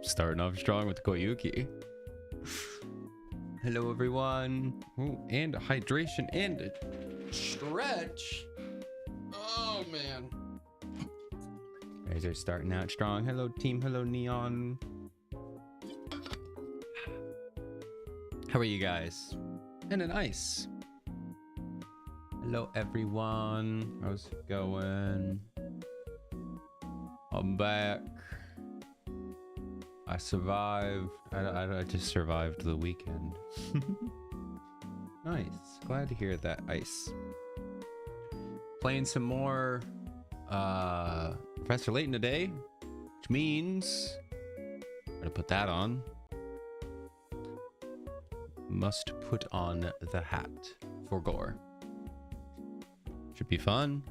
Starting off strong with Koyuki. Hello everyone. Ooh, and hydration and a stretch. Oh man. Guys are starting out strong. Hello team. Hello Neon. How are you guys? And an ice. Hello everyone. How's it going? I'm back. I survived. I just survived the weekend. Nice. Glad to hear that, Ice. Playing some more Professor Layton today, which means I'm gonna put that on. Must put on the hat for gore. Should be fun.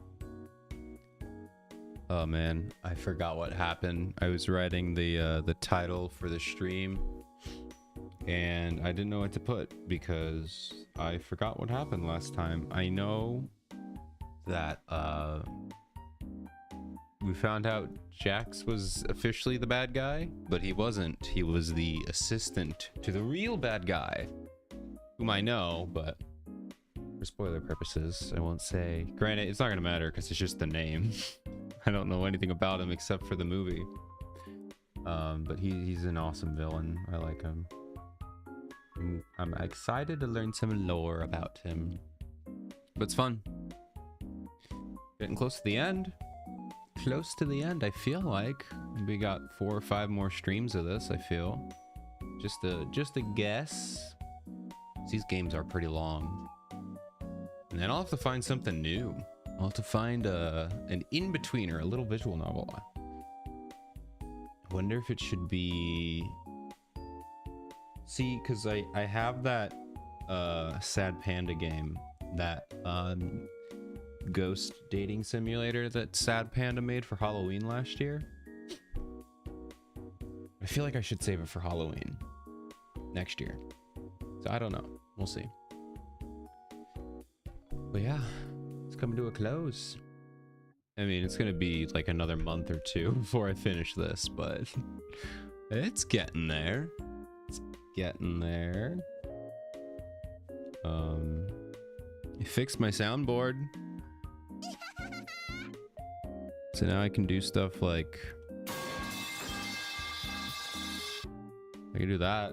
Oh man, I forgot what happened. I was writing the title for the stream and I didn't know what to put because I forgot what happened last time. I know that we found out Jax was officially the bad guy, but he wasn't. He was the assistant to the real bad guy, whom I know, but for spoiler purposes, I won't say. Granted, it's not gonna matter because it's just the name. I don't know anything about him except for the movie. But he's an awesome villain. I like him. I'm excited to learn some lore about him. But it's fun. Getting close to the end. Close to the end, I feel like. We got 4 or 5 more streams of this, I feel. Just a guess. These games are pretty long. And then I'll have to find something new. I'll have to find an in-betweener, a little visual novel. I wonder if it should be... See, because I have that Sad Panda game, that ghost dating simulator that Sad Panda made for Halloween last year. I feel like I should save it for Halloween next year. So I don't know. We'll see. But yeah. Coming to a close. I mean, it's gonna be like another month or 2 before I finish this, but it's getting there. It's getting there. I fixed my soundboard, so now I can do stuff like I can do that.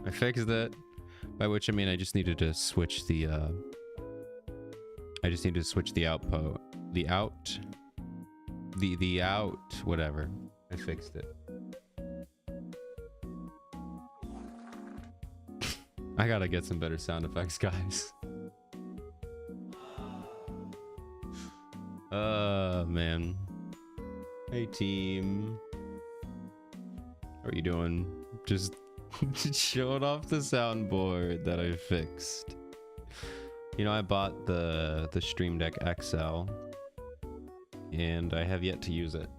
I fixed it, by which I mean I just needed to switch the output, the out, whatever. I fixed it. I gotta get some better sound effects, guys. Man. Hey, team. How are you doing? Just showing off the soundboard that I fixed. You know, I bought the Stream Deck XL, and I have yet to use it.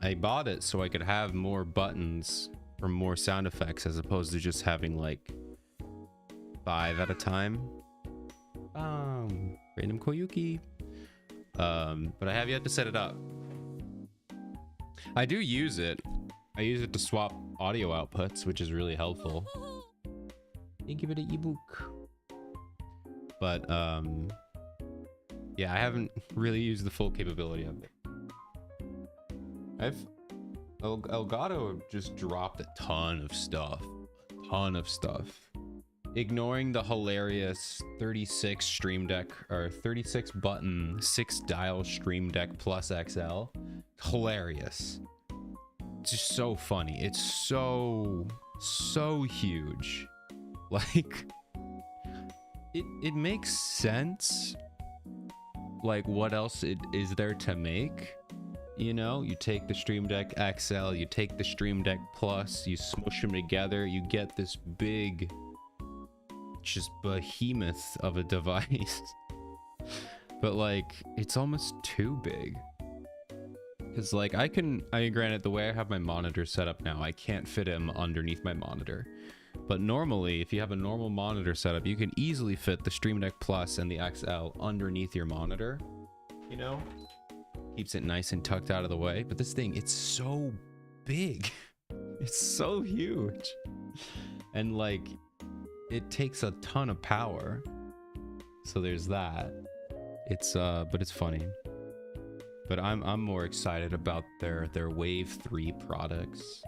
I bought it so I could have more buttons for more sound effects as opposed to just having like 5 at a time. Random Koyuki. But I have yet to set it up. I do use it. I use it to swap audio outputs, which is really helpful. Thank you for the ebook. But yeah, I haven't really used the full capability of it. Elgato just dropped a ton of stuff, ignoring the hilarious 36 Stream Deck or 36 button 6 dial Stream Deck Plus XL. Hilarious. It's just so funny. It's so huge. Like, it makes sense. Like, what else is there to make? You know, you take the Stream Deck XL, you take the Stream Deck Plus, you smush them together, you get this big, just behemoth of a device. But like, it's almost too big. Because like, granted, the way I have my monitor set up now, I can't fit him underneath my monitor. But normally, if you have a normal monitor setup, you can easily fit the Stream Deck Plus and the XL underneath your monitor. You know? Keeps it nice and tucked out of the way. But this thing, it's so big. It's so huge. And like, it takes a ton of power. So there's that. It's but it's funny. But I'm more excited about their Wave 3 products.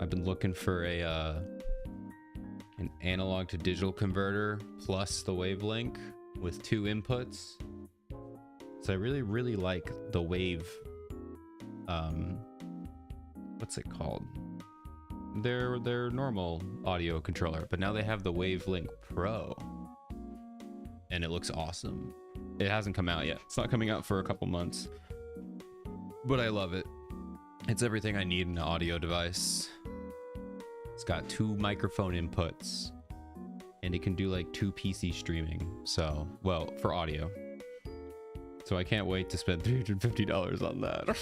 I've been looking for a an analog to digital converter plus the Wavelink with 2 inputs. So I really like the Wave what's it called? Their normal audio controller, but now they have the Wavelink Pro. And it looks awesome. It hasn't come out yet. It's not coming out for a couple months. But I love it. It's everything I need in an audio device. It's got 2 microphone inputs. And it can do like 2 PC streaming. So, well, for audio. So I can't wait to spend $350 on that.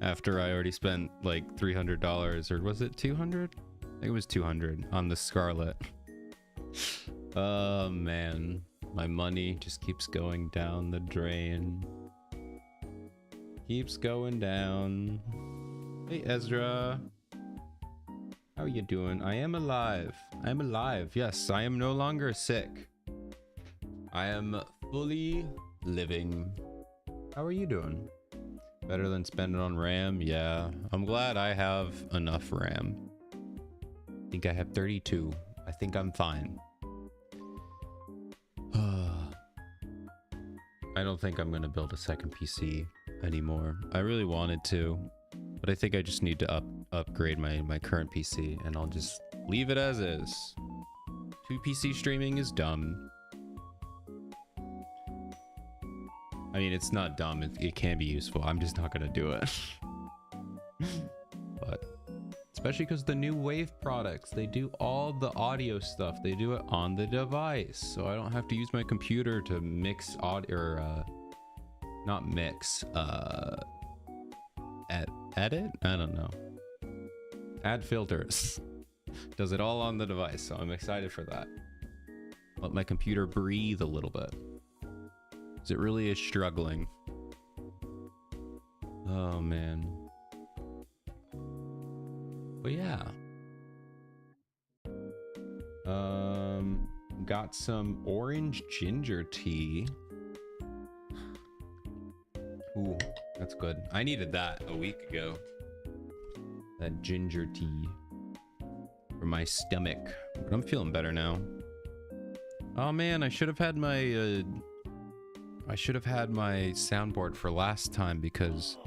After I already spent like $300, or was it 200? I think it was 200 on the Scarlett. Oh man, my money just keeps going down the drain. Keeps going down. Hey Ezra, how are you doing? I am alive. I am alive. Yes, I am no longer sick. I am fully living. How are you doing? Better than spending on RAM? Yeah, I'm glad I have enough RAM. I think I have 32. I think I'm fine. I don't think I'm gonna build a second PC anymore. I really wanted to, but I think I just need to upgrade my current PC, and I'll just leave it as is. 2 PC streaming is dumb. I mean, it's not dumb. It can be useful. I'm just not gonna do it. But especially because the new Wave products, they do all the audio stuff. They do it on the device, so I don't have to use my computer to mix audio, or not mix, edit? I don't know. Add filters. Does it all on the device, so I'm excited for that. Let my computer breathe a little bit. 'Cause it really is struggling. Oh man. But yeah. Got some orange ginger tea. Ooh, that's good. I needed that a week ago. That ginger tea for my stomach. But I'm feeling better now. Oh man, I should have had my soundboard for last time because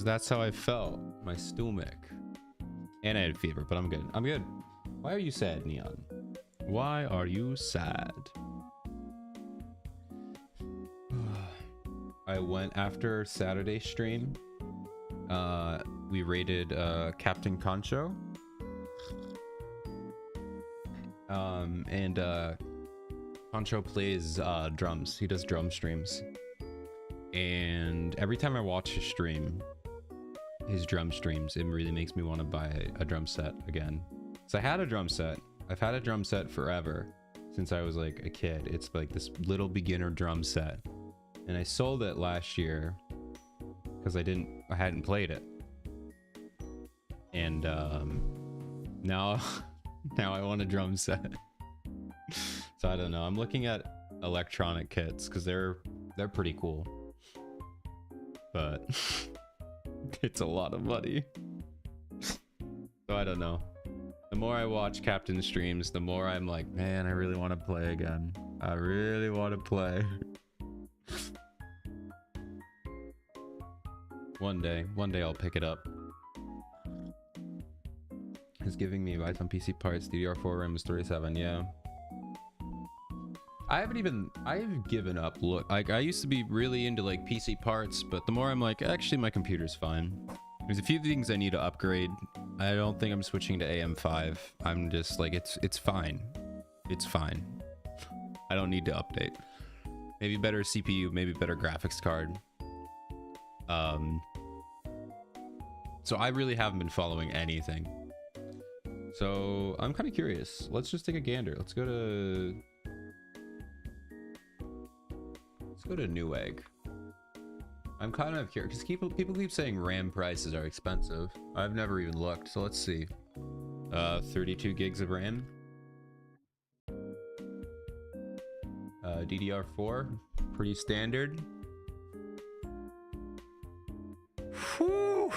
that's how I felt. My stomach. And I had fever, but I'm good. I'm good. Why are you sad, Neon? Why are you sad? I went after Saturday stream. We raided Captain Concho. And Concho plays drums. He does drum streams. And every time I watch his stream, his drum streams, it really makes me want to buy a drum set again. So I had a drum set. I've had a drum set forever, since I was like a kid. It's like this little beginner drum set. And I sold it last year because I hadn't played it. And now I want a drum set. So I don't know. I'm looking at electronic kits because they're pretty cool. But it's a lot of money. So I don't know. The more I watch Captain streams, the more I'm like, man, I really want to play again. I really want to play. One day I'll pick it up. He's giving me advice on PC parts. DDR4 RAM is 37. Yeah. I've given up. Look, like I used to be really into like PC parts, but the more I'm like, actually my computer's fine. There's a few things I need to upgrade. I don't think I'm switching to AM5. I'm just like, it's fine. It's fine. I don't need to update. Maybe better CPU, maybe better graphics card. So I really haven't been following anything. So I'm kind of curious. Let's just take a gander. Let's go to Newegg. I'm kind of curious because people keep saying RAM prices are expensive. I've never even looked, so let's see. 32 gigs of RAM. DDR4, pretty standard. Whew.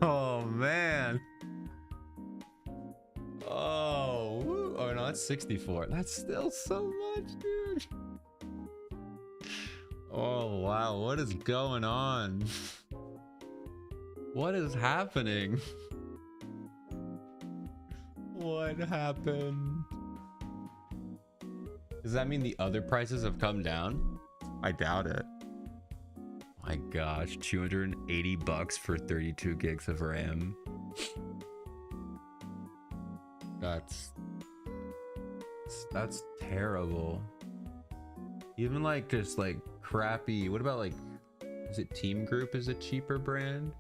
Oh man. Oh, woo. Oh no, that's 64. That's still so much, dude. Oh wow, what is going on? What is happening? What happened? Does that mean the other prices have come down? I doubt it. My gosh, 280 bucks for 32 gigs of RAM. That's terrible. Even like just like crappy, what about like, is it Team Group is a cheaper brand?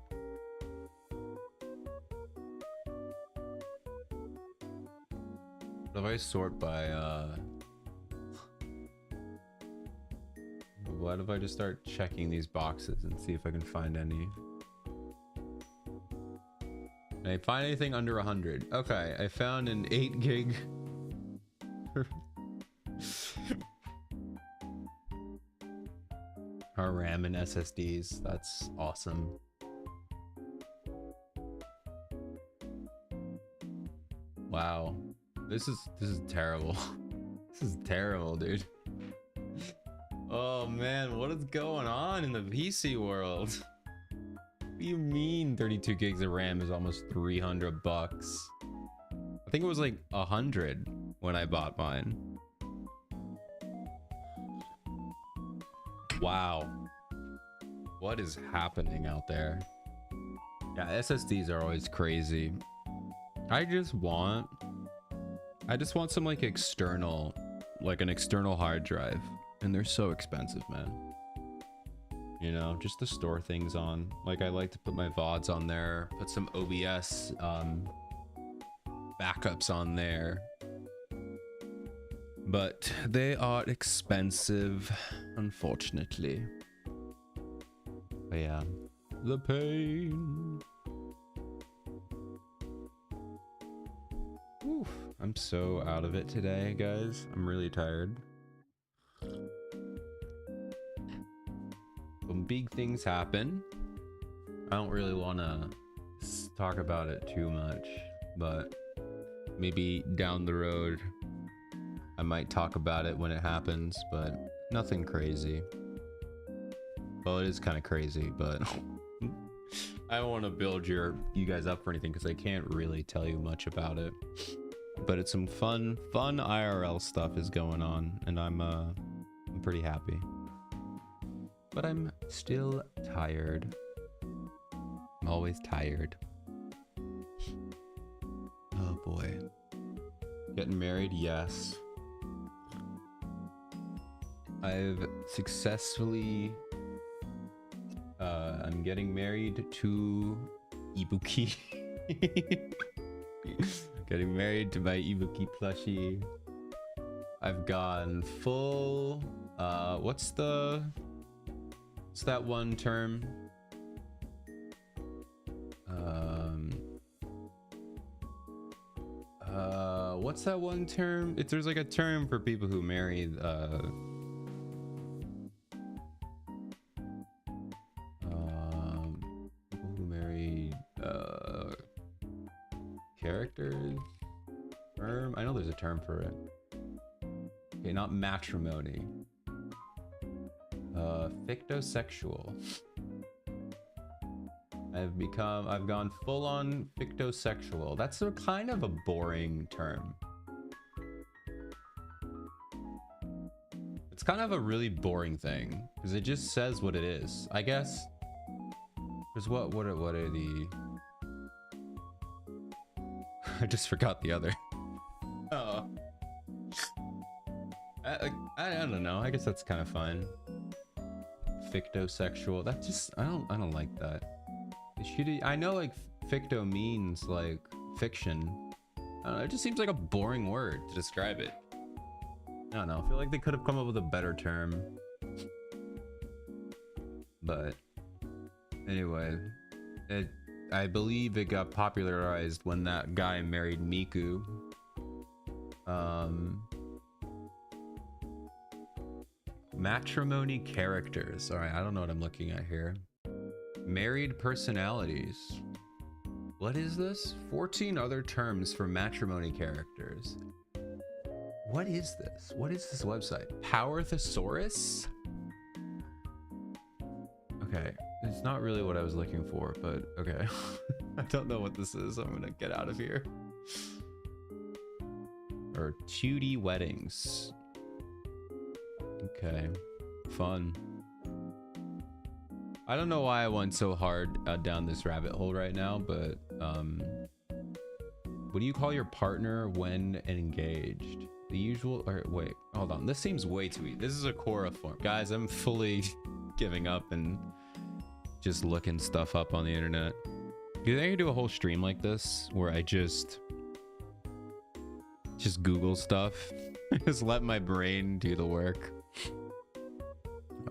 What if I sort by what if I just start checking these boxes and see if I can find any? Can I find anything under 100? Okay, I found an 8 gig. Our RAM and SSDs. That's awesome. Wow. This is terrible. This is terrible, dude. Oh man, what is going on in the PC world? What do you mean 32 gigs of RAM is almost 300 bucks? I think it was like 100 when I bought mine. Wow. What is happening out there? Yeah, SSDs are always crazy. I just want some like external, like an external hard drive. And they're so expensive, man. You know, just to store things on. Like I like to put my VODs on there, put some OBS backups on there. But they are expensive, unfortunately. But yeah, the pain. Oof, I'm so out of it today, guys. I'm really tired. When big things happen, I don't really want to talk about it too much, but maybe down the road I might talk about it when it happens, but nothing crazy. Well, it is kind of crazy, but I don't want to build you guys up for anything because I can't really tell you much about it. But it's some fun IRL stuff is going on, and I'm pretty happy. But I'm still tired. I'm always tired. Oh boy. Getting married? Yes. I've successfully I'm getting married to Ibuki. Getting married to my Ibuki plushie. I've gone full what's that one term? What's that one term? There's like a term for people who marry people who marry characters. Term? I know there's a term for it. Okay, not matrimony. Fictosexual. I've gone full on fictosexual. That's a kind of a boring term. It's kind of a really boring thing because it just says what it is, I guess. Because what are the I just forgot the other. Oh. I don't know. I guess that's kind of fun. Fictosexual. That just I don't like that. I know like ficto means like fiction. I don't know, it just seems like a boring word to describe it. I don't know. I feel like they could have come up with a better term. But anyway, I believe it got popularized when that guy married Miku. Matrimony characters. All right, I don't know what I'm looking at here. Married personalities. What is this? 14 other terms for matrimony characters. What is this? What is this website? Power Thesaurus? Okay, it's not really what I was looking for, but okay. I don't know what this is. I'm gonna get out of here. Or 2D weddings. Okay, fun. I don't know why I went so hard down this rabbit hole right now, but what do you call your partner when engaged? The usual, or wait, hold on. This seems way too easy. This is a Quora form. Guys, I'm fully giving up and just looking stuff up on the internet. Do you think I could do a whole stream like this where I just Google stuff? Just let my brain do the work.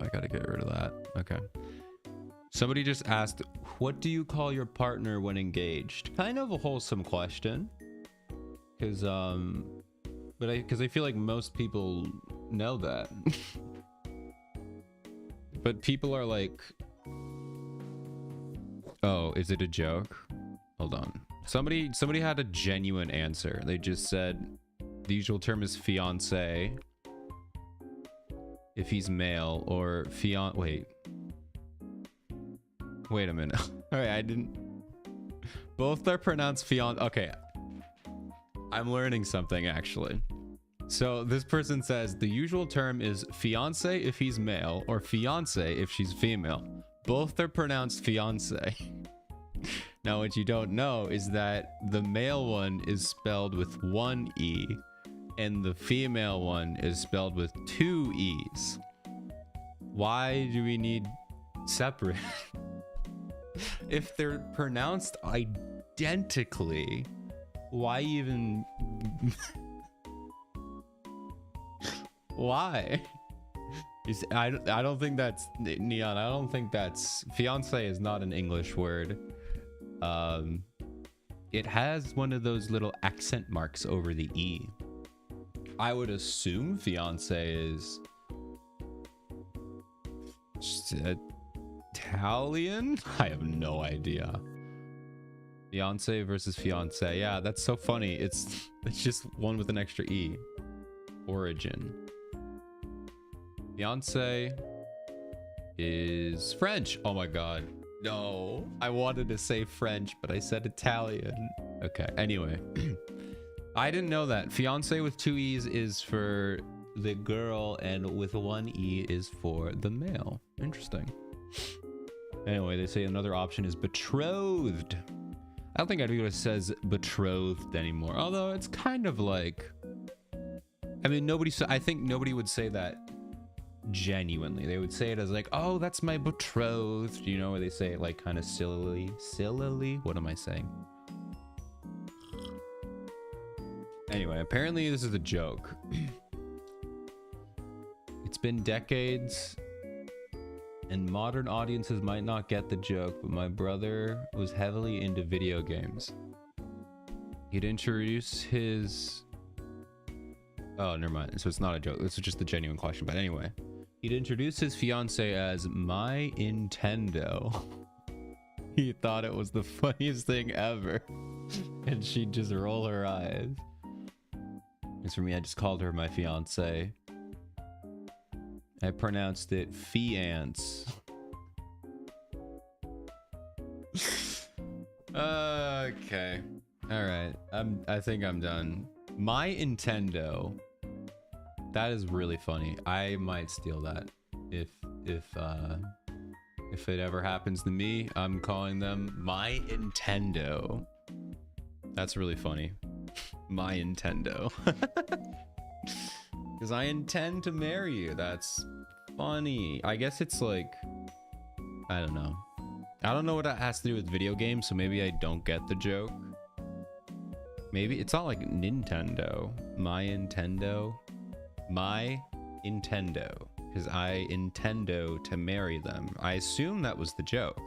I gotta get rid of that. Okay. Somebody just asked, what do you call your partner when engaged? Kind of a wholesome question. Because I feel like most people know that. But people are like, oh, is it a joke? Hold on. Somebody had a genuine answer. They just said the usual term is fiance if he's male, or wait a minute. All right, both are pronounced fiance. Okay, I'm learning something actually. So this person says the usual term is fiance if he's male, or fiance if she's female. Both are pronounced fiance. Now what you don't know is that the male one is spelled with one E and the female one is spelled with two E's. Why do we need separate? If they're pronounced identically, why even? Why? I don't think that's Neon. I don't think that's fiance is not an English word. It has one of those little accent marks over the E. I would assume fiance is Italian? I have no idea. Fiance versus fiance. Yeah, that's so funny. It's just one with an extra E. Origin. Fiance is French. Oh my god. No. I wanted to say French, but I said Italian. Okay. Anyway. I didn't know that. Fiance with two E's is for the girl and with one E is for the male. Interesting. Anyway, they say another option is betrothed. I don't think anyone says betrothed anymore. Although it's kind of like, I mean, I think nobody would say that genuinely. They would say it as like, oh, that's my betrothed. You know, where they say it like kind of sillily. What am I saying? Anyway, apparently this is a joke. It's been decades and modern audiences might not get the joke, but my brother was heavily into video games. He'd introduce his... Oh, never mind. So it's not a joke. This is just a genuine question. But anyway, he'd introduce his fiance as my Nintendo. He thought it was the funniest thing ever. And she'd just roll her eyes. As for me, I just called her my fiance. I pronounced it fiance. Okay. All right. I think I'm done. My Nintendo. That is really funny. I might steal that if it ever happens to me. I'm calling them my Nintendo. That's really funny. My Nintendo. Because I intend to marry you. That's funny. I guess it's like, I don't know. I don't know what that has to do with video games, so maybe I don't get the joke. Maybe it's not like Nintendo. My Nintendo. My Nintendo. because I intendo to marry them. I assume that was the joke.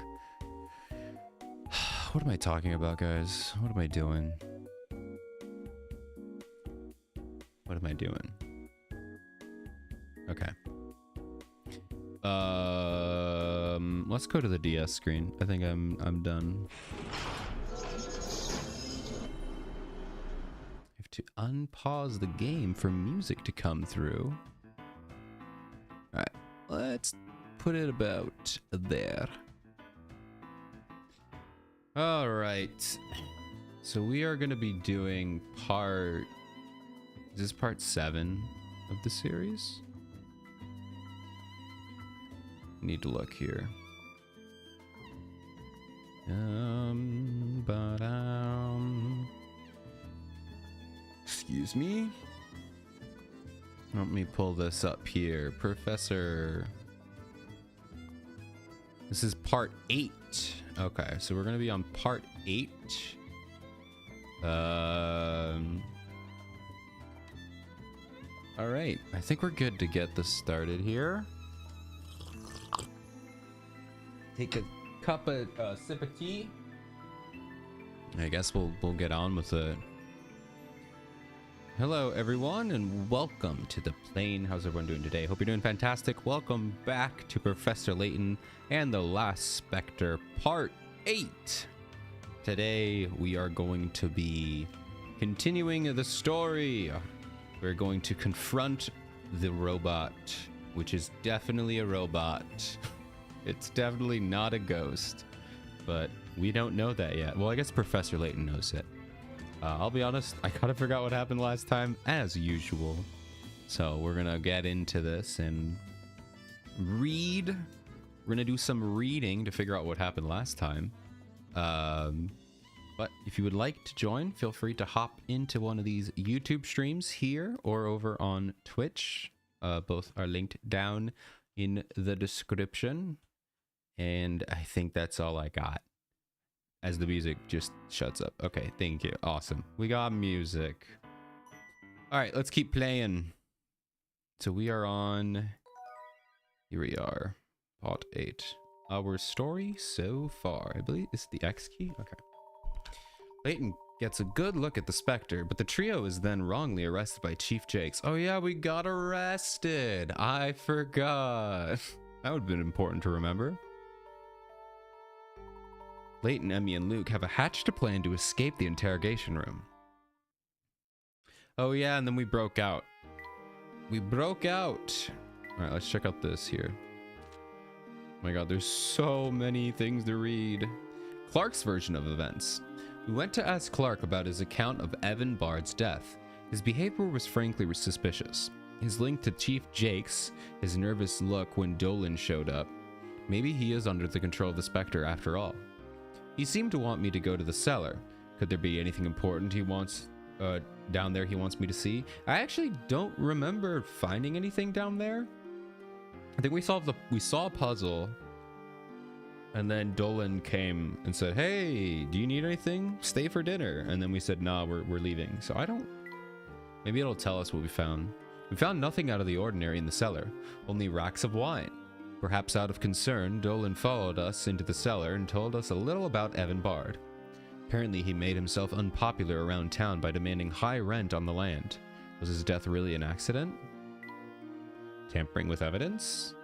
What am I talking about, guys? What am I doing? What am I doing? Okay. Let's go to the DS screen. I think I'm done. I have to unpause the game for music to come through. All right, let's put it about there. All right. So we are going to be doing is this part 7 of the series? Need to look here. Excuse me. Let me pull this up here, Professor. This is part 8. Okay, so we're gonna be on part 8. All right, I think we're good to get this started here. Take a sip of tea. I guess we'll get on with it. Hello everyone and welcome to the plane. How's everyone doing today? Hope you're doing fantastic. Welcome back to Professor Layton and the Last Specter part 8. Today we are going to be continuing the story. We're going to confront the robot, which is definitely a robot. It's definitely not a ghost, but we don't know that yet. Well, I guess Professor Layton knows it. I'll be honest, I kind of forgot what happened last time, as usual. So we're gonna get into this and read. We're gonna do some reading to figure out what happened last time. But if you would like to join, feel free to hop into one of these YouTube streams here or over on Twitch. Both are linked down in the description. And I think that's all I got. As the music just shuts up. Okay, thank you. Awesome. We got music. All right, let's keep playing. So we are on... Here we are. Part 8. Our story so far. I believe it's the X key? Okay. Layton gets a good look at the Specter, but the trio is then wrongly arrested by Chief Jakes. Oh yeah, we got arrested. I forgot. That would have been important to remember. Layton, Emmy, and Luke have hatched a plan to escape the interrogation room. Oh yeah, and then we broke out. We broke out. All right, let's check out this here. Oh my god, there's so many things to read. Clark's version of events. We went to ask Clark about his account of Evan Bard's death. His behavior was frankly suspicious. His link to Chief Jakes, his nervous look when Dolan showed up. Maybe he is under the control of the Spectre after all. He seemed to want me to go to the cellar. Could there be anything important he wants down there he wants me to see? I actually don't remember finding anything down there. I think we saw a puzzle, and then Dolan came and said, "Hey, do you need anything? Stay for dinner." And then we said, "Nah, we're leaving." So I don't. Maybe it'll tell us what we found. We found nothing out of the ordinary in the cellar, only racks of wine. Perhaps out of concern, Dolan followed us into the cellar and told us a little about Evan Bard. Apparently, he made himself unpopular around town by demanding high rent on the land. Was his death really an accident? Tampering with evidence?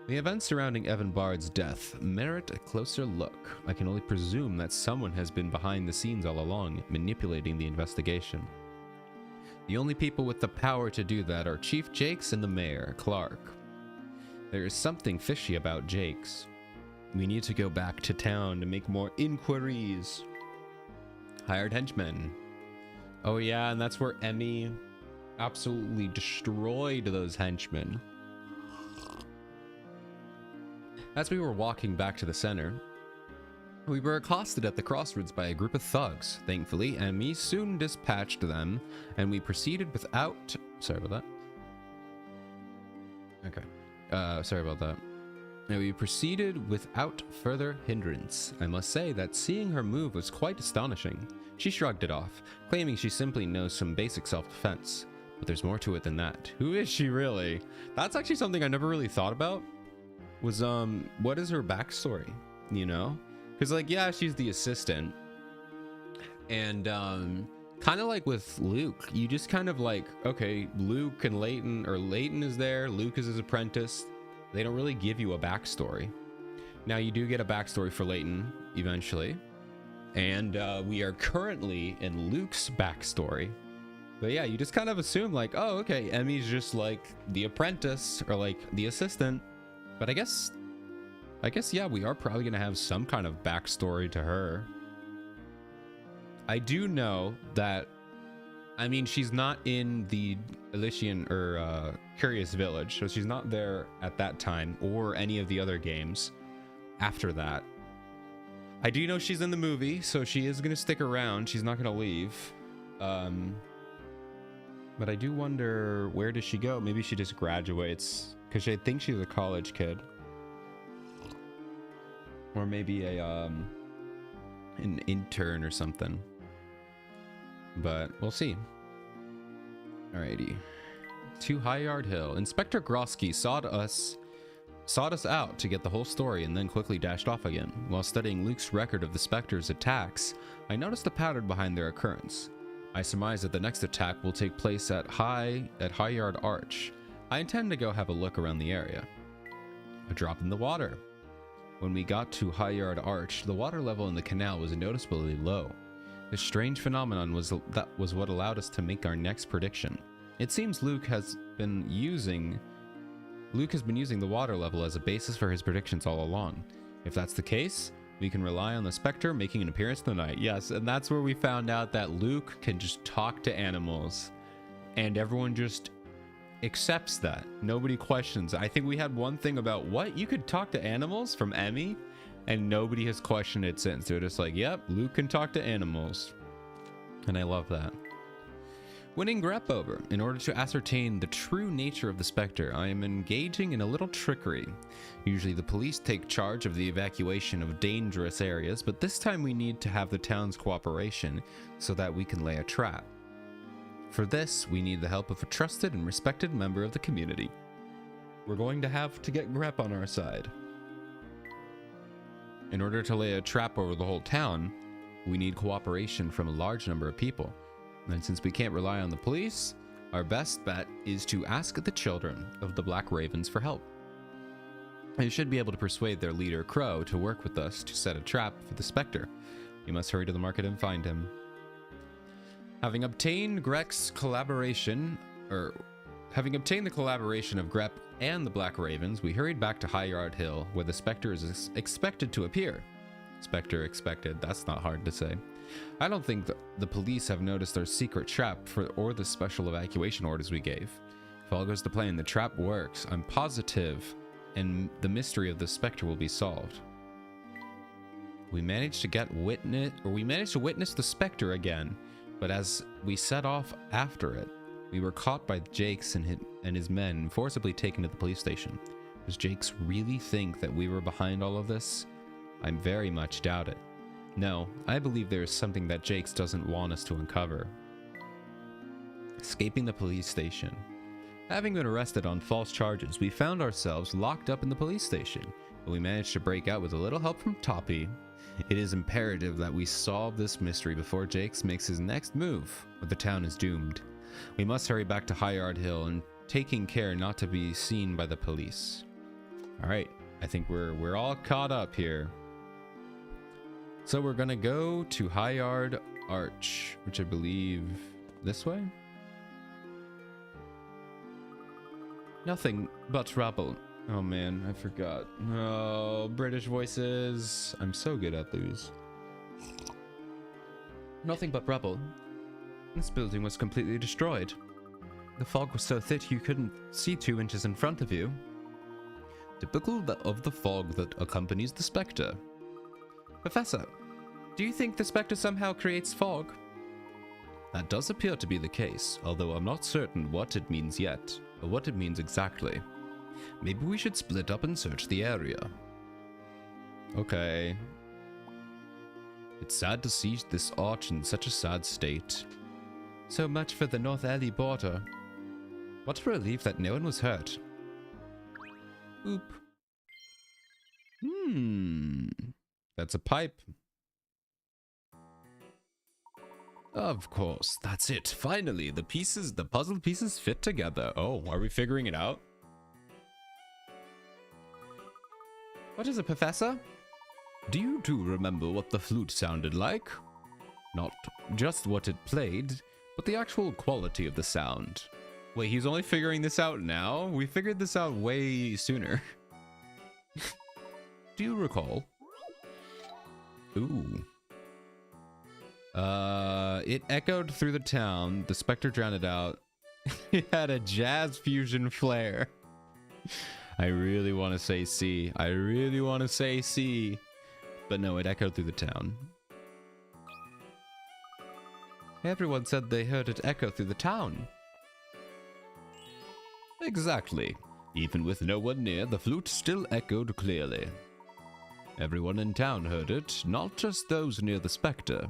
The events surrounding Evan Bard's death merit a closer look. I can only presume that someone has been behind the scenes all along, manipulating the investigation. The only people with the power to do that are Chief Jakes and the mayor, Clark. There is something fishy about Jakes. We need to go back to town to make more inquiries. Hired henchmen. Oh yeah, and that's where Emmy absolutely destroyed those henchmen. As we were walking back to the center, we were accosted at the crossroads by a group of thugs. Thankfully, Emmy soon dispatched them, and we proceeded without... Sorry about that. Okay. Sorry about that. And we proceeded without further hindrance. I must say that seeing her move was quite astonishing. She shrugged it off, claiming she simply knows some basic self-defense. But there's more to it than that. Who is she really? That's actually something I never really thought about. Was what is her backstory? You know, because like, yeah, she's the assistant, and kind of like with Luke, you just kind of like, okay, Luke and Leighton, or Leighton is there, Luke is his apprentice. They don't really give you a backstory. Now you do get a backstory for Leighton eventually, and we are currently in Luke's backstory. But yeah, you just kind of assume like, oh, okay, Emmy's just like the apprentice or like the assistant. But I guess, yeah, we are probably gonna have some kind of backstory to her. I do know that, I mean, she's not in the Elysian or Curious Village, so she's not there at that time or any of the other games after that. I do know she's in the movie, so she is gonna stick around. She's not gonna leave. But I do wonder, where does she go? Maybe she just graduates, because I think she's a college kid. Or maybe a an intern or something. But we'll see. Alrighty. To Highyard Hill. Inspector Grosky sought us out to get the whole story and then quickly dashed off again. While studying Luke's record of the Spectre's attacks, I noticed a pattern behind their occurrence. I surmise that the next attack will take place at Highyard Arch. I intend to go have a look around the area. A drop in the water. When we got to Highyard Arch, the water level in the canal was noticeably low. This strange phenomenon was what allowed us to make our next prediction. It seems Luke has been using the water level as a basis for his predictions all along. If that's the case, we can rely on the Spectre making an appearance tonight. Yes, and that's where we found out that Luke can just talk to animals, and everyone just accepts that. Nobody questions. I think we had one thing about, what, you could talk to animals from Emmy, and nobody has questioned it since. They're just like, yep, Luke can talk to animals. And I love that. Winning Grep over. In order to ascertain the true nature of the Spectre, I am engaging in a little trickery. Usually the police take charge of the evacuation of dangerous areas, but this time we need to have the town's cooperation so that we can lay a trap. For this, we need the help of a trusted and respected member of the community. We're going to have to get Grep on our side. In order to lay a trap over the whole town, we need cooperation from a large number of people. And since we can't rely on the police, our best bet is to ask the children of the Black Ravens for help. They should be able to persuade their leader, Crow, to work with us to set a trap for the Spectre. We must hurry to the market and find him. Having obtained the collaboration of Grep and the Black Ravens, we hurried back to Highyard Hill, where the Spectre is expected to appear. Spectre expected, that's not hard to say. I don't think the police have noticed our secret trap or the special evacuation orders we gave. If all goes to plan, the trap works, I'm positive, and the mystery of the Spectre will be solved. We managed to witness the Spectre again, but as we set off after it, we were caught by Jakes and his men and forcibly taken to the police station. Does Jakes really think that we were behind all of this? I very much doubt it. No, I believe there is something that Jakes doesn't want us to uncover. Escaping the police station. Having been arrested on false charges, we found ourselves locked up in the police station, but we managed to break out with a little help from Toppy. It is imperative that we solve this mystery before Jakes makes his next move, or the town is doomed. We must hurry back to Highyard Hill and taking care not to be seen by the police. Alright, I think we're all caught up here. So we're gonna go to Highyard Arch, which I believe this way? Nothing but rubble. Oh man, I forgot. Oh, British voices. I'm so good at these. Nothing but rubble. This building was completely destroyed. The fog was so thick you couldn't see 2 inches in front of you. Typical of the fog that accompanies the Spectre. Professor, do you think the Spectre somehow creates fog? That does appear to be the case, although I'm not certain what it means yet, or what it means exactly. Maybe we should split up and search the area. Okay. It's sad to see this arch in such a sad state. So much for the North Alley border. What a relief that no one was hurt. Oop. That's a pipe. Of course, that's it. Finally, the puzzle pieces fit together. Oh, are we figuring it out? What is it, Professor? Do you two remember what the flute sounded like? Not just what it played, but the actual quality of the sound. Wait, he's only figuring this out now? We figured this out way sooner. Do you recall? Ooh. It echoed through the town. The Specter drowned it out. It had a jazz fusion flair. I really want to say C. I really want to say C. But no, it echoed through the town. Everyone said they heard it echo through the town. Exactly. Even with no one near, the flute still echoed clearly. Everyone in town heard it, not just those near the Specter.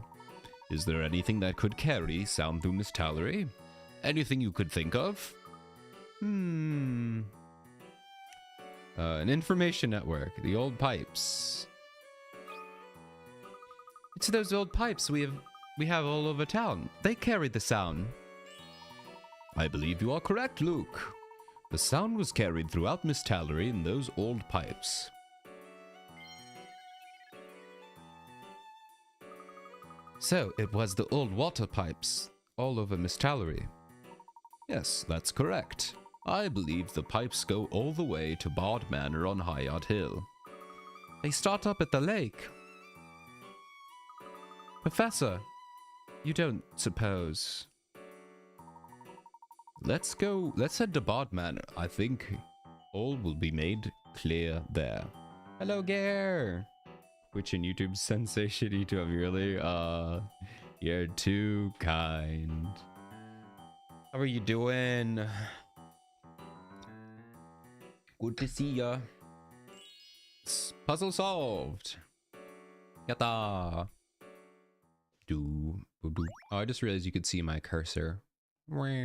Is there anything that could carry sound through Miss Tallery? Anything you could think of? An information network. The old pipes. It's those old pipes we have all over town. They carried the sound. I believe you are correct, Luke. The sound was carried throughout Miss Tallery in those old pipes. So, it was the old water pipes all over Miss Tallery. Yes, that's correct. I believe the pipes go all the way to Bard Manor on Highyard Hill. They start up at the lake. Professor, you don't suppose... Let's head to Bard Manor. I think all will be made clear there. Hello, Gare! Twitch and YouTube sensation, YouTube, really? You're too kind. How are you doing? Good to see ya. Puzzle solved. Yatta. Do. Oh, I just realized you could see my cursor. There we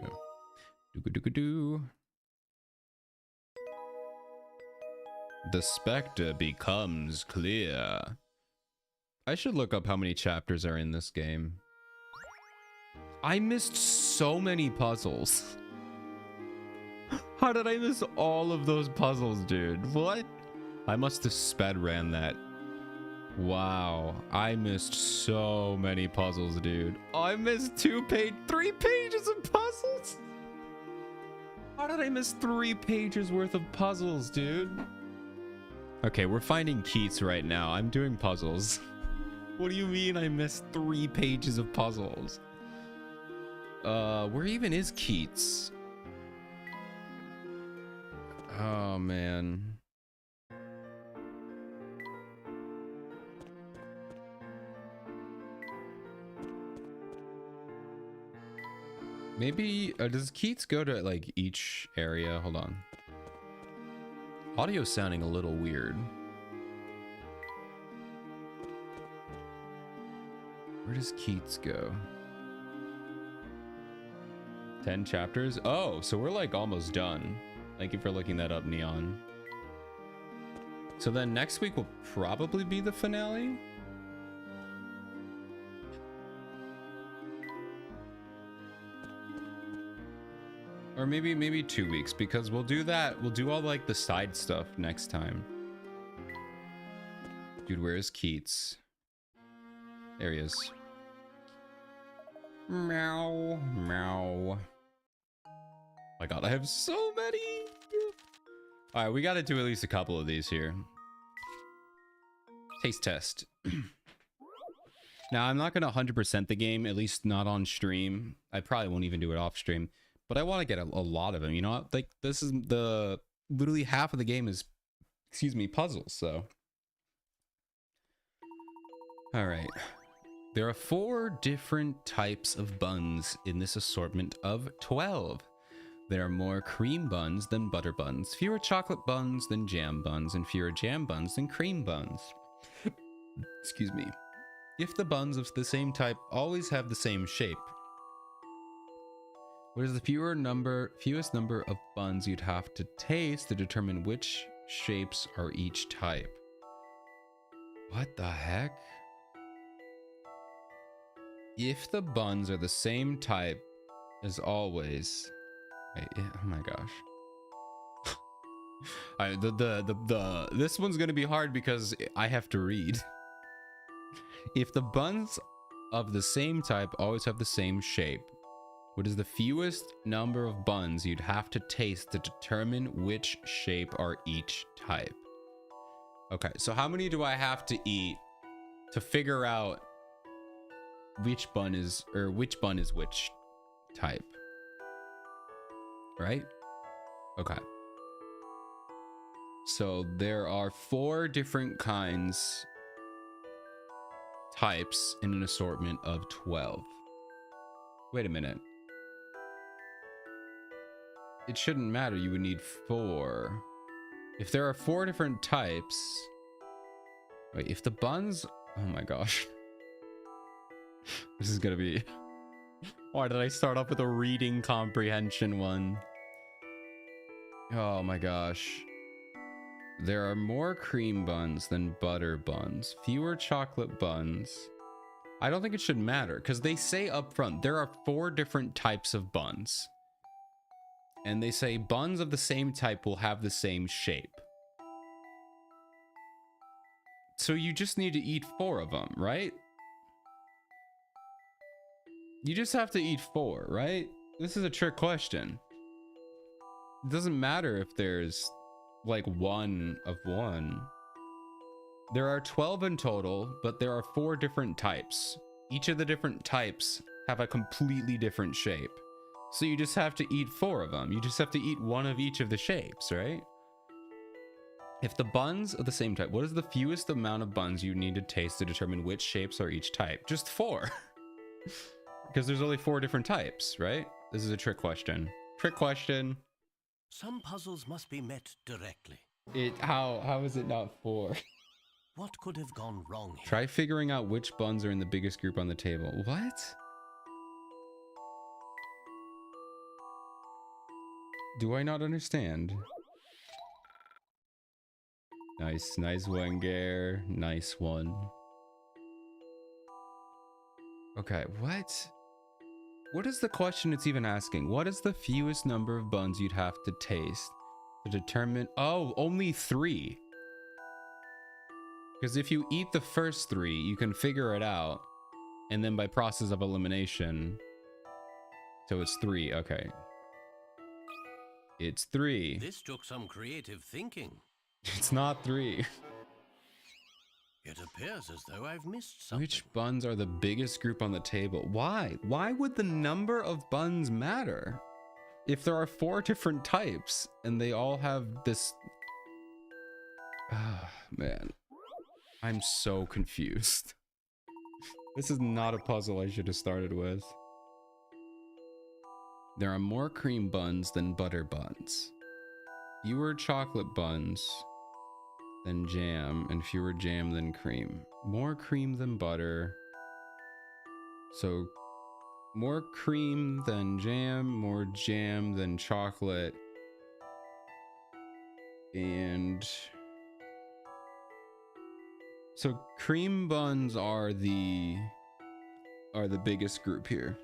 go. Do. The Specter becomes clear. I should look up how many chapters are in this game. I missed so many puzzles. How did I miss all of those puzzles, dude? What? I must have sped ran that. Wow, I missed so many puzzles, dude. I missed 3 pages of puzzles. How did I miss 3 pages worth of puzzles, dude? Okay, we're finding Keats right now. I'm doing puzzles. What do you mean I missed 3 pages of puzzles? Where even is Keats? Oh, man. Maybe, does Keats go to, like, each area? Hold on. Audio's sounding a little weird. Where does Keats go? 10 chapters? Oh, so we're, like, almost done. Thank you for looking that up, Neon. So then next week will probably be the finale? Or maybe 2 weeks, because we'll do that. We'll do all like the side stuff next time. Dude, where is Keats? There he is. Meow, meow. My god, I have so many. All right, we got to do at least a couple of these here. Taste test. Now, I'm not going to 100% the game, at least not on stream. I probably won't even do it off stream. But I want to get a lot of them, you know? Like, this is literally half of the game is, excuse me, puzzles, so. All right. There are 4 different types of buns in this assortment of 12. There are more cream buns than butter buns, fewer chocolate buns than jam buns, and fewer jam buns than cream buns. Excuse me. If the buns of the same type always have the same shape, what is the fewest number of buns you'd have to taste to determine which shapes are each type? What the heck? If the buns are the same type as always, wait, oh my gosh. This one's gonna be hard because I have to read. If the buns of the same type always have the same shape, what is the fewest number of buns you'd have to taste to determine which shape are each type? Okay, so how many do I have to eat to figure out which bun is which type? Right? Okay. So there are 4 different types in an assortment of 12. Wait a minute. It shouldn't matter. You would need 4. If there are 4 different types. Wait, if the buns. Oh my gosh. This is gonna be. Why did I start off with a reading comprehension one? Oh my gosh. There are more cream buns than butter buns. Fewer chocolate buns. I don't think it should matter because they say up front there are 4 different types of buns. And they say buns of the same type will have the same shape. So you just need to eat 4 of them, right? You just have to eat 4, right? This is a trick question. It doesn't matter if there's like 1 of 1. There are 12 in total, but there are 4 different types. Each of the different types have a completely different shape. So you just have to eat 4 of them. You just have to eat 1 of each of the shapes, right? If the buns are the same type, what is the fewest amount of buns you need to taste to determine which shapes are each type? Just 4. Because there's only 4 different types, right? This is a trick question. Trick question. Some puzzles must be met directly. How is it not 4? What could have gone wrong here? Try figuring out which buns are in the biggest group on the table. What? Do I not understand? Nice one, Gare. Nice one. Okay, what? What is the question it's even asking? What is the fewest number of buns you'd have to taste to determine? Oh, only 3. Because if you eat the first 3, you can figure it out. And then by process of elimination. So it's 3. Okay. It's 3. This took some creative thinking. It's not 3. It appears as though I've missed something. Which buns are the biggest group on the table? Why? Why would the number of buns matter? If there are 4 different types and they all have this... Ah, man. I'm so confused. This is not a puzzle I should have started with. There are more cream buns than butter buns. Fewer chocolate buns than jam, and fewer jam than cream. More cream than butter. So more cream than jam, more jam than chocolate. And so cream buns are the biggest group here.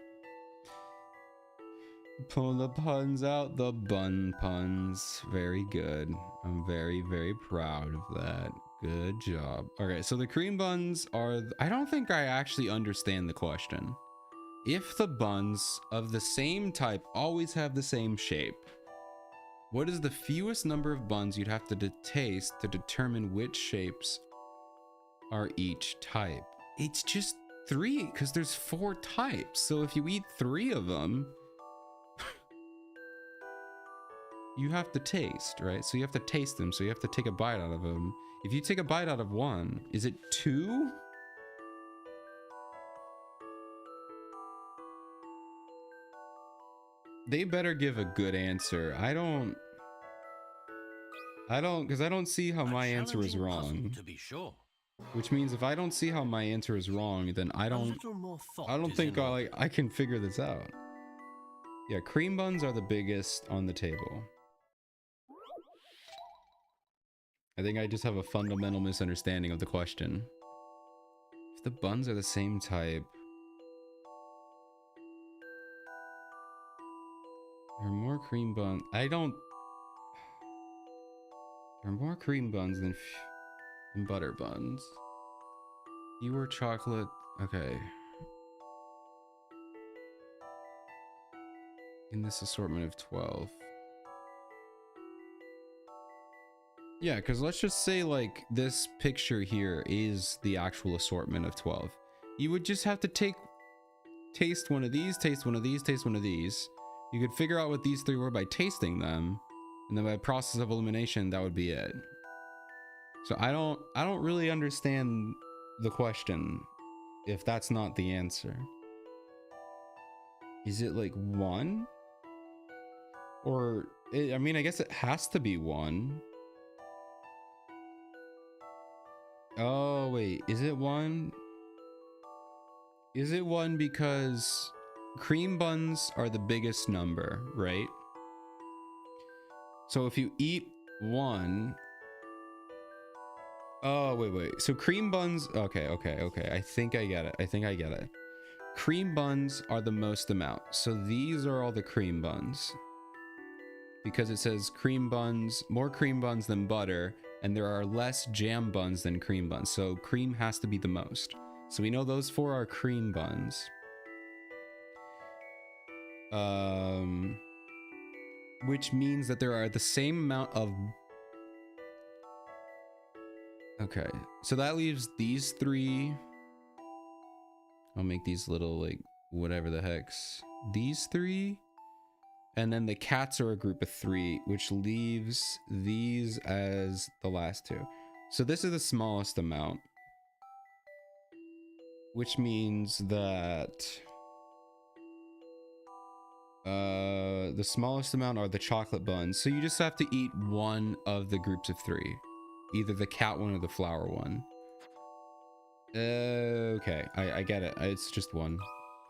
Pull the puns out, the bun puns. Very good. I'm very, very proud of that. Good job. Okay, so the cream buns are... I don't think I actually understand the question. If the buns of the same type always have the same shape, what is the fewest number of buns you'd have to taste to determine which shapes are each type? It's just 3, because there's 4 types. So if you eat 3 of them... you have to taste, right? So you have to taste them. So you have to take a bite out of them. If you take a bite out of 1, is it 2? They better give a good answer. I don't, because I don't see how my answer is wrong. To be sure. Which means if I don't see how my answer is wrong, then I A don't little more thought I don't is think in order. I can figure this out. Yeah, cream buns are the biggest on the table. I think I just have a fundamental misunderstanding of the question. If the buns are the same type, there are more cream buns. There are more cream buns than butter buns. Fewer chocolate. Okay. In this assortment of 12. Yeah, because let's just say like this picture here is the actual assortment of 12. You would just have to taste one of these, taste one of these, taste one of these. You could figure out what these three were by tasting them, and then by process of elimination, that would be it. So I don't really understand the question if that's not the answer. Is it like one? Or I mean, I guess it has to be one. Oh, wait, is it one? Is it one because cream buns are the biggest number, right? So if you eat one, oh, wait. So cream buns, okay. I think I get it. Cream buns are the most amount. So these are all the cream buns. Because it says cream buns, more cream buns than butter, and there are less jam buns than cream buns. So cream has to be the most. So we know those four are cream buns. Which means that there are the same amount of... Okay, so that leaves these three. I'll make these little, like, whatever the hex. These three. And then the cats are a group of three, which leaves these as the last two. So this is the smallest amount. Which means that... the smallest amount are the chocolate buns. So you just have to eat one of the groups of three. Either the cat one or the flower one. Okay, I get it. It's just one.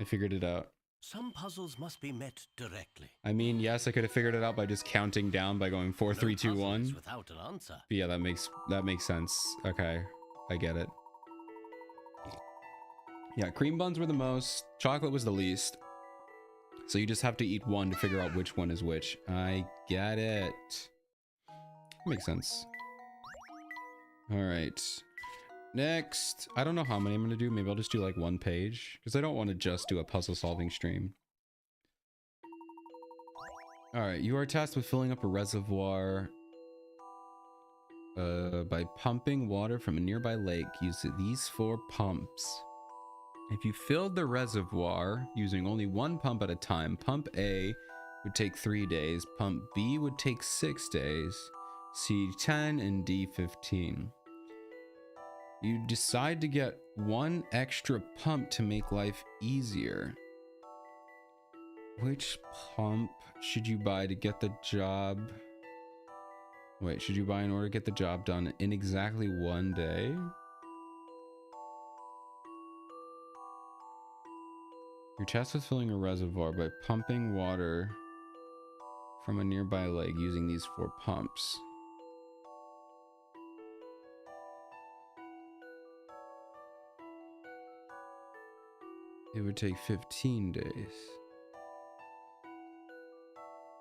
I figured it out. Some puzzles must be met directly. I mean, yes, I could have figured it out by just counting down by going 4, 3, 2, 1. Without an answer. But yeah, that makes sense. Okay, I get it. Yeah, cream buns were the most. Chocolate was the least. So you just have to eat one to figure out which one is which. I get it. Makes sense. All right. Next, I don't know how many I'm going to do. Maybe I'll just do like one page because I don't want to just do a puzzle solving stream. All right. You are tasked with filling up a reservoir by pumping water from a nearby lake. Use these 4 pumps. If you filled the reservoir using only one pump at a time, pump A would take 3 days, pump B would take 6 days, C 10, and D 15. You decide to get one extra pump to make life easier. Which pump should you buy to get the job? Wait, should you buy in order to get the job done in exactly 1 day? Your task is filling a reservoir by pumping water from a nearby lake using these 4 pumps. It would take 15 days.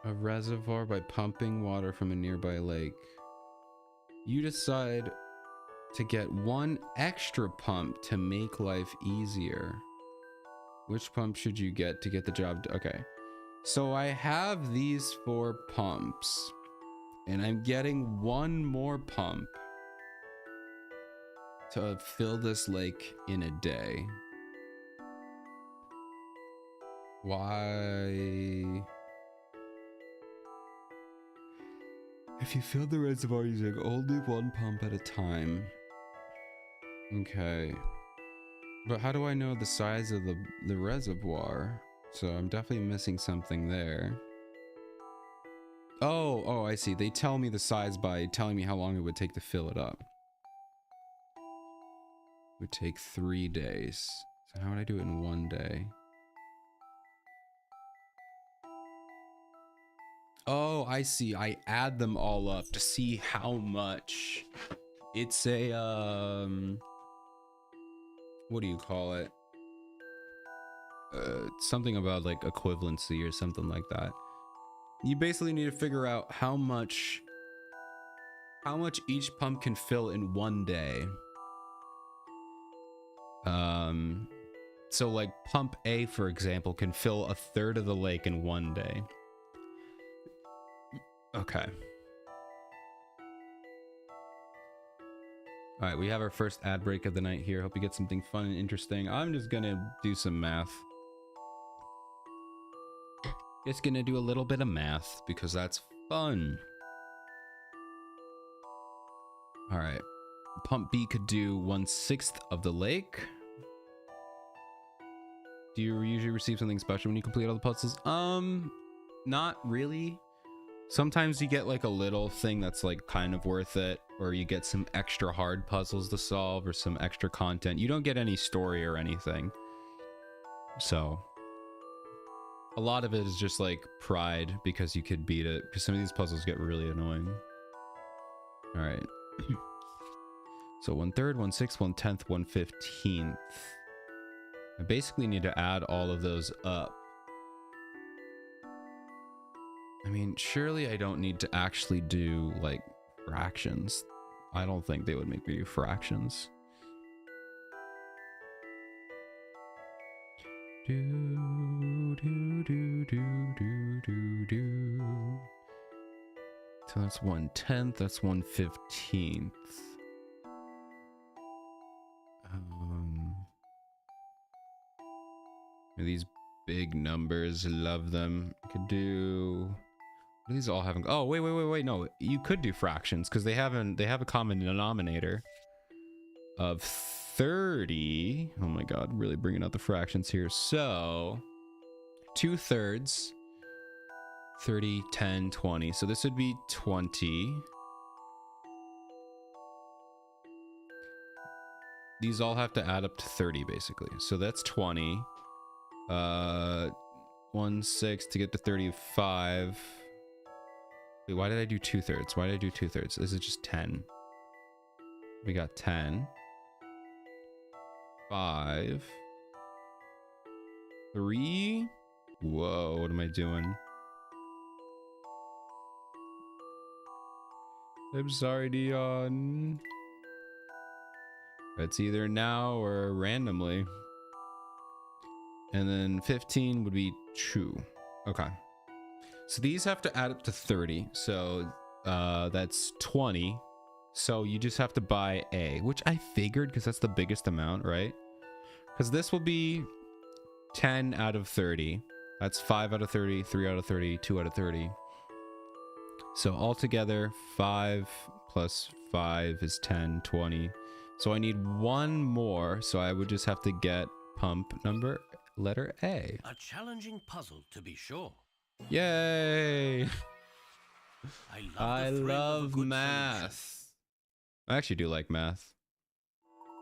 A reservoir by pumping water from a nearby lake. You decide to get one extra pump to make life easier. Which pump should you get to get the job done? Okay. So I have these 4 pumps. And I'm getting one more pump to fill this lake in a day. Why? If you fill the reservoir using only one pump at a time. Okay. But how do I know the size of the reservoir? So I'm definitely missing something there. Oh, I see. They tell me the size by telling me how long it would take to fill it up. would take 3 days. So how would I do it in 1 day? Oh, I see. I add them all up to see how much. It's a what do you call it? Something about like equivalency or something like that. You basically need to figure out how much each pump can fill in 1 day. So like pump A, for example, can fill a third of the lake in 1 day. Okay. All right, we have our first ad break of the night here. Hope you get something fun and interesting. I'm just gonna do some math. Just gonna do a little bit of math because that's fun. All right. Pump B could do 1/6 of the lake. Do you usually receive something special when you complete all the puzzles? Not really. Sometimes you get like a little thing that's like kind of worth it, or you get some extra hard puzzles to solve or some extra content. You don't get any story or anything. So a lot of it is just like pride because you could beat it, because some of these puzzles get really annoying. All right. So 1/3, 1/6, 1/10, 1/15. I basically need to add all of those up. I mean, surely I don't need to actually do like fractions. I don't think they would make me do fractions. Do, do, do, do, do, do, do. So that's 1/10, that's 1/15. These big numbers, love them. I could do. What do these all have? Oh, wait. No, you could do fractions because they have a common denominator of 30. Oh my god, really bringing out the fractions here. So 2/3, 30, 10, 20. So this would be 20. These all have to add up to 30 basically. So that's 20. 1/6 to get to 35. Wait, why did I do 2/3? Why did I do 2/3? This is just 10. We got 10. 5. 3. Whoa, what am I doing? I'm sorry, Dion. It's either now or randomly. And then 15 would be 2. Okay. So these have to add up to 30. So that's 20. So you just have to buy A, which I figured because that's the biggest amount, right? Because this will be 10 out of 30. That's 5 out of 30, 3 out of 30, 2 out of 30. So altogether, 5 plus 5 is 10, 20. So I need one more. So I would just have to get pump number letter A. A challenging puzzle, to be sure. Yay! I love math. I actually do like math.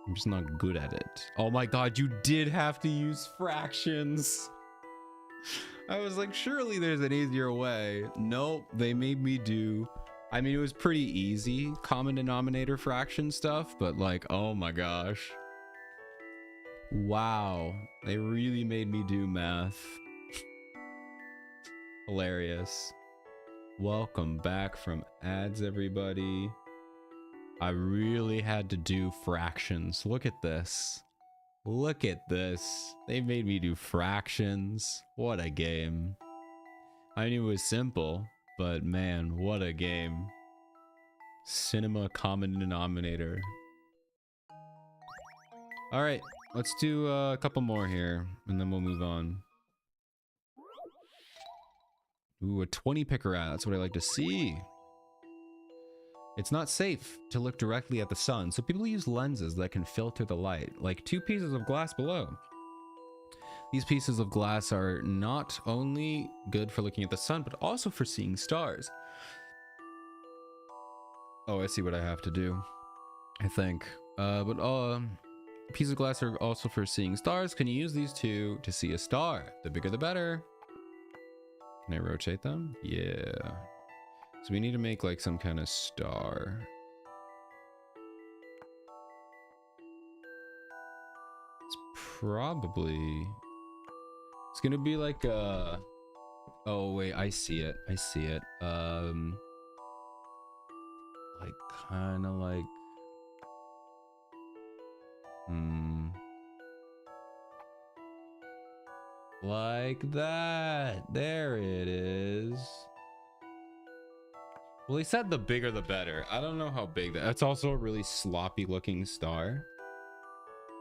I'm just not good at it. Oh my god, you did have to use fractions. I was like, surely there's an easier way. Nope, they made me do. I mean, it was pretty easy, common denominator fraction stuff, but like, oh my gosh. Wow, they really made me do math. Hilarious. Welcome back from ads, everybody. I really had to do fractions. Look at this. Look at this. They made me do fractions. What a game. I knew it was simple, but man, what a game. Cinema common denominator. All right, let's do a couple more here, and then we'll move on. Ooh, a 20 picker rat. That's what I like to see. It's not safe to look directly at the sun, so people use lenses that can filter the light, like 2 pieces of glass below. These pieces of glass are not only good for looking at the sun, but also for seeing stars. Oh, I see what I have to do, I think. Pieces of glass are also for seeing stars. Can you use these two to see a star? The bigger the better. Can I rotate them? Yeah. So we need to make like some kind of star. It's probably... It's gonna be like a... Oh wait, I see it. I see it. Like kind of like... Like that. There it is. Well, he said the bigger the better. I don't know how big that... That's also a really sloppy looking star.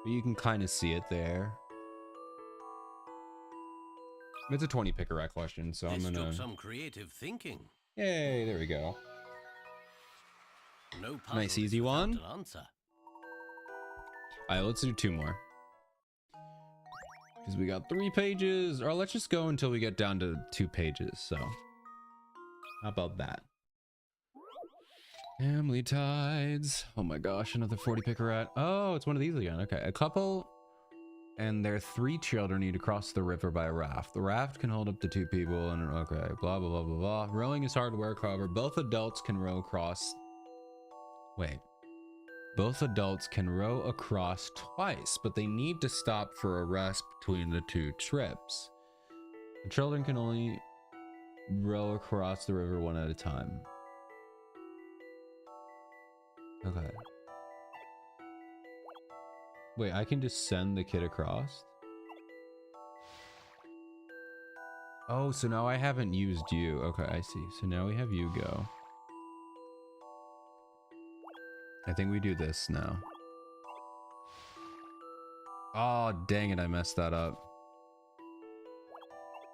But you can kind of see it there. It's a 20 pick a rat question, so I'm gonna... Took some creative thinking. Yay, there we go. No Nice easy one. Answer. All right, let's do 2 more. Because we got 3 pages. Or let's just go until we get down to 2 pages. So how about that? Family tides. Oh my gosh, another 40 picker rat. Oh, it's one of these again. Okay, a couple and their 3 children need to cross the river by a raft. The raft can hold up to 2 people and okay, blah blah blah blah blah. Rowing is hard work, however, both adults can row across. Wait. Both adults can row across twice, but they need to stop for a rest between the 2 trips. The children can only row across the river one at a time. Okay. Wait, I can just send the kid across? Oh, so now I haven't used you. Okay, I see. So now we have you go. I think we do this now. Oh, dang it, I messed that up.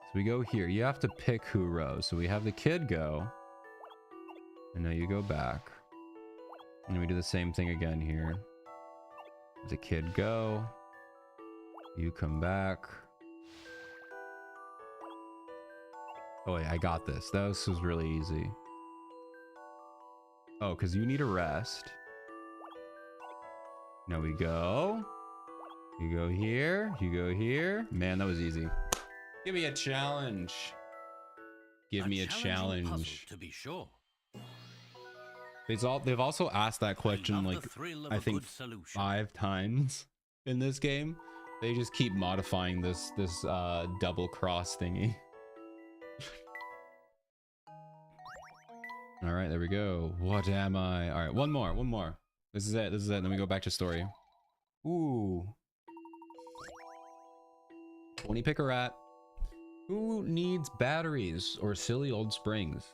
So we go here. You have to pick who rows. So we have the kid go. And now you go back. And we do the same thing again here. The kid go. You come back. Oh wait, I got this. This was really easy. Oh, because you need a rest. Now we go. You go here. You go here. Man, that was easy. Give me a challenge. Give me a challenge. To be sure. They've also asked that question like I think 5 times in this game. They just keep modifying this double cross thingy. All right, there we go. What am I? All right, one more. This is it. Then we go back to story. Ooh. 20 pick a rat. Who needs batteries or silly old springs?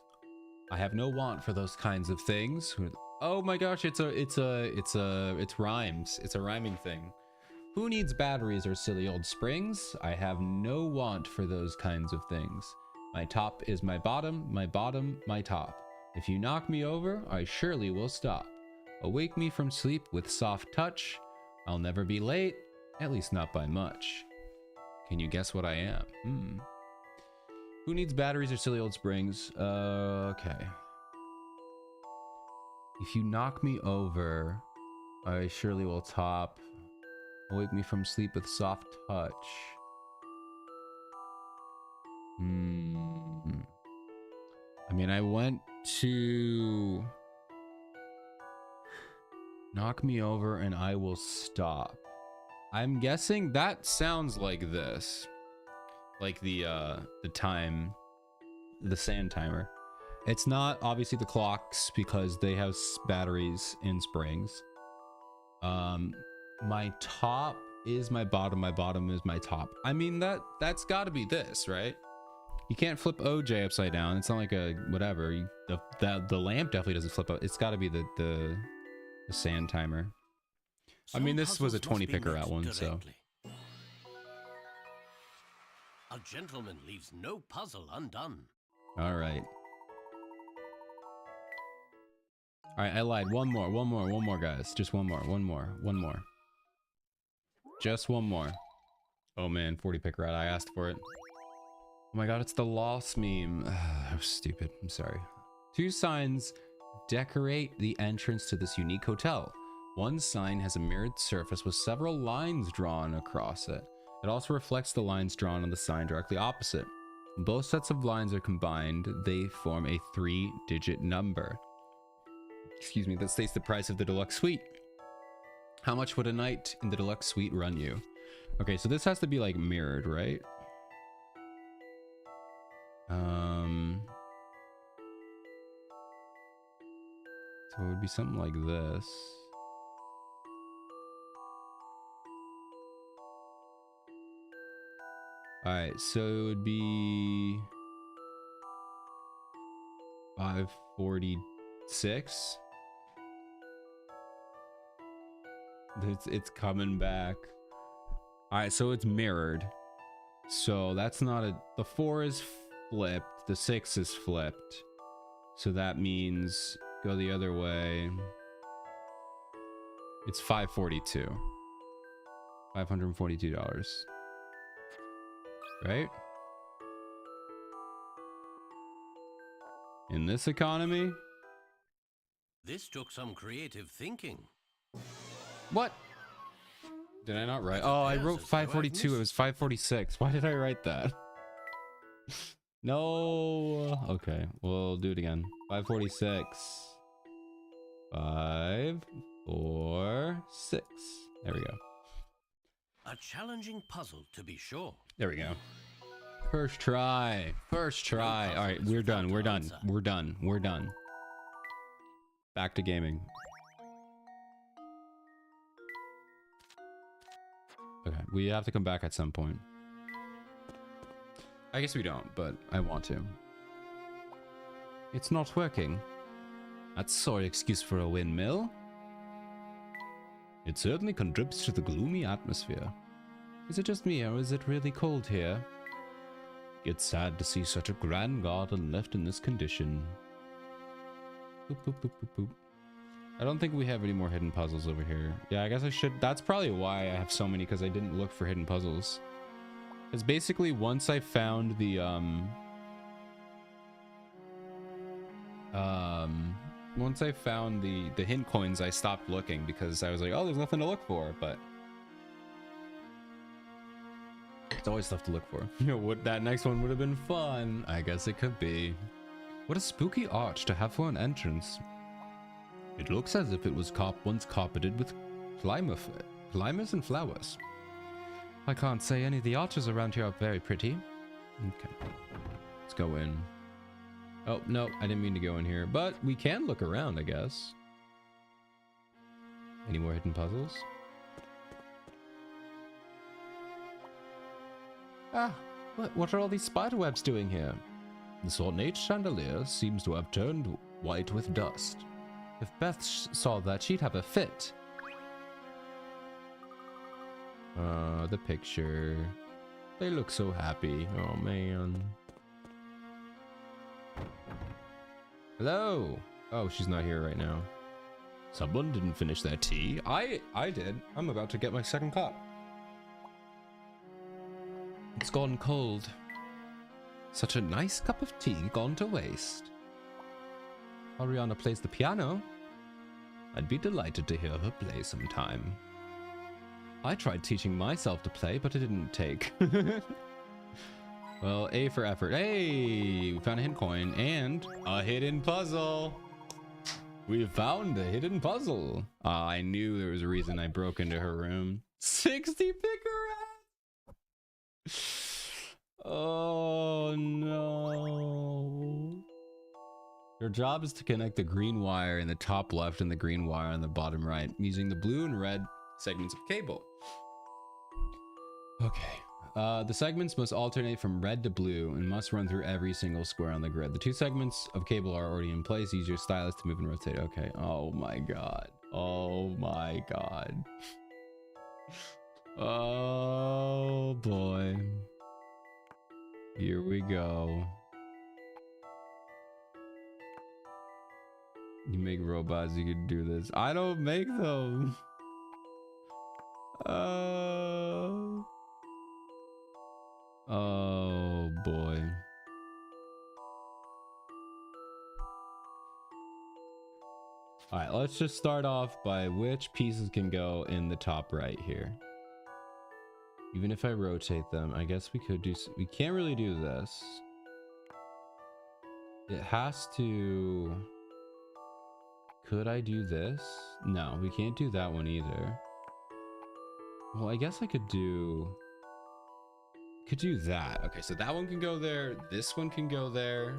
I have no want for those kinds of things. Oh my gosh, it's rhymes. It's a rhyming thing. Who needs batteries or silly old springs? I have no want for those kinds of things. My top is my bottom, my top. If you knock me over, I surely will stop. Awake me from sleep with soft touch. I'll never be late, at least not by much. Can you guess what I am? Who needs batteries or silly old springs? Okay. If you knock me over, I surely will top. Awake me from sleep with soft touch. I mean, I went to knock me over and I will stop. I'm guessing that sounds like this. Like the time, the sand timer. It's not obviously the clocks because they have batteries in springs. My top is my bottom is my top. I mean, that's got to be this, right? You can't flip OJ upside down. It's not like a whatever. The lamp definitely doesn't flip out. It's got to be the sand timer. I mean, this was a 20 picker at one, so. A gentleman leaves no puzzle undone. All right. All right, I lied. One more, guys. Just one more. Just one more. Oh man, 40 pick rat. I asked for it. Oh my god, it's the lost meme. That was stupid. I'm sorry. 2 signs decorate the entrance to this unique hotel. One sign has a mirrored surface with several lines drawn across it. It also reflects the lines drawn on the sign directly opposite. When both sets of lines are combined, they form a 3-digit number. Excuse me, that states the price of the deluxe suite. How much would a night in the deluxe suite run you? Okay, so this has to be like mirrored, right? So it would be something like this. All right, so it would be 546. It's coming back. All right, so it's mirrored. So that's not a, the 4 is flipped, the 6 is flipped. So that means go the other way. It's 542. $542. Right? In this economy? This took some creative thinking. What? Did I not write? Oh, I wrote 542. It was 546. Why did I write that? No. Okay, we'll do it again. 546. 5, 4, 6. There we go. A challenging puzzle, to be sure. There we go. First try. First try. All right, we're done. We're done. We're done. We're done. Back to gaming. Okay, we have to come back at some point. I guess we don't, but I want to. It's not working. That's a sorry excuse for a windmill. It certainly contributes to the gloomy atmosphere. Is it just me, or is it really cold here? It's sad to see such a grand garden left in this condition. Boop, boop, boop, boop, boop. I don't think we have any more hidden puzzles over here. Yeah, I guess I should. That's probably why I have so many, because I didn't look for hidden puzzles. Because basically, once I found the once I found the hint coins, I stopped looking because I was like, oh, there's nothing to look for. But there's always stuff to look for. You know what? That next one would have been fun. I guess it could be. What a spooky arch to have for an entrance. It looks as if it was once carpeted with climbers and flowers. I can't say any of the arches around here are very pretty. Okay, let's go in. Oh, no, I didn't mean to go in here, but we can look around, I guess. Any more hidden puzzles? Ah, what are all these spider webs doing here? This ornate chandelier seems to have turned white with dust. If Beth saw that, she'd have a fit. The picture. They look so happy. Oh, man. Hello. Oh, she's not here right now. Someone didn't finish their tea. I did. I'm about to get my second cup. It's gone cold. Such a nice cup of tea gone to waste. Ariana plays the piano. I'd be delighted to hear her play sometime. I tried teaching myself to play, but it didn't take. Well, A for effort. Hey, we found a hint coin and a hidden puzzle. We found a hidden puzzle. I knew there was a reason I broke into her room. 60 picker. Oh no. Your job is to connect the green wire in the top left and the green wire on the bottom right using the blue and red segments of cable. Okay. The segments must alternate from red to blue and must run through every single square on the grid. The two segments of cable are already in place. Use your stylus to move and rotate. Okay. Oh my god. Oh my god. Oh boy. Here we go. You make robots, you can do this. I don't make them. Oh boy. All right, let's just start off by which pieces can go in the top right here. Even if I rotate them, I guess we could do, we can't really do this. It has to, could I do this? No, we can't do that one either. Well, I guess I could do that. Okay, so that one can go there. This one can go there.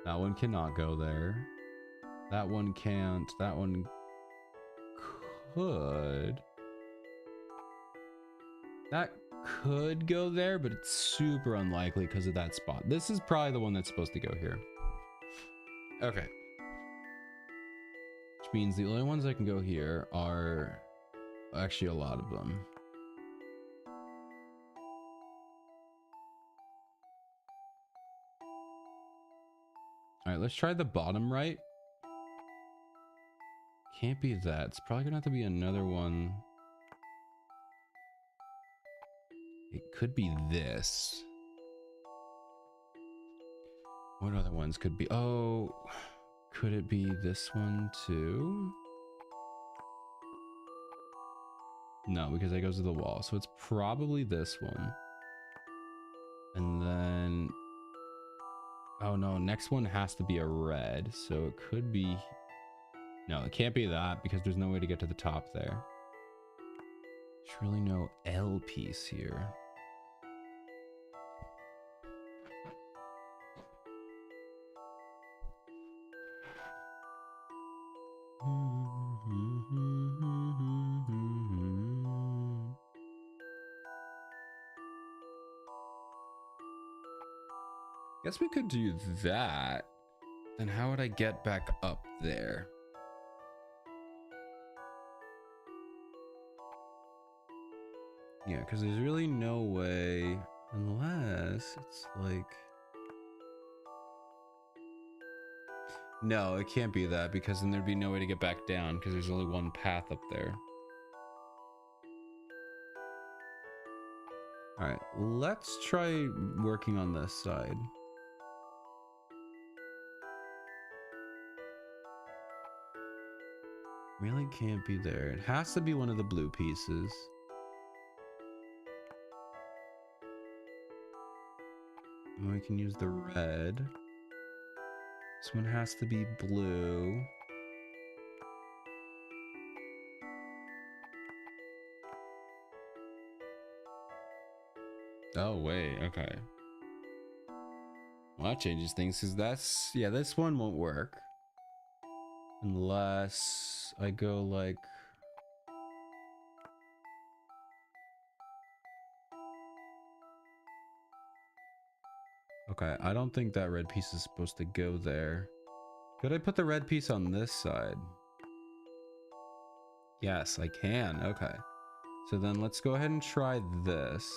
That one cannot go there. That one can't. That one could. That could go there, but it's super unlikely because of that spot. This is probably the one that's supposed to go here. Okay. Which means the only ones that can go here are actually a lot of them. All right, let's try the bottom right. Can't be that. It's probably gonna have to be another one. It could be this. What other ones could be? Oh, could it be this one too? No, because that goes to the wall. So it's probably this one. And then, oh no, next one has to be a red. So it could be, no, it can't be that because there's no way to get to the top there. There's really no L piece here. Guess we could do that. Then how would I get back up there? Yeah, because there's really no way unless it's like, no, it can't be that because then there'd be no way to get back down because there's only one path up there. All right, let's try working on this side. Really can't be there. It has to be one of the blue pieces. And we can use the red. This one has to be blue. Oh, wait, okay. Well, that changes things because that's, yeah, this one won't work. Unless I go like, okay, I don't think that red piece is supposed to go there. Could I put the red piece on this side? Yes, I can. Okay. So then let's go ahead and try this.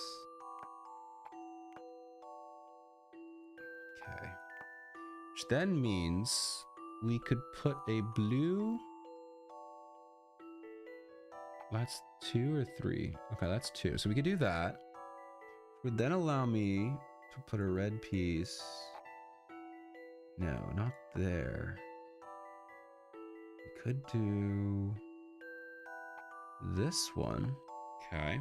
Okay. Which then means we could put a blue. That's 2 or 3. Okay, that's 2. So we could do that. Would then allow me to put a red piece. No, not there. We could do this one. Okay.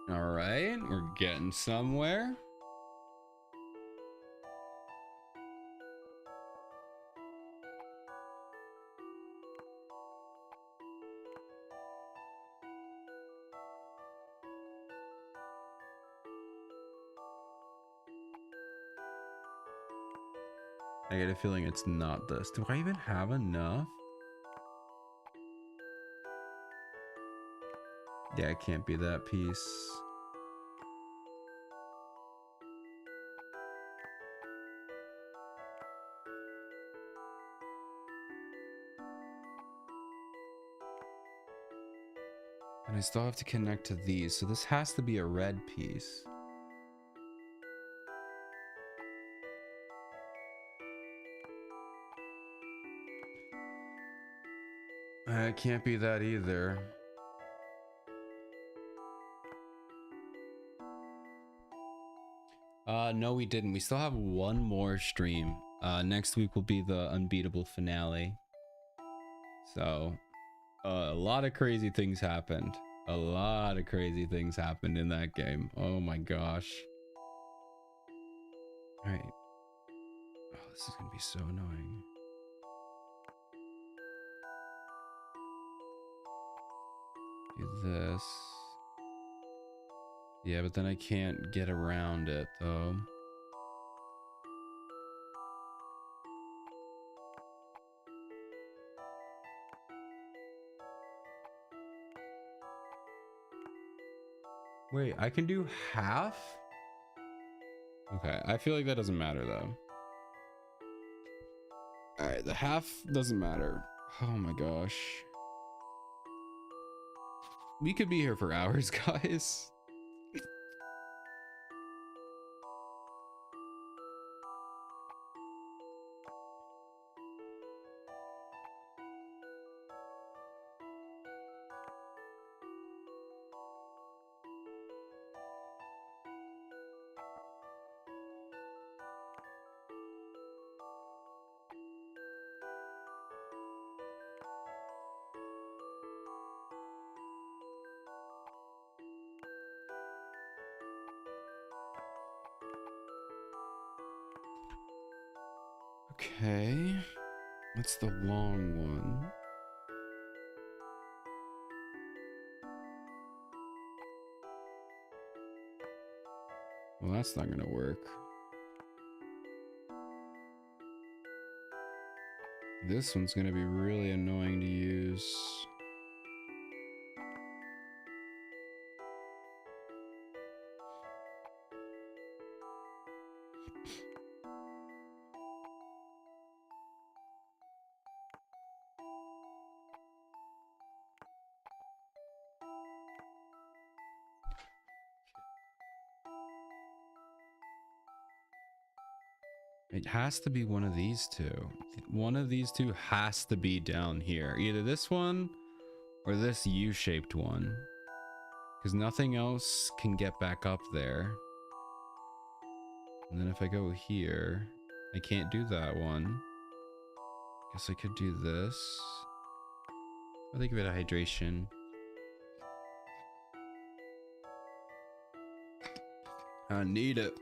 All right, we're getting somewhere. I get a feeling it's not this. Do I even have enough? Yeah, it can't be that piece. And I still have to connect to these, so this has to be a red piece. It can't be that either. No, we didn't. We still have one more stream. Next week will be the unbeatable finale. So, a lot of crazy things happened. A lot of crazy things happened in that game. Oh my gosh. All right. Oh, this is gonna be so annoying. Do this. Yeah, but then I can't get around it though. Wait, I can do half? Okay, I feel like that doesn't matter though. All right, the half doesn't matter. Oh my gosh. We could be here for hours, guys. Okay. What's the long one? Well, that's not gonna work. This one's gonna be really annoying to use. It has to be one of these two. One of these two has to be down here. Either this one or this U-shaped one. Because nothing else can get back up there. And then if I go here, I can't do that one. Guess I could do this. I think of it a hydration. I need it.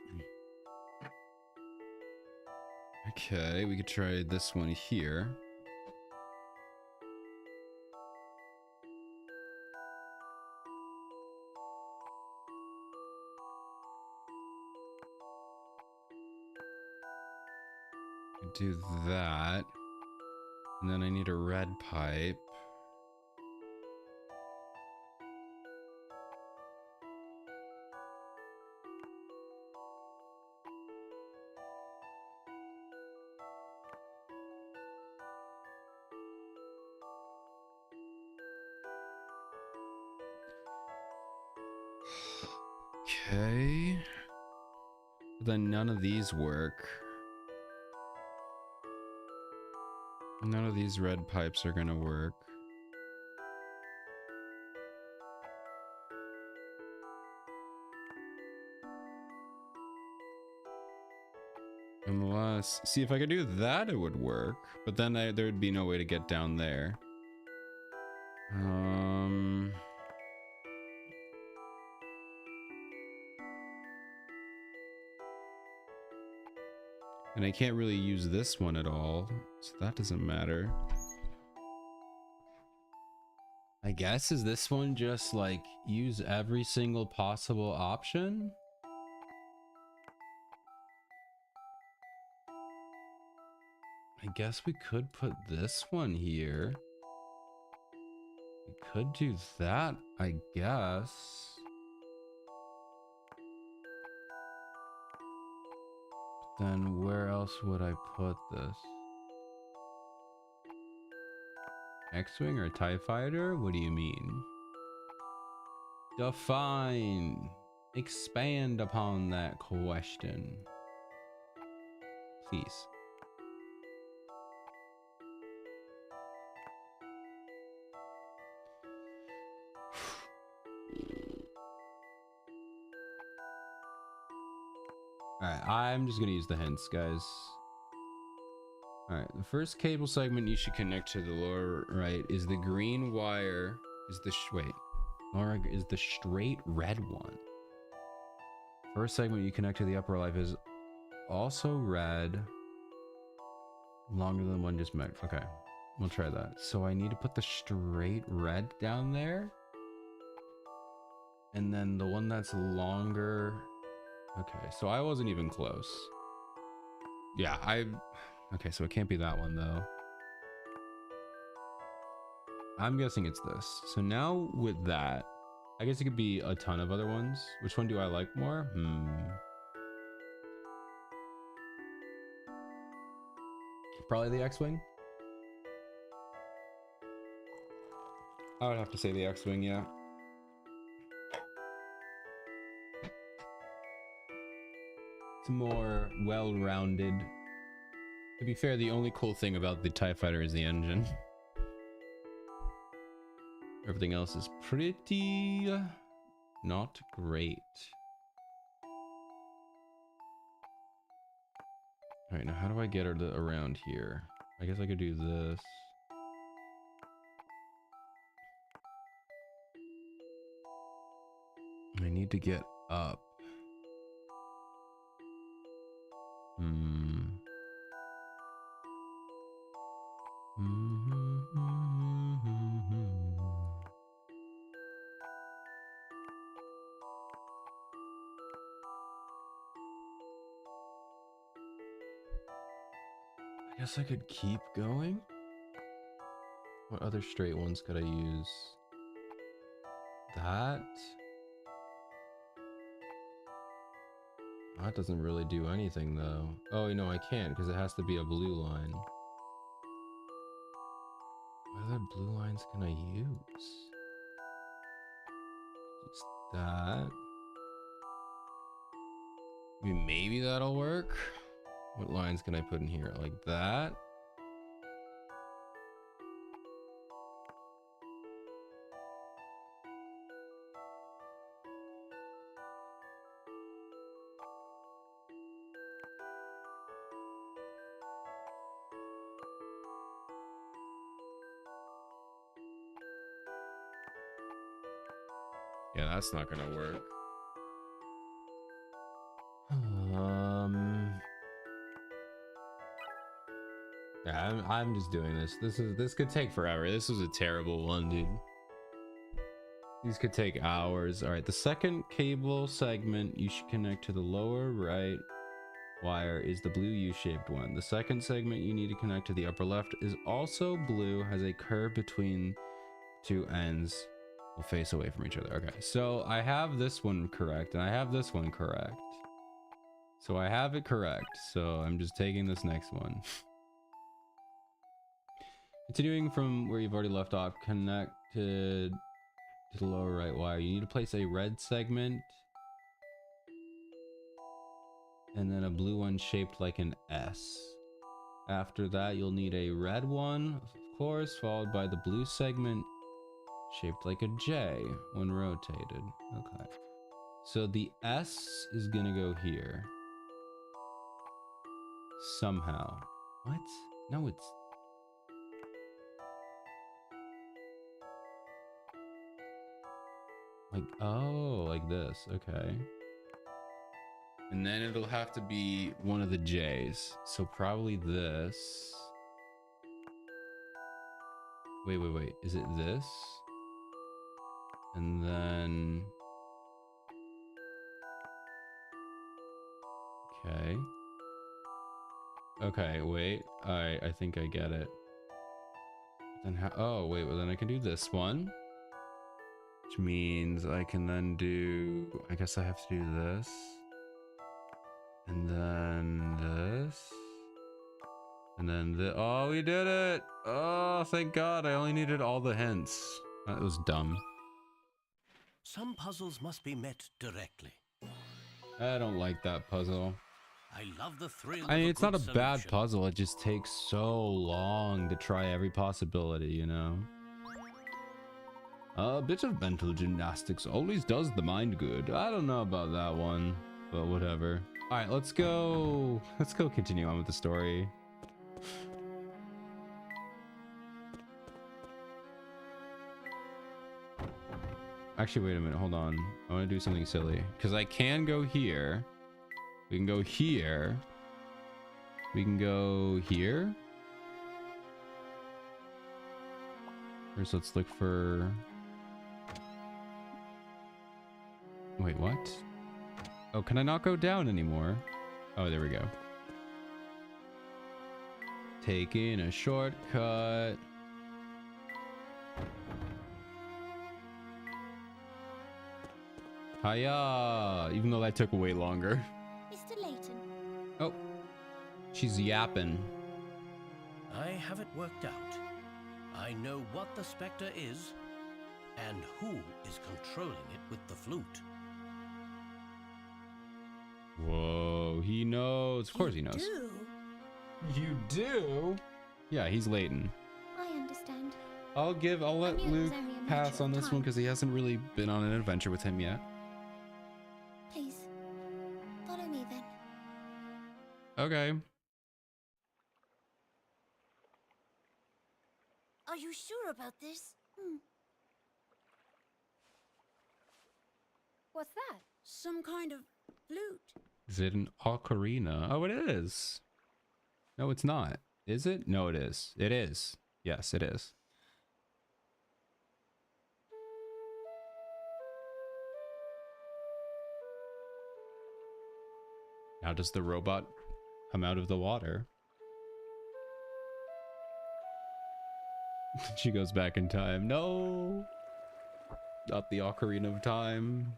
Okay, we could try this one here. Do that. And then I need a red pipe. Okay. But then none of these work. None of these red pipes are gonna work. Unless, see, if I could do that, it would work. But then there would be no way to get down there. And I can't really use this one at all, so that doesn't matter. I guess, is this one just like use every single possible option? I guess we could put this one here. We could do that, I guess. Then where else would I put this? X-Wing or TIE Fighter? What do you mean? Define. Expand upon that question. Please. Alright, I'm just gonna use the hints, guys. Alright, the first cable segment you should connect to the lower right is the green wire. Is the lower is the straight red one. First segment you connect to the upper life is also red. Longer than one just met. Okay, we'll try that. So I need to put the straight red down there. And then the one that's longer. Okay, so I wasn't even close. Yeah, okay, so it can't be that one though. I'm guessing it's this. So now with that, I guess it could be a ton of other ones. Which one do I like more? Probably the X-Wing. I would have to say the X-Wing, yeah. It's more well-rounded. To be fair, the only cool thing about the TIE Fighter is the engine. Everything else is pretty not great. All right, now how do I get her around here? I guess I could do this. I need to get up. I guess I could keep going. What other straight ones could I use? That doesn't really do anything though. Oh no, I can't because it has to be a blue line. What other blue lines can I use? Just that. I mean, maybe that'll work. What lines can I put in here? Like that? Yeah, that's not gonna work. Yeah, I'm just doing this. This could take forever. This was a terrible one, dude. These could take hours. All right, the second cable segment you should connect to the lower right wire is the blue U-shaped one. The second segment you need to connect to the upper left is also blue, has a curve between two ends, will face away from each other. Okay, so I have this one correct and I have this one correct. So I have it correct. So I'm just taking this next one. Continuing from where you've already left off, connected to the lower right wire, you need to place a red segment and then a blue one shaped like an S. After that, you'll need a red one, of course, followed by the blue segment shaped like a J when rotated. Okay. So the S is gonna go here. Somehow. What? No, it's... like, oh, like this. Okay. And then it'll have to be one of the J's. So probably this. Wait. Is it this? And then... okay. Okay, wait. Alright, I think I get it. Then how... oh, wait, well then I can do this one. Which means I can then do... I guess I have to do this. And then this. And then the... oh, we did it! Oh, thank God. I only needed all the hints. That was dumb. Some puzzles must be met directly. I don't like that puzzle. I love the thrill. I mean, of it's not a good bad solution. puzzle. It just takes so long to try every possibility, you know? A bit of mental gymnastics always does the mind good. I don't know about that one, but whatever. All right, let's go. Let's go continue on with the story. Actually, wait a minute. Hold on. I want to do something silly because I can go here. We can go here. We can go here. First, let's look for... Wait, what? Oh, can I not go down anymore? Oh, there we go. Taking a shortcut. Hiya! Even though that took way longer. Mr. Layton. Oh, she's yapping. I have it worked out. I know what the Specter is, and who is controlling it with the flute. Whoa, he knows. Of course he knows. Do? You do? Yeah, he's Layton. I understand. I'll let I knew it was Luke only a matter pass on of this one time. because he hasn't really been on an adventure with him yet. Please, follow me then. Okay. Are you sure about this? What's that? Some kind of flute. Is it an ocarina? Oh, it is. No, it's not. Is it? No, it is. It is. Yes, it is. How does the robot come out of the water? She goes back in time. No! Not the Ocarina of Time.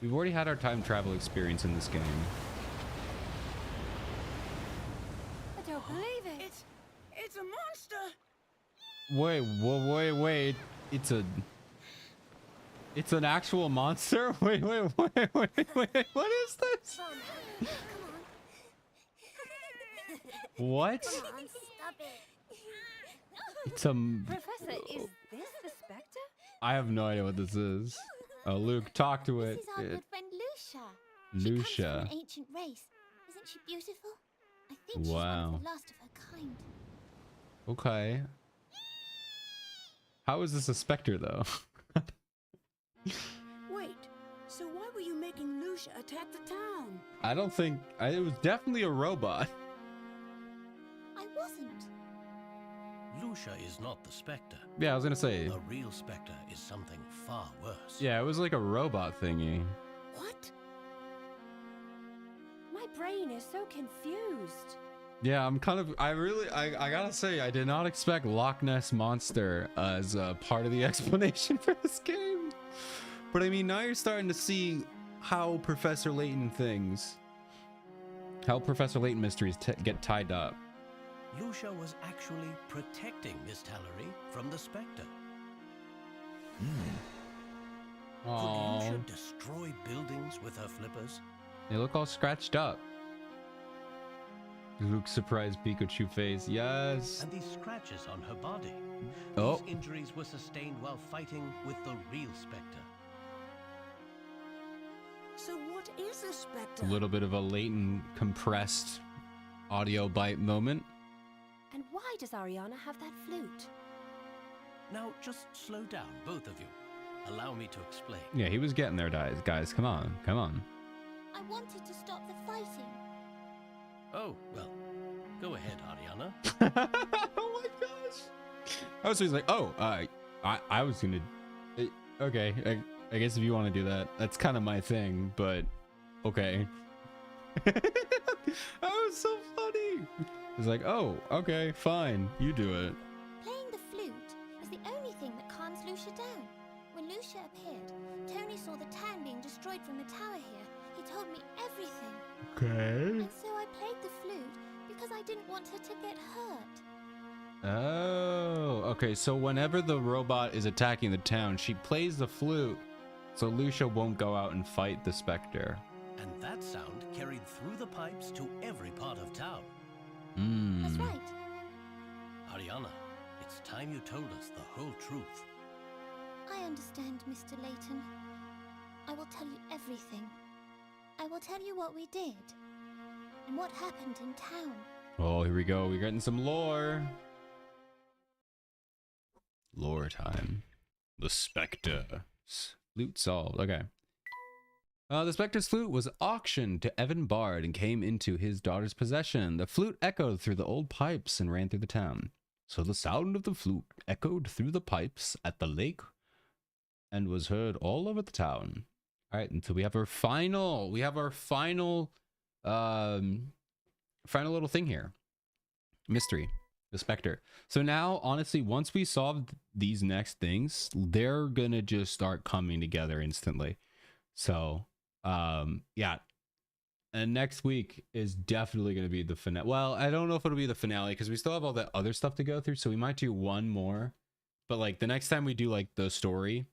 We've already had our time travel experience in this game. I don't believe it. It's a monster. Wait. It's an actual monster? Wait. What is this? Come on. What? Come on, stop it. It's a... Professor, is this the Specter? I have no idea what this is. Oh, Luke, talk to This it. is our good friend Lucia. She Lucia. comes from an ancient race. Isn't she beautiful? I think she's one Wow. of the last of her kind. Okay. How is this a Specter, though? Wait, so why were you making Lucia attack the town? I don't think... it was definitely a robot. I wasn't. Lucia is not the Specter. Yeah, I was gonna say... The real Specter is something far worse. Yeah, it was like a robot thingy. What? My brain is so confused. Yeah, I'm kind of... I gotta say, I did not expect Loch Ness Monster as part of the explanation for this game. But I mean, now you're starting to see how Professor Layton things... How Professor Layton mysteries get tied up. Lucia was actually protecting Miss Tallery from the Specter. Could Aww. Lucia destroy buildings with her flippers? They look all scratched up. Luke's surprised Pikachu face. Yes. And these scratches on her body? Oh. These injuries were sustained while fighting with the real Specter. So what is a Specter? A little bit of a Layton compressed audio bite moment. And why does Ariana have that flute? Now, just slow down, both of you. Allow me to explain. Yeah, he was getting there, guys. Come on. I wanted to stop the fighting. Oh, well, go ahead, Ariana. Oh my gosh. I was like, oh, I was gonna... okay, I guess if you want to do that, that's kind of my thing, but okay. That was so funny. He's like, oh, okay, fine, you do it. Playing the flute is the only thing that calms Lucia down. When Lucia appeared, Tony saw the town being destroyed from the tower here. He told me everything. Okay. And so I played the flute because I didn't want her to get hurt. Oh, okay, so whenever the robot is attacking the town, she plays the flute, so Lucia won't go out and fight the Specter. And that sound carried through the pipes to every part of town. That's right. Ariana, it's time you told us the whole truth. I understand, Mr. Layton. I will tell you everything. I will tell you what we did and what happened in town. Oh, here we go. We're getting some lore. Lore time. The Specter. Flute solved. Okay. The Specter's flute was auctioned to Evan Bard and came into his daughter's possession. The flute echoed through the old pipes and ran through the town. So the sound of the flute echoed through the pipes at the lake and was heard all over the town. All right, until we have our final final little thing here. Mystery. The Specter. So now, honestly, once we solve these next things, they're gonna just start coming together instantly. So, yeah. And next week is definitely gonna be the finale. Well, I don't know if it'll be the finale because we still have all that other stuff to go through. So we might do one more. But like the next time we do like the story,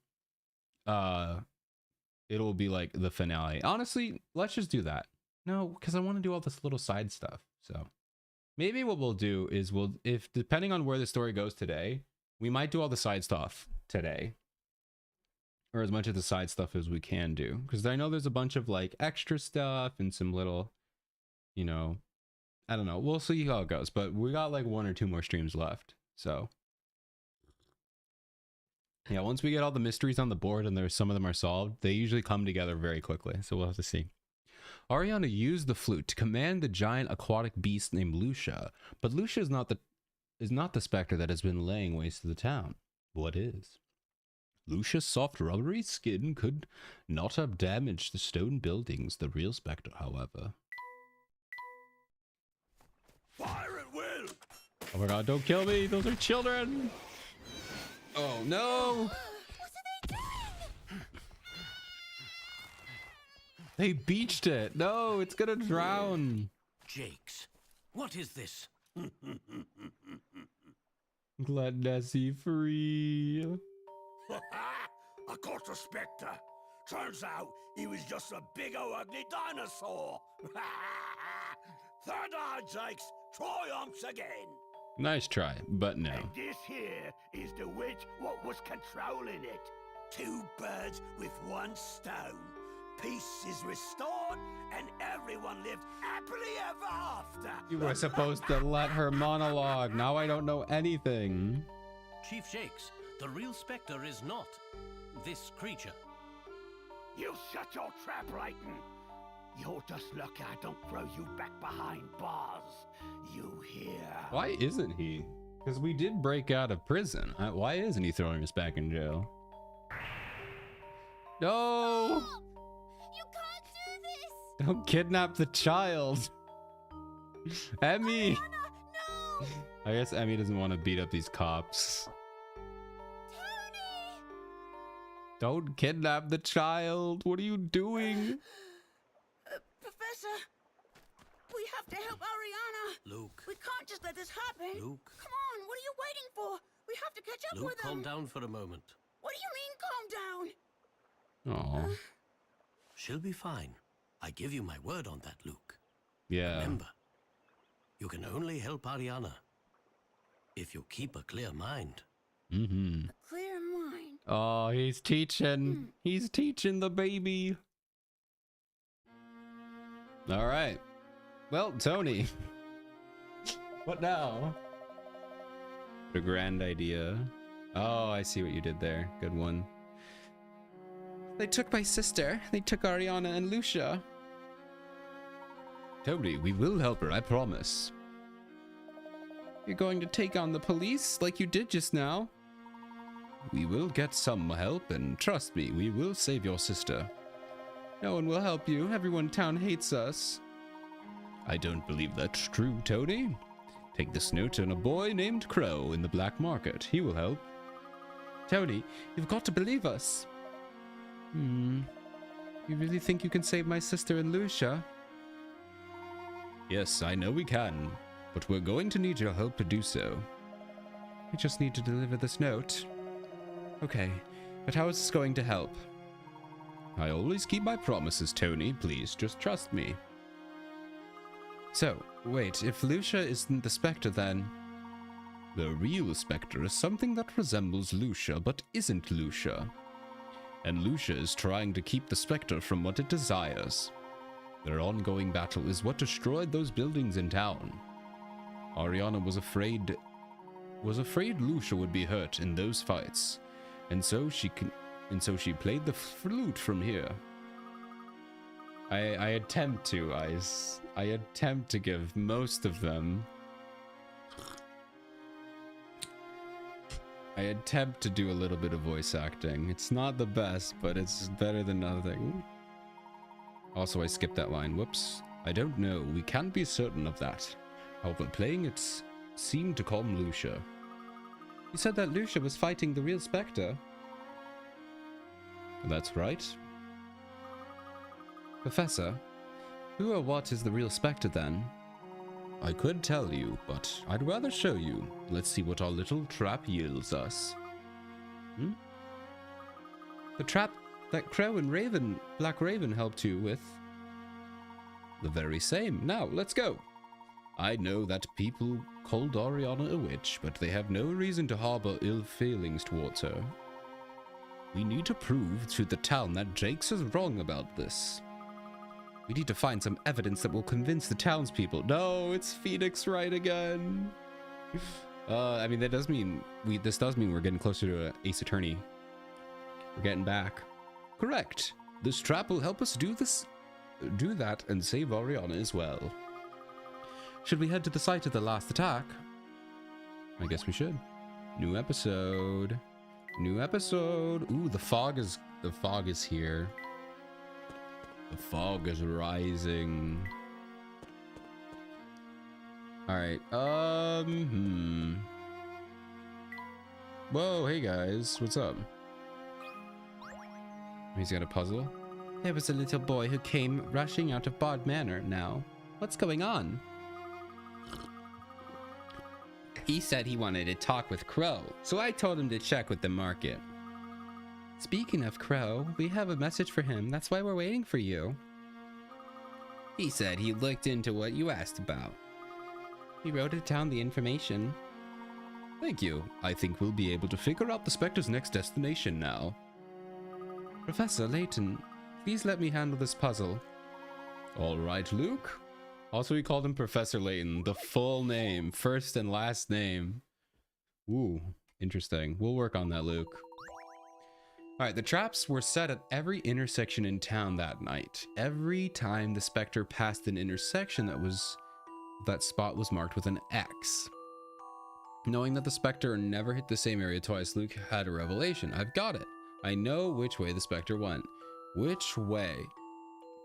it'll be like the finale. Honestly, let's just do that. No, because I want to do all this little side stuff. So maybe what we'll do is if depending on where the story goes today, we might do all the side stuff today. Or as much of the side stuff as we can do. Because I know there's a bunch of like extra stuff and some little, you know, I don't know. We'll see how it goes. But we got like 1 or 2 more streams left. So yeah, once we get all the mysteries on the board and some of them are solved, they usually come together very quickly. So we'll have to see. Ariana used the flute to command the giant aquatic beast named Lucia, but Lucia is not the Specter that has been laying waste to the town. What is? Lucia's soft rubbery skin could not have damaged the stone buildings. The real Specter, however. Fire at will! Oh my god, don't kill me! Those are children! Oh no! What are they doing? They beached it! No, it's gonna drown! Jakes, what is this? Let Nessie free. I caught the Spectre. Turns out he was just a big old ugly dinosaur. Third eye, Jakes. Triumphs again. Nice try, but no. And this here is the witch what was controlling it. 2 birds with 1 stone. Peace is restored, and everyone lived happily ever after. You were supposed to let her monologue. Now I don't know anything. Chief Jakes, the real Spectre is not this creature. You shut your trap, Layton. You're just lucky I don't throw you back behind bars. You hear? Why isn't he? Because we did break out of prison. Why isn't he throwing us back in jail? No! You can't do this! Don't kidnap the child. Emmy! Anna, no! I guess Emmy doesn't want to beat up these cops. Tony! Don't kidnap the child. What are you doing? Professor, we have to help Ariana. Luke, We can't just let this happen. Luke. Come on, what are you waiting for? We have to catch up Luke, with them. calm down for a moment. What do you mean, calm down? Oh, She'll be fine. I give you my word on that, Luke. yeah. Remember, you can only help Ariana if you keep a clear mind. Mm-hmm. Clear mind. Oh, he's teaching. He's teaching the baby. All right. Well, Tony. What now? A grand idea. Oh, I see what you did there. Good one. They took my sister. They took Ariana and Lucia. Tony, we will help her, I promise. You're going to take on the police like you did just now? We will get some help, and trust me, we will save your sister. No one will help you. Everyone in town hates us. I don't believe that's true, Tony. Take this note on a boy named Crow in the black market. He will help. Tony, you've got to believe us. You really think you can save my sister and Lucia? Yes, I know we can, but we're going to need your help to do so. We just need to deliver this note. Okay, but how is this going to help? I always keep my promises, Tony. Please, just trust me. So, wait, if Lucia isn't the Spectre, then... The real Spectre is something that resembles Lucia, but isn't Lucia. And Lucia is trying to keep the Spectre from what it desires. Their ongoing battle is what destroyed those buildings in town. Ariana was afraid Lucia would be hurt in those fights, and so she played the flute from here. I attempt to, guys. I attempt to give most of them. I attempt to do a little bit of voice acting. It's not the best, but it's better than nothing. Also, I skipped that line. Whoops. I don't know. We can't be certain of that. However, playing it seemed to calm Lucia. You said that Lucia was fighting the real Specter. That's right. Professor, who or what is the real Specter then? I could tell you, but I'd rather show you. Let's see what our little trap yields us. The trap that Crow and Black Raven helped you with? The very same. Now, let's go. I know that people called Ariana a witch, but they have no reason to harbor ill feelings towards her. We need to prove to the town that Jakes is wrong about this. We need to find some evidence that will convince the townspeople. No, it's Phoenix Wright again. I mean, this does mean we're getting closer to an Ace Attorney. We're getting back. Correct. This trap will help us do that and save Ariana as well. Should we head to the site of the last attack? I guess we should. New episode. New episode. Ooh, the fog is here. The fog is rising. All right. Whoa, hey guys, what's up? He's got a puzzle. There was a little boy who came rushing out of Bard Manor now. What's going on? He said he wanted to talk with Crow, so I told him to check with the market. Speaking of Crow, we have a message for him. That's why we're waiting for you. He said he looked into what you asked about. He wrote it down the information. Thank you. I think we'll be able to figure out the Specter's next destination now. Professor Layton, please let me handle this puzzle. All right, Luke. Also, we called him Professor Layton, the full name, first and last name. Ooh, interesting. We'll work on that, Luke. All right, the traps were set at every intersection in town that night. Every time the Specter passed an intersection, that spot was marked with an X. Knowing that the Specter never hit the same area twice, Luke had a revelation. I've got it. I know which way the Specter went. Which way?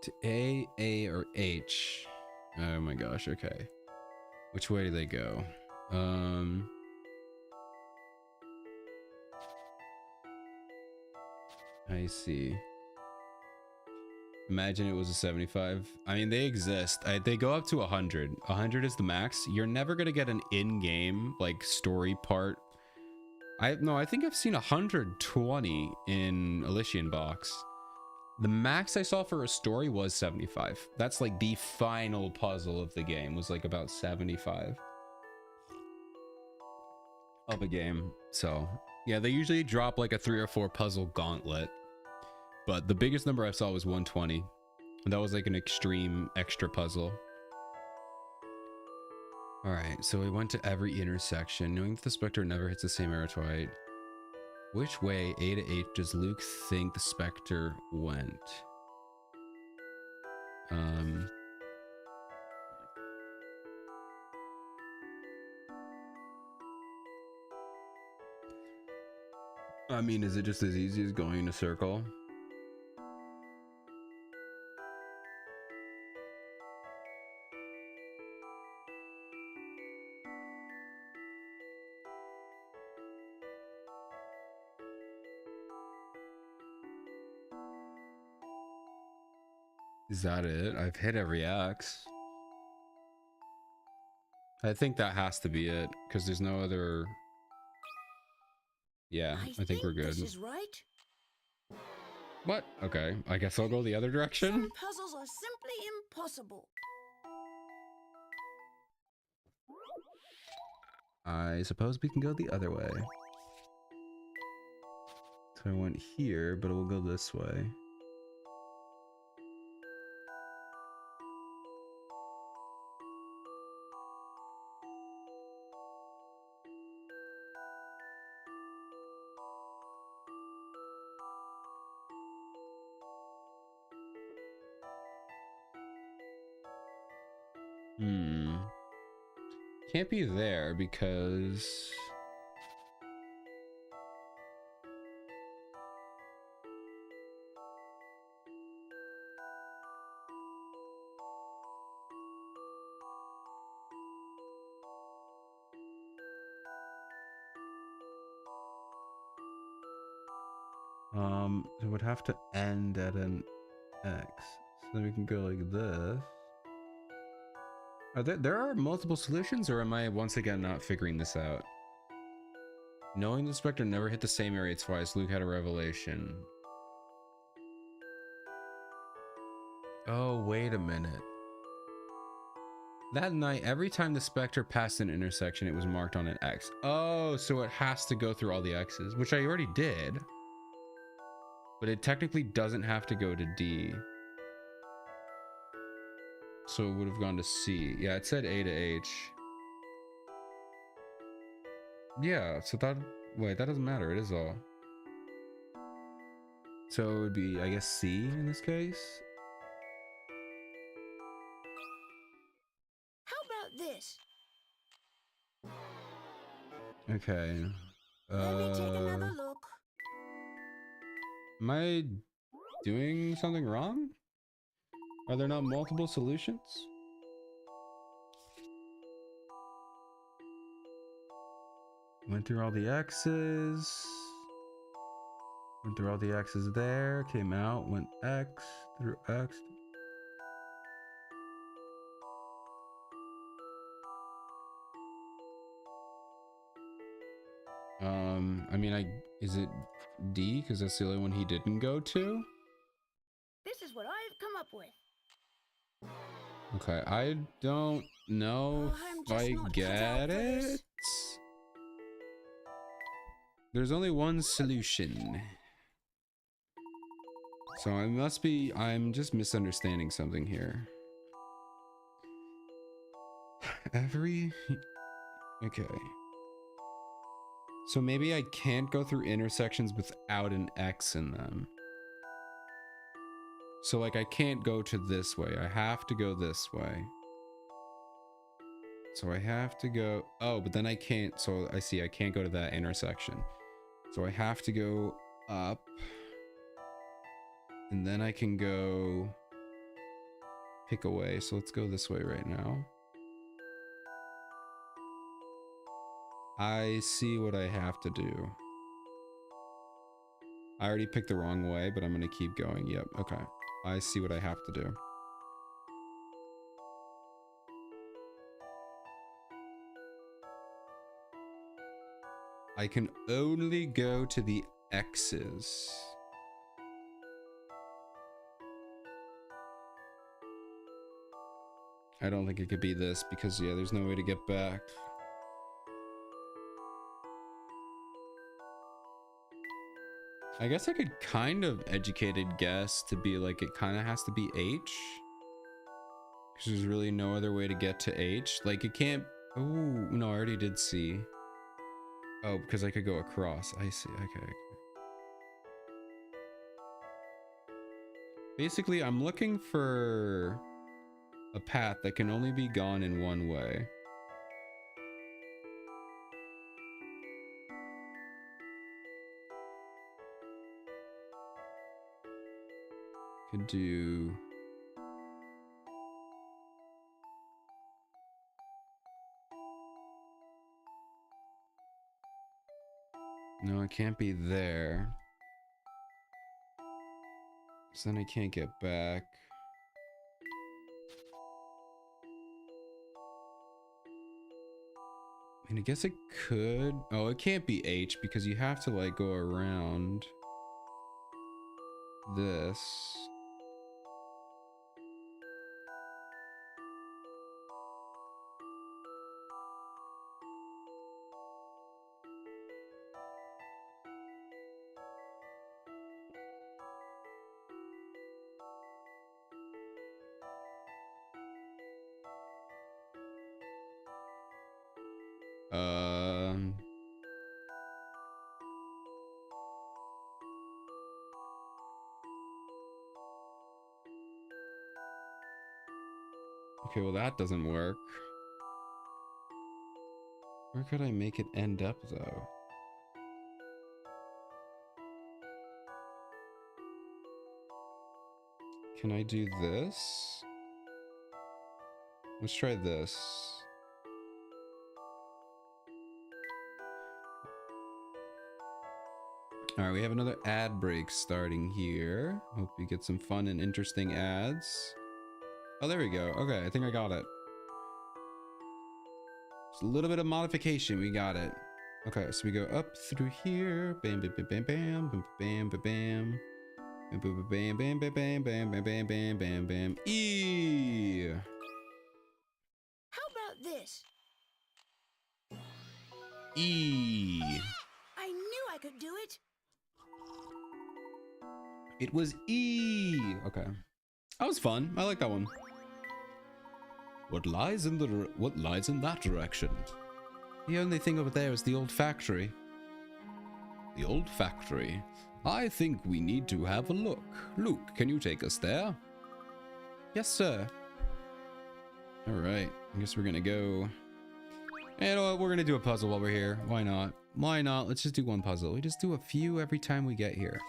To A, or H? Oh my gosh, okay. Which way do they go? I see. Imagine it was a 75. I mean, they exist. They go up to 100. 100 is the max. You're never gonna get an in-game like story part. I think I've seen 120 in Elysian Box. The max I saw for a story was 75. That's like the final puzzle of the game, was like about 75 of a game. So yeah, they usually drop like a 3 or 4 puzzle gauntlet, but the biggest number I saw was 120, and that was like an extreme extra puzzle. All right, so we went to every intersection, knowing that the Specter never hits the same area twice. Which way, A to H, does Luke think the Specter went? I mean, is it just as easy as going in a circle? Is that it? I've hit every X. I think that has to be it, because there's no other... Yeah, I think we're good. This is right. What? Okay, I guess I'll go the other direction. Some puzzles are simply impossible. I suppose we can go the other way. So I went here, but it will go this way. Hmm. Can't be there because... it would have to end at an X. So then we can go like this. Are there are multiple solutions, or am I once again not figuring this out? Knowing the Spectre never hit the same area twice, Luke had a revelation. Oh, wait a minute. That night, every time the Spectre passed an intersection, it was marked on an X. Oh, so it has to go through all the X's, which I already did. But it technically doesn't have to go to D. So it would have gone to C. Yeah, it said A to H. Yeah, so that... Wait, that doesn't matter. It is all. So it would be, I guess, C in this case. How about this? Okay. Let me take another look. Am I doing something wrong? Are there not multiple solutions? Went through all the X's. Went through all the X's there. Came out. Went X. Through X. I mean, is it D? Because that's the only one he didn't go to? This is what I've come up with. Okay, I don't know I'm if just I not cut out get for this. it. There's only one solution. So I'm just misunderstanding something here. Okay. So maybe I can't go through intersections without an X in them. So like I can't go to this way. I have to go this way. So I have to go, oh, but then I can't, so I see I can't go to that intersection. So I have to go up. And then I can go pick away. So let's go this way right now. I see what I have to do. I already picked the wrong way, but I'm going to keep going. Yep. Okay. I see what I have to do. I can only go to the X's. I don't think it could be this because, yeah, there's no way to get back. I guess I could kind of educated guess to be like it kind of has to be H. Because there's really no other way to get to H. Like it can't... Oh, no, I already did C. Oh, because I could go across. I see. Okay. Basically, I'm looking for a path that can only be gone in one way. Could do... No, it can't be there. So then I can't get back. I mean, I guess it could. Oh, it can't be H because you have to like go around this. Um, Okay, well that doesn't work. Where could I make it end up though? Can I do this? Let's try this. All right, we have another ad break starting here. Hope we get some fun and interesting ads. Oh, there we go. Okay, I think I got it. Just a little bit of modification. We got it. Okay, so we go up through here. Bam, bam, bam, bam, bam, bam, bam, bam. Bam, bam, bam, bam, bam, bam, bam, bam, bam, bam, bam. E. How about this? E. I knew I could do it. It was E. Okay, that was fun. I like that one. What lies in that direction? The only thing over there is the old factory. The old factory. I think we need to have a look. Luke, can you take us there? Yes, sir. All right. I guess we're gonna go. You know what? We're gonna do a puzzle while we're here. Why not? Why not? Let's just do one puzzle. We just do a few every time we get here.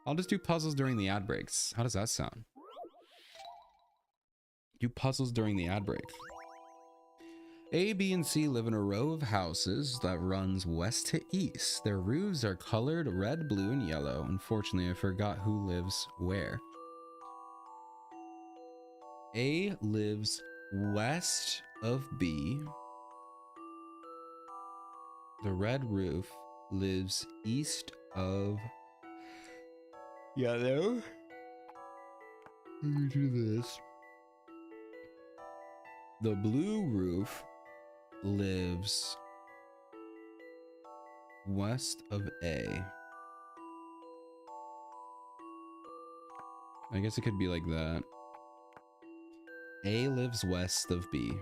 I'll just do puzzles during the ad breaks. How does that sound? Do puzzles during the ad break. A, B, and C live in a row of houses that runs west to east. Their roofs are colored red, blue, and yellow. Unfortunately, I forgot who lives where. A lives west of B. The red roof lives east of yellow. Let me do this. The blue roof lives west of A. I guess it could be like that. A lives west of B.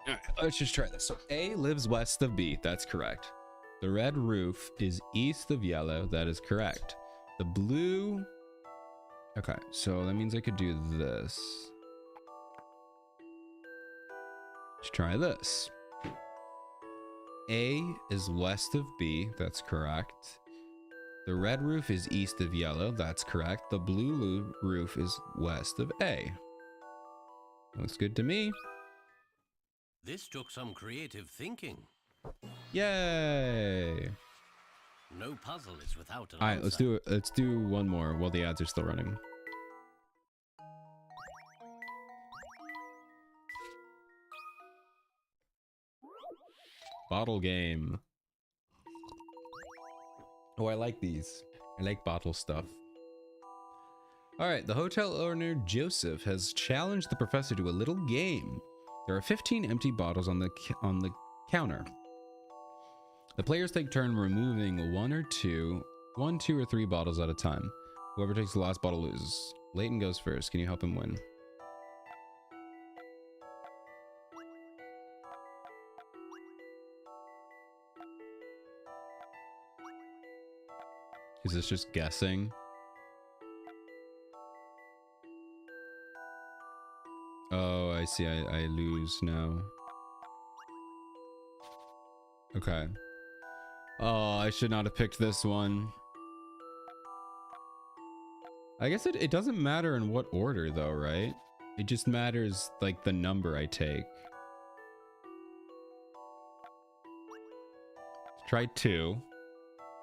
All right, let's just try this. So A lives west of B. That's correct. The red roof is east of yellow. That is correct. The blue... Okay, so that means I could do this. Let's try this. A is west of B. That's correct. The red roof is east of yellow. That's correct. The blue roof is west of A. Looks good to me. This took some creative thinking. Yay! No puzzle is without an All right, answer. let's do one more while the ads are still running. Bottle game. Oh, I like these. I like bottle stuff. All right, the hotel owner Joseph has challenged the professor to a little game. There are 15 empty bottles on the counter. The players take turn removing one, two, or three bottles at a time. Whoever takes the last bottle loses. Leighton goes first. Can you help him win? Is this just guessing? Oh, I see. I lose now. Okay. Oh, I should not have picked this one. I guess it doesn't matter in what order though, right? It just matters like the number I take. Try 2.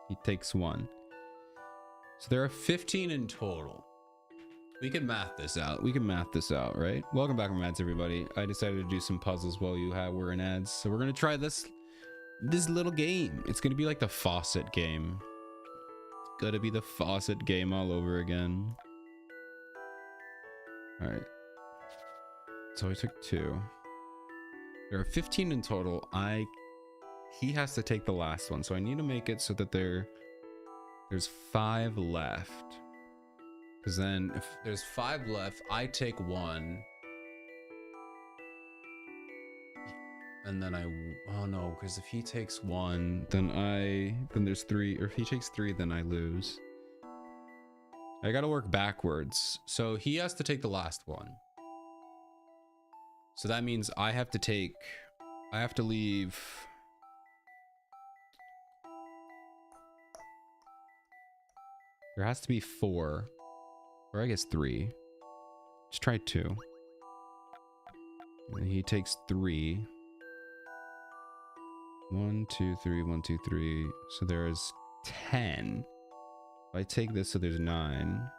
He takes 1. So there are 15 in total. We can math this out. Right? Welcome back from ads, everybody. I decided to do some puzzles while we're in ads. So we're gonna try this little game. It's gonna be like the faucet game. It's gotta be the faucet game all over again. All right. So I took 2. There are 15 in total. He has to take the last one, so I need to make it so that there's 5 left. Because then if there's 5 left, I take 1. And then oh no, because if he takes 1, then there's 3, or if he takes 3, then I lose. I gotta work backwards. So he has to take the last one. So that means I have to leave. There has to be 4. Or I guess 3. Let's try 2. And he takes 3. 1, 2, 3, 1, 2, 3. So there's 10. If I take this, so there's 9.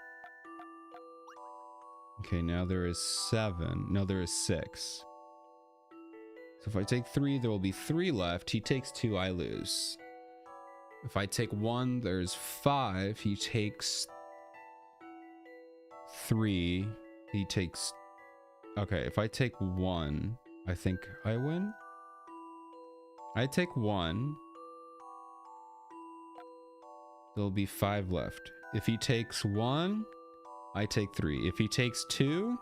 Okay, now there is 7. No, there is 6. So if I take 3, there will be 3 left. He takes 2, I lose. If I take 1, there's 5. He takes 3. He takes... Okay, if I take 1, I think I win. I take 1. There'll be 5 left. If he takes 1, I take 3. If he takes 2,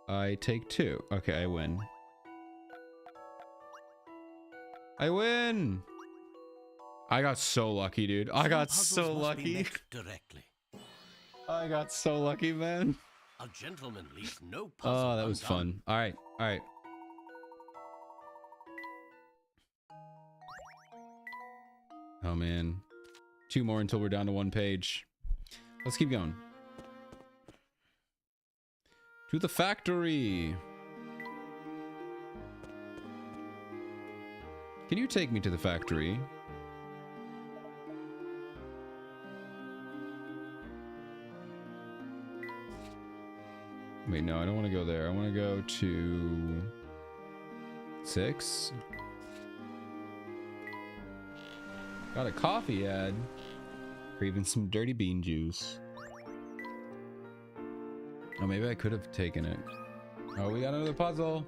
I take 2. Okay, I win. I win! I got so lucky, dude. I got so lucky. Directly. I got so lucky, man. A gentleman leaves no puzzle Oh, that was undone. fun. All right, all right. Oh, man. 2 more until we're down to 1 page. Let's keep going. To the factory. Can you take me to the factory? Wait, no, I don't want to go there. I want to go to 6. Got a coffee ad. Or even some dirty bean juice. Oh, maybe I could have taken it. Oh, we got another puzzle.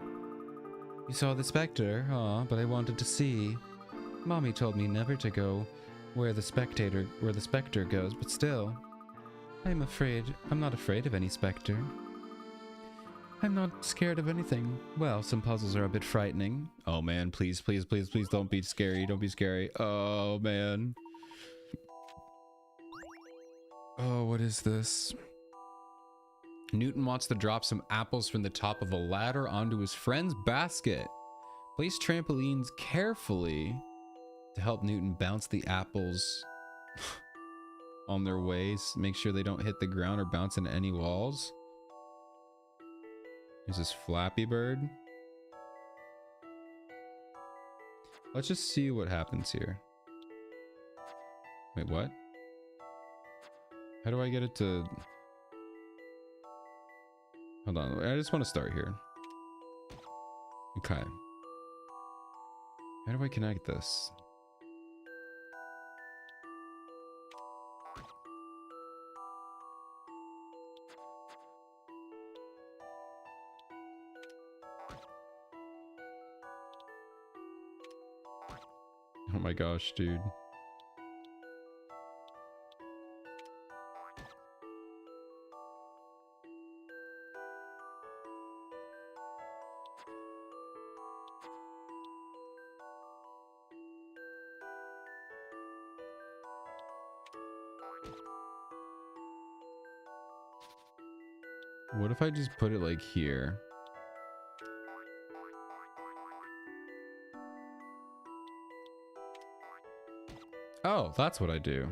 You saw the Specter, but I wanted to see. Mommy told me never to go where the Specter goes, but still. I'm not afraid of any Specter. I'm not scared of anything. Well, some puzzles are a bit frightening. Oh man, please, please, please, please don't be scary. Don't be scary. Oh man. Oh, what is this? Newton wants to drop some apples from the top of a ladder onto his friend's basket. Place trampolines carefully to help Newton bounce the apples on their ways. Make sure they don't hit the ground or bounce into any walls. There's this Flappy Bird. Let's just see what happens here. Wait, what? How do I get it to... Hold on, I just want to start here. Okay. How do I connect this? Oh my gosh, dude. What if I just put it like here? Oh, that's what I do.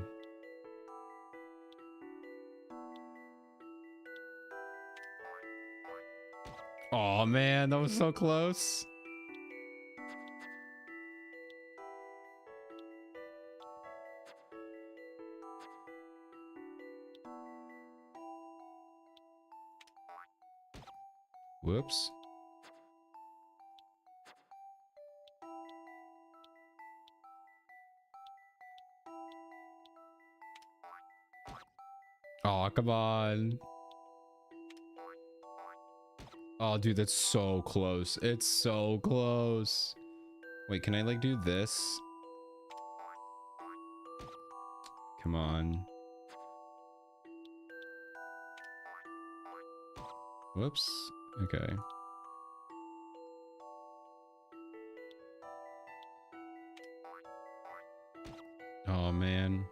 Oh man, that was so close. Whoops. Oh, come on. Oh, dude, that's so close. It's so close. Wait, can I like do this? Come on. Whoops. Okay. Oh, man.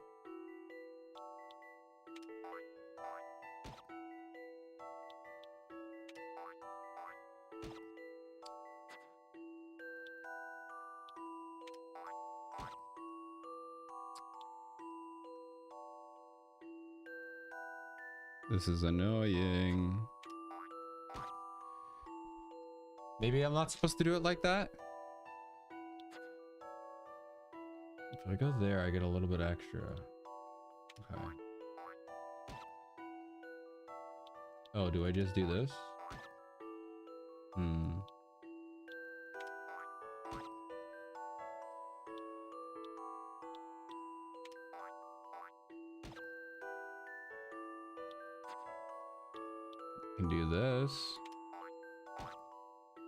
This is annoying. Maybe I'm not supposed to do it like that? If I go there, I get a little bit extra. Okay. Oh, do I just do this? Can do this.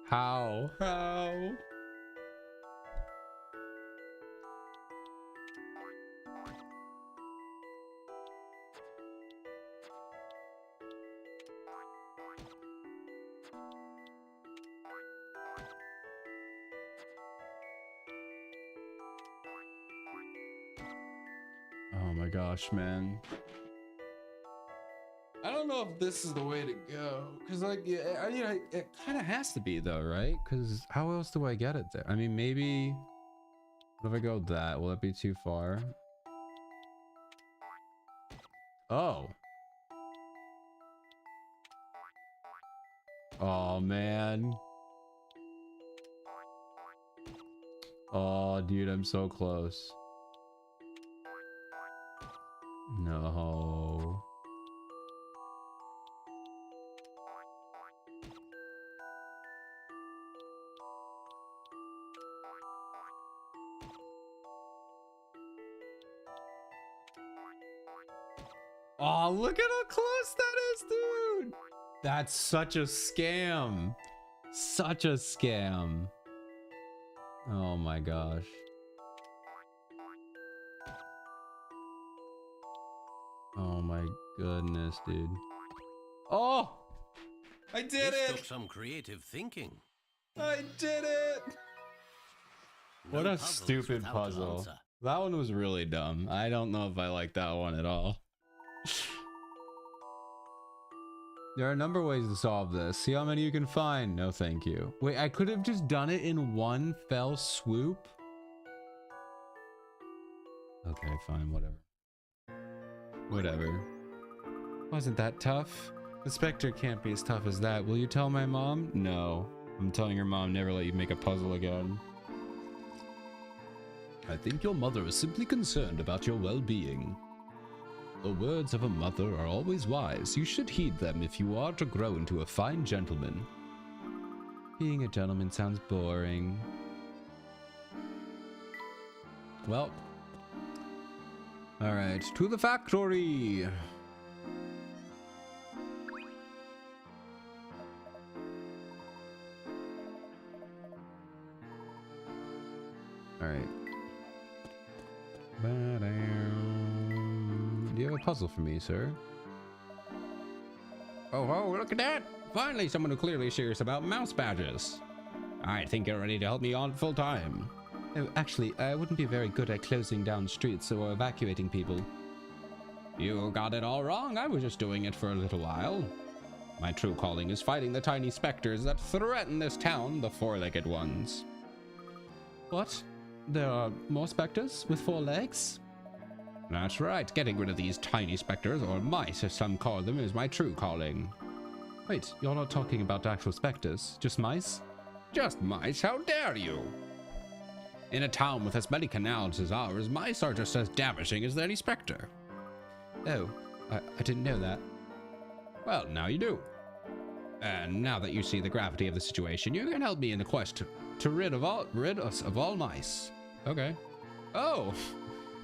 How? How? Oh my gosh, man. I don't know if this is the way to go, because like, yeah, I mean, it kind of has to be though, right? Because how else do I get it there? I mean, maybe what if I go that? Will it be too far? Oh. Oh man. Oh dude, I'm so close. No. Oh, look at how close that is, dude. That's such a scam. Such a scam. Oh my gosh. Oh my goodness, dude. Oh! I did This it! took some creative thinking. I did it! No What a puzzles stupid without an puzzle. answer. That one was really dumb. I don't know if I like that one at all. There are a number of ways to solve this. See how many you can find. No, thank you. Wait, I could have just done it in one fell swoop? Okay, fine, whatever. Whatever. Wasn't that tough? The Specter can't be as tough as that. Will you tell my mom? No. I'm telling your mom never let you make a puzzle again. I think your mother is simply concerned about your well-being. The words of a mother are always wise. You should heed them if you are to grow into a fine gentleman. Being a gentleman sounds boring. Well. Alright, to the factory! Alright. Do you have a puzzle for me, sir? Oh, look at that! Finally, someone who clearly is serious about mouse badges. I think you're ready to help me on full time. Oh, actually, I wouldn't be very good at closing down streets or evacuating people. You got it all wrong. I was just doing it for a little while. My true calling is fighting the tiny specters that threaten this town, the four-legged ones. What? There are more specters with 4 legs? That's right. Getting rid of these tiny specters, or mice as some call them, is my true calling. Wait, you're not talking about actual specters, just mice? Just mice? How dare you? In a town with as many canals as ours, mice are just as damaging as any specter. Oh, I didn't know that. Well, now you do. And now that you see the gravity of the situation, you can help me in the quest to rid us of all mice. Okay. Oh!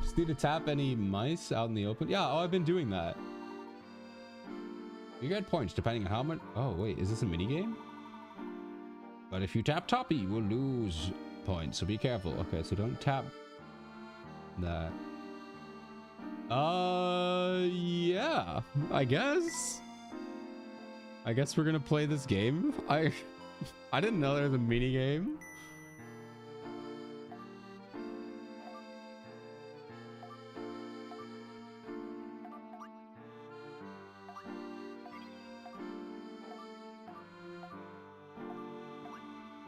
Just need to tap any mice out in the open. Yeah, I've been doing that. You get points depending on how much. Oh, wait, is this a mini game? But if you tap Toppy, you will lose points, so be careful. Okay, so don't tap that. Yeah, I guess. I guess we're gonna play this game. I didn't know there was a mini game.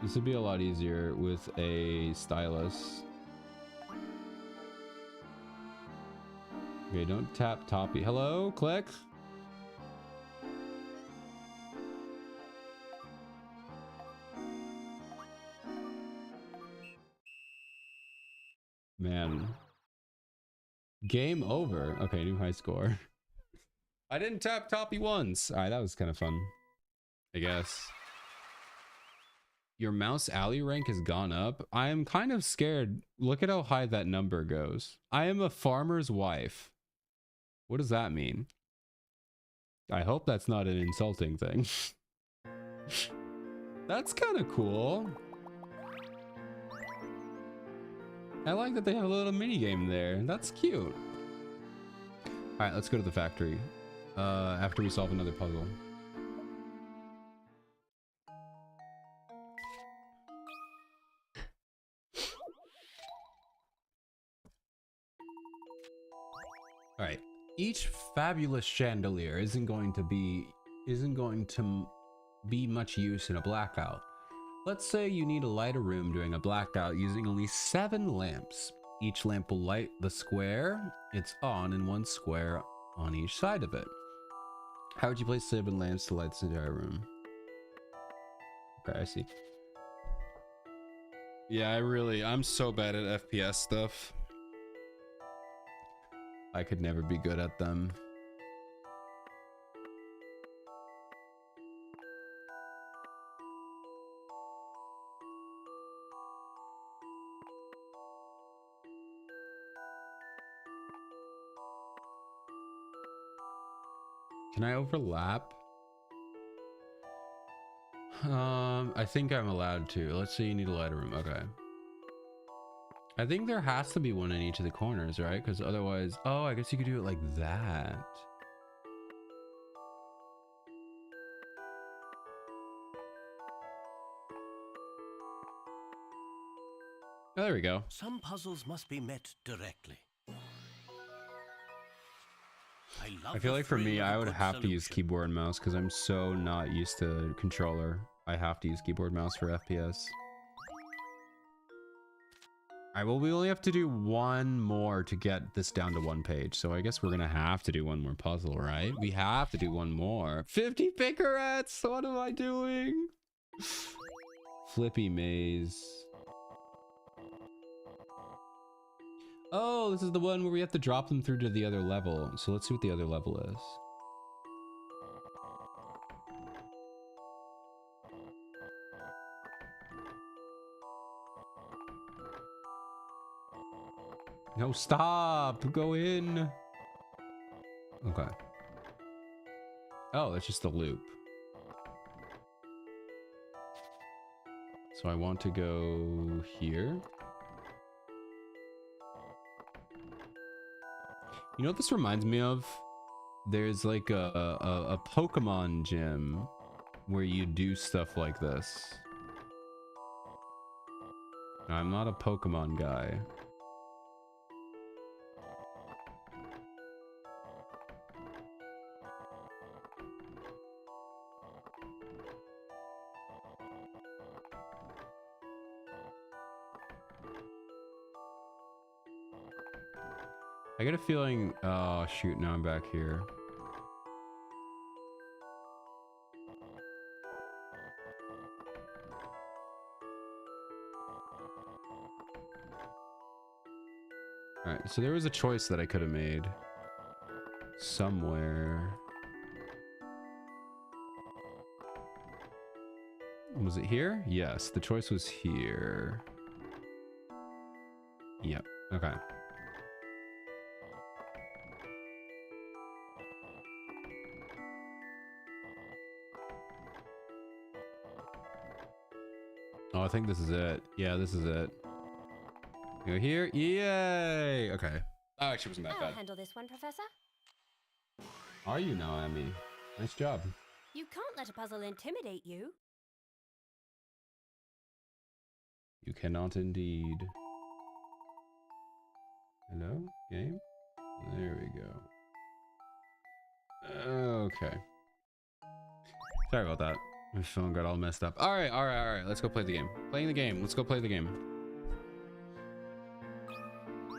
This would be a lot easier with a stylus. Okay, don't tap Toppy. Hello, click. Man. Game over. Okay, new high score. I didn't tap Toppy once. All right, that was kind of fun, I guess. Your mouse alley rank has gone up. I am kind of scared. Look at how high that number goes. I am a farmer's wife. What does that mean? I hope that's not an insulting thing. That's kind of cool. I like that they have a little mini game there. That's cute. All right, let's go to the factory after we solve another puzzle. All right, each fabulous chandelier isn't going to be much use in a blackout. Let's say you need to light a room during a blackout using only 7 lamps. Each lamp will light the square it's on in one square on each side of it. How would you place 7 lamps to light this entire room? Okay, I see. Yeah, I'm so bad at FPS stuff. I could never be good at them. Can I overlap? I think I'm allowed to. Let's say you need a lighter room. Okay. I think there has to be one in each of the corners, right? Because otherwise... Oh, I guess you could do it like that. Oh, there we go. Some puzzles must be met directly. I feel like for me, I would have to use keyboard and mouse because I'm so not used to controller. I have to use keyboard and mouse for FPS. Alright, well, we only have to do one more to get this down to 1 page. So I guess we're gonna have to do one more puzzle, right? We have to do one more. 50 picarettes! What am I doing? Flippy maze. Oh, this is the one where we have to drop them through to the other level. So let's see what the other level is. No, stop! Go in! Okay. Oh, that's just the loop. So I want to go here. You know what this reminds me of? There's like a Pokemon gym where you do stuff like this. I'm not a Pokemon guy. I get a feeling, oh shoot, now I'm back here. Alright, so there was a choice that I could have made. Somewhere. Was it here? Yes, the choice was here. Yep, okay. Oh, I think this is it. Yeah, this is it. Go here. Yay! Okay. Oh, actually wasn't that I'll bad. handle this one, Professor. Are you now, Emmy? Nice job. You can't let a puzzle intimidate you. You cannot indeed. Hello? Game? There we go. Okay. Sorry about that. My phone got all messed up. Alright, alright, alright. Let's go play the game. Playing the game. Let's go play the game.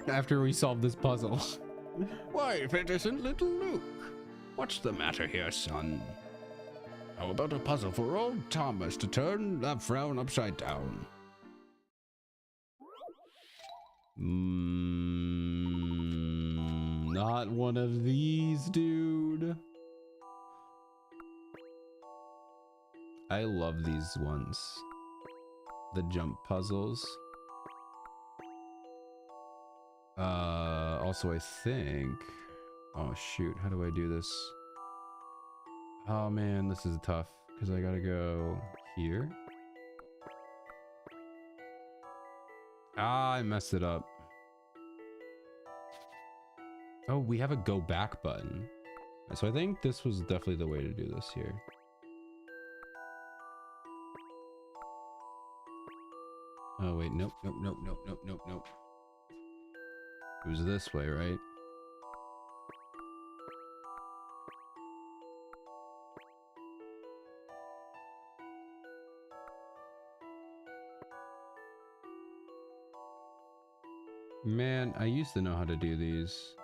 After we solve this puzzle. Why, if it isn't little Luke. What's the matter here, son? How about a puzzle for old Thomas to turn that frown upside down? Not one of these, dude. I love these ones. The jump puzzles. Also I think... Oh shoot, how do I do this? Oh man, this is tough, because I gotta go here. Ah, I messed it up. Oh, we have a go back button. So I think this was definitely the way to do this here. Oh wait, nope, nope, nope, nope, nope, nope, nope. It was this way, right? Man, I used to know how to do these.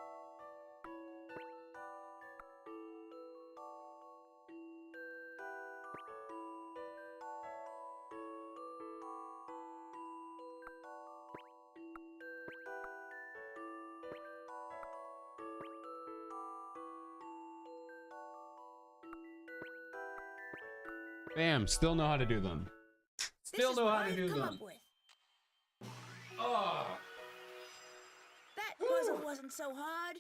Bam, still know how to do them. Still know how to do them. Oh. That puzzle wasn't so hard.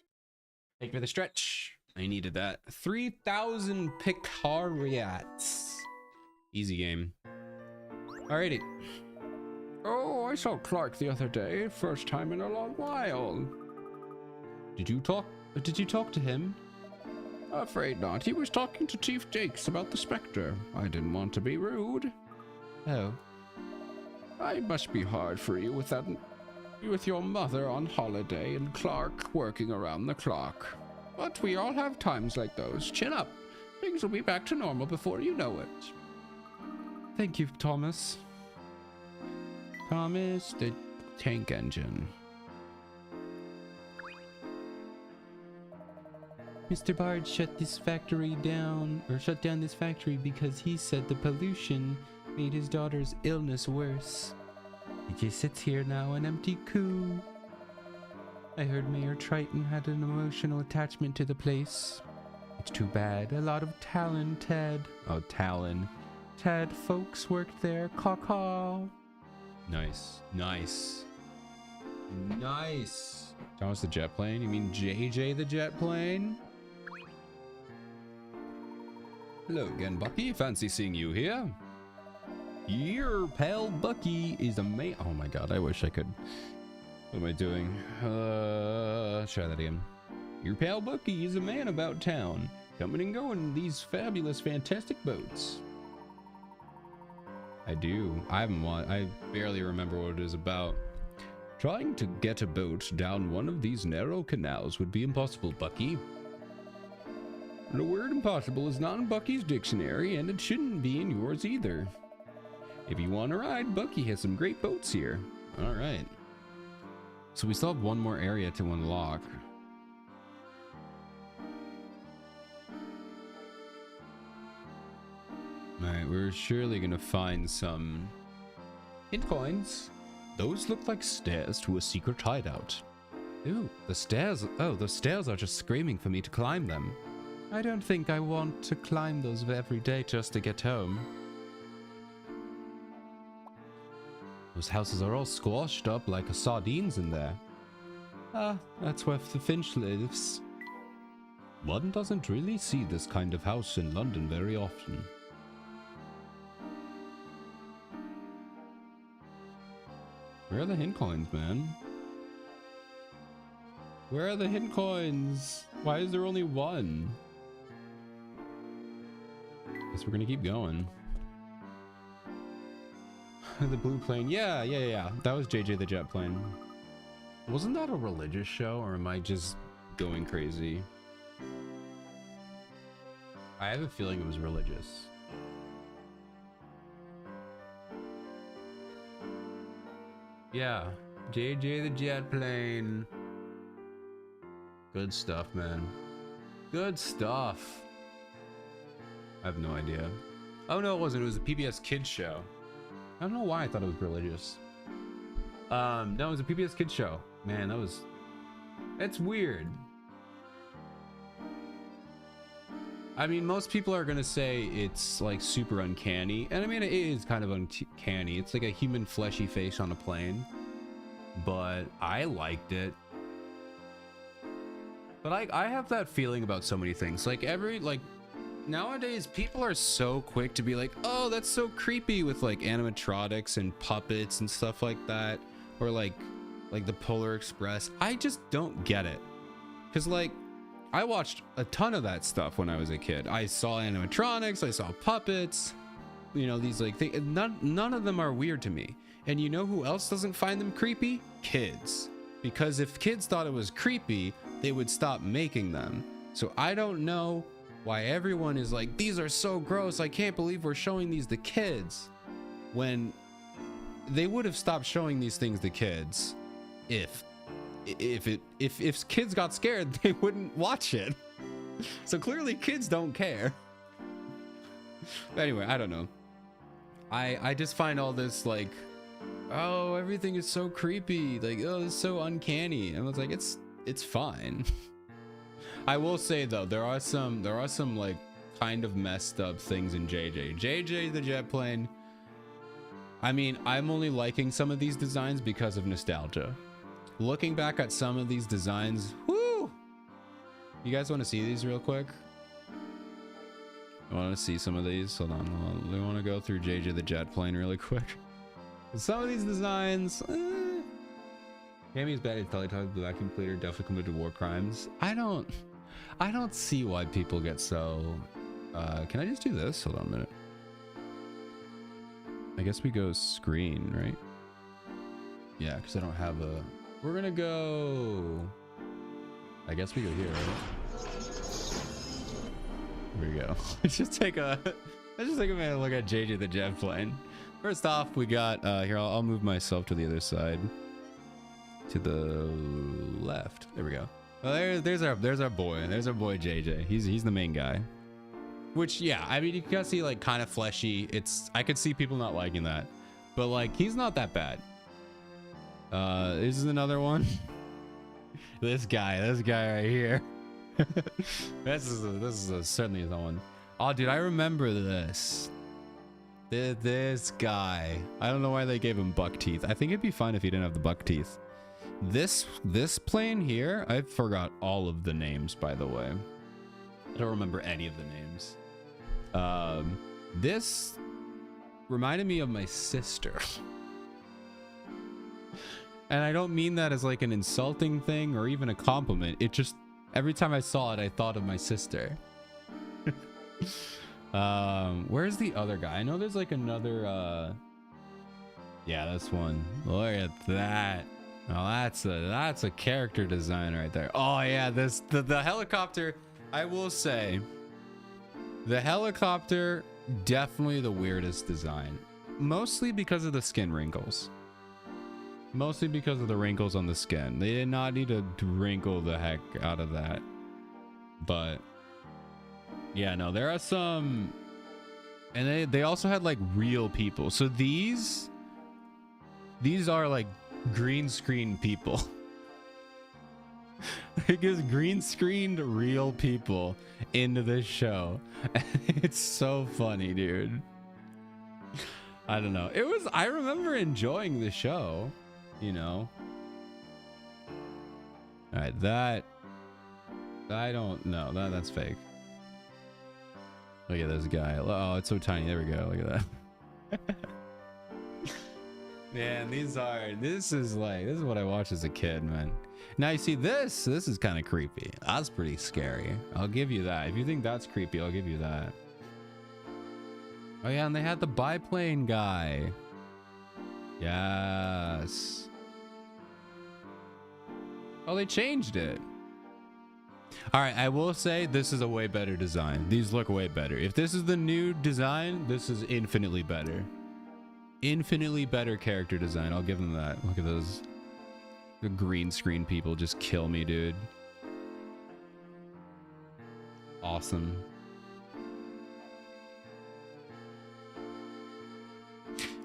Take me the stretch. I needed that. 3,000 Picariats. Easy game. Alrighty. Oh, I saw Clark the other day. First time in a long while. Did you talk to him? Afraid not. He was talking to Chief Jakes about the Specter. I didn't want to be rude. Oh. I must be hard for you with your mother on holiday and Clark working around the clock. But we all have times like those. Chin up. Things will be back to normal before you know it. Thank you, Thomas. Thomas the Tank Engine. Mr. Bard shut this factory down, or shut down this factory because he said the pollution made his daughter's illness worse. He just sits here now, an empty coo. I heard Mayor Triton had an emotional attachment to the place. It's too bad. A lot of Talon Ted folks worked there. Caw-caw. Nice. Nice. Nice. Thomas the jet plane? You mean JJ the jet plane? Hello again, Bucky. Fancy seeing you here. Your pal Bucky is a man. Oh my god, I wish I could. What am I doing? Try that again. Your pal Bucky is a man about town, coming and going in these fabulous, fantastic boats. I do. I barely remember what it is about. Trying to get a boat down one of these narrow canals would be impossible, Bucky. The word impossible is not in Bucky's dictionary, and it shouldn't be in yours either. If you want to ride, Bucky has some great boats here. All right. So we still have one more area to unlock. All right, we're surely going to find some hint coins. Those look like stairs to a secret hideout. Ooh, the stairs. Oh, the stairs are just screaming for me to climb them. I don't think I want to climb those every day just to get home. Those houses are all squashed up like sardines in there. Ah, that's where the Finch lives. One doesn't really see this kind of house in London very often. Where are the hint coins, man? Where are the hint coins? Why is there only one? Guess we're gonna keep going. The blue plane. Yeah. That was JJ the jet plane. Wasn't that a religious show, or am I just going crazy? I have a feeling it was religious. Yeah, JJ the jet plane. Good stuff, man. Good stuff. I have no idea. Oh no, it wasn't. It was a PBS Kids show. I don't know why I thought it was religious. No, it was a PBS Kids show. Man, it's weird. I mean, most people are gonna say it's like super uncanny, and I mean it is kind of uncanny. It's like a human fleshy face on a plane, but I liked it. But I have that feeling about so many things. Like nowadays, people are so quick to be like, oh, that's so creepy with like animatronics and puppets and stuff like that, or like the Polar Express. I just don't get it, because like I watched a ton of that stuff when I was a kid. I saw animatronics, I saw puppets, you know, these like things. None of them are weird to me. And you know who else doesn't find them creepy? Kids. Because if kids thought it was creepy, they would stop making them. So I don't know why everyone is like, these are so gross, I can't believe we're showing these to kids, when they would have stopped showing these things to kids if kids got scared, they wouldn't watch it. So clearly kids don't care. But anyway, I don't know. I just find all this like, oh, everything is so creepy, like, oh, it's so uncanny. And I was like, it's fine. I will say though, there are some like kind of messed up things in JJ the jet plane. I mean, I'm only liking some of these designs because of nostalgia. Looking back at some of these designs, whoo! You guys want to see these real quick? I want to see some of these. Hold on. We want to go through JJ the jet plane really quick. Some of these designs, Cammy is bad at Teletubbies, the vacuum cleaner definitely committed war crimes. I don't see why people get so. Can I just do this? Hold on a minute. I guess we go screen, right? Yeah, because I don't have a. We're gonna go. I guess we go here, right? Here we go. Let's just take a minute and look at JJ the jet plane. First off, we got here. I'll move myself to the other side. To the left. There we go. Well, there's our boy. There's our boy JJ. He's the main guy. Which, yeah, I mean, you can see like kind of fleshy. I could see people not liking that, but like he's not that bad. This is another one. this guy right here. this is certainly the one. Oh, dude, I remember this. This guy. I don't know why they gave him buck teeth. I think it'd be fine if he didn't have the buck teeth. This plane here, I forgot all of the names, by the way. I don't remember any of the names. This reminded me of my sister. And I don't mean that as like an insulting thing or even a compliment. It just, every time I saw it, I thought of my sister. Where's the other guy? I know there's like another, yeah, that's one. Look at that. Oh, that's a character design right there. Oh yeah, the helicopter. I will say, the helicopter definitely the weirdest design, mostly because of the skin wrinkles. Mostly because of the wrinkles on the skin. They did not need to wrinkle the heck out of that. But yeah, no, there are some, and they also had like real people. So these are like green screen people. It gives green screened real people into this show. It's so funny, dude. I don't know. I remember enjoying the show, you know. All right, that I don't know. That's fake. Look at this guy. Oh, it's so tiny. There we go. Look at that. Man, this is what I watched as a kid, man. Now you see this is kind of creepy. That's pretty scary. I'll give you that. If you think that's creepy, I'll give you that. Oh yeah, and they had the biplane guy. Yes. Oh, they changed it. All right, I will say this is a way better design. These look way better. If this is the new design, this is infinitely better. Infinitely better character design. I'll give them that. Look at those. The green screen people just kill me, dude. Awesome.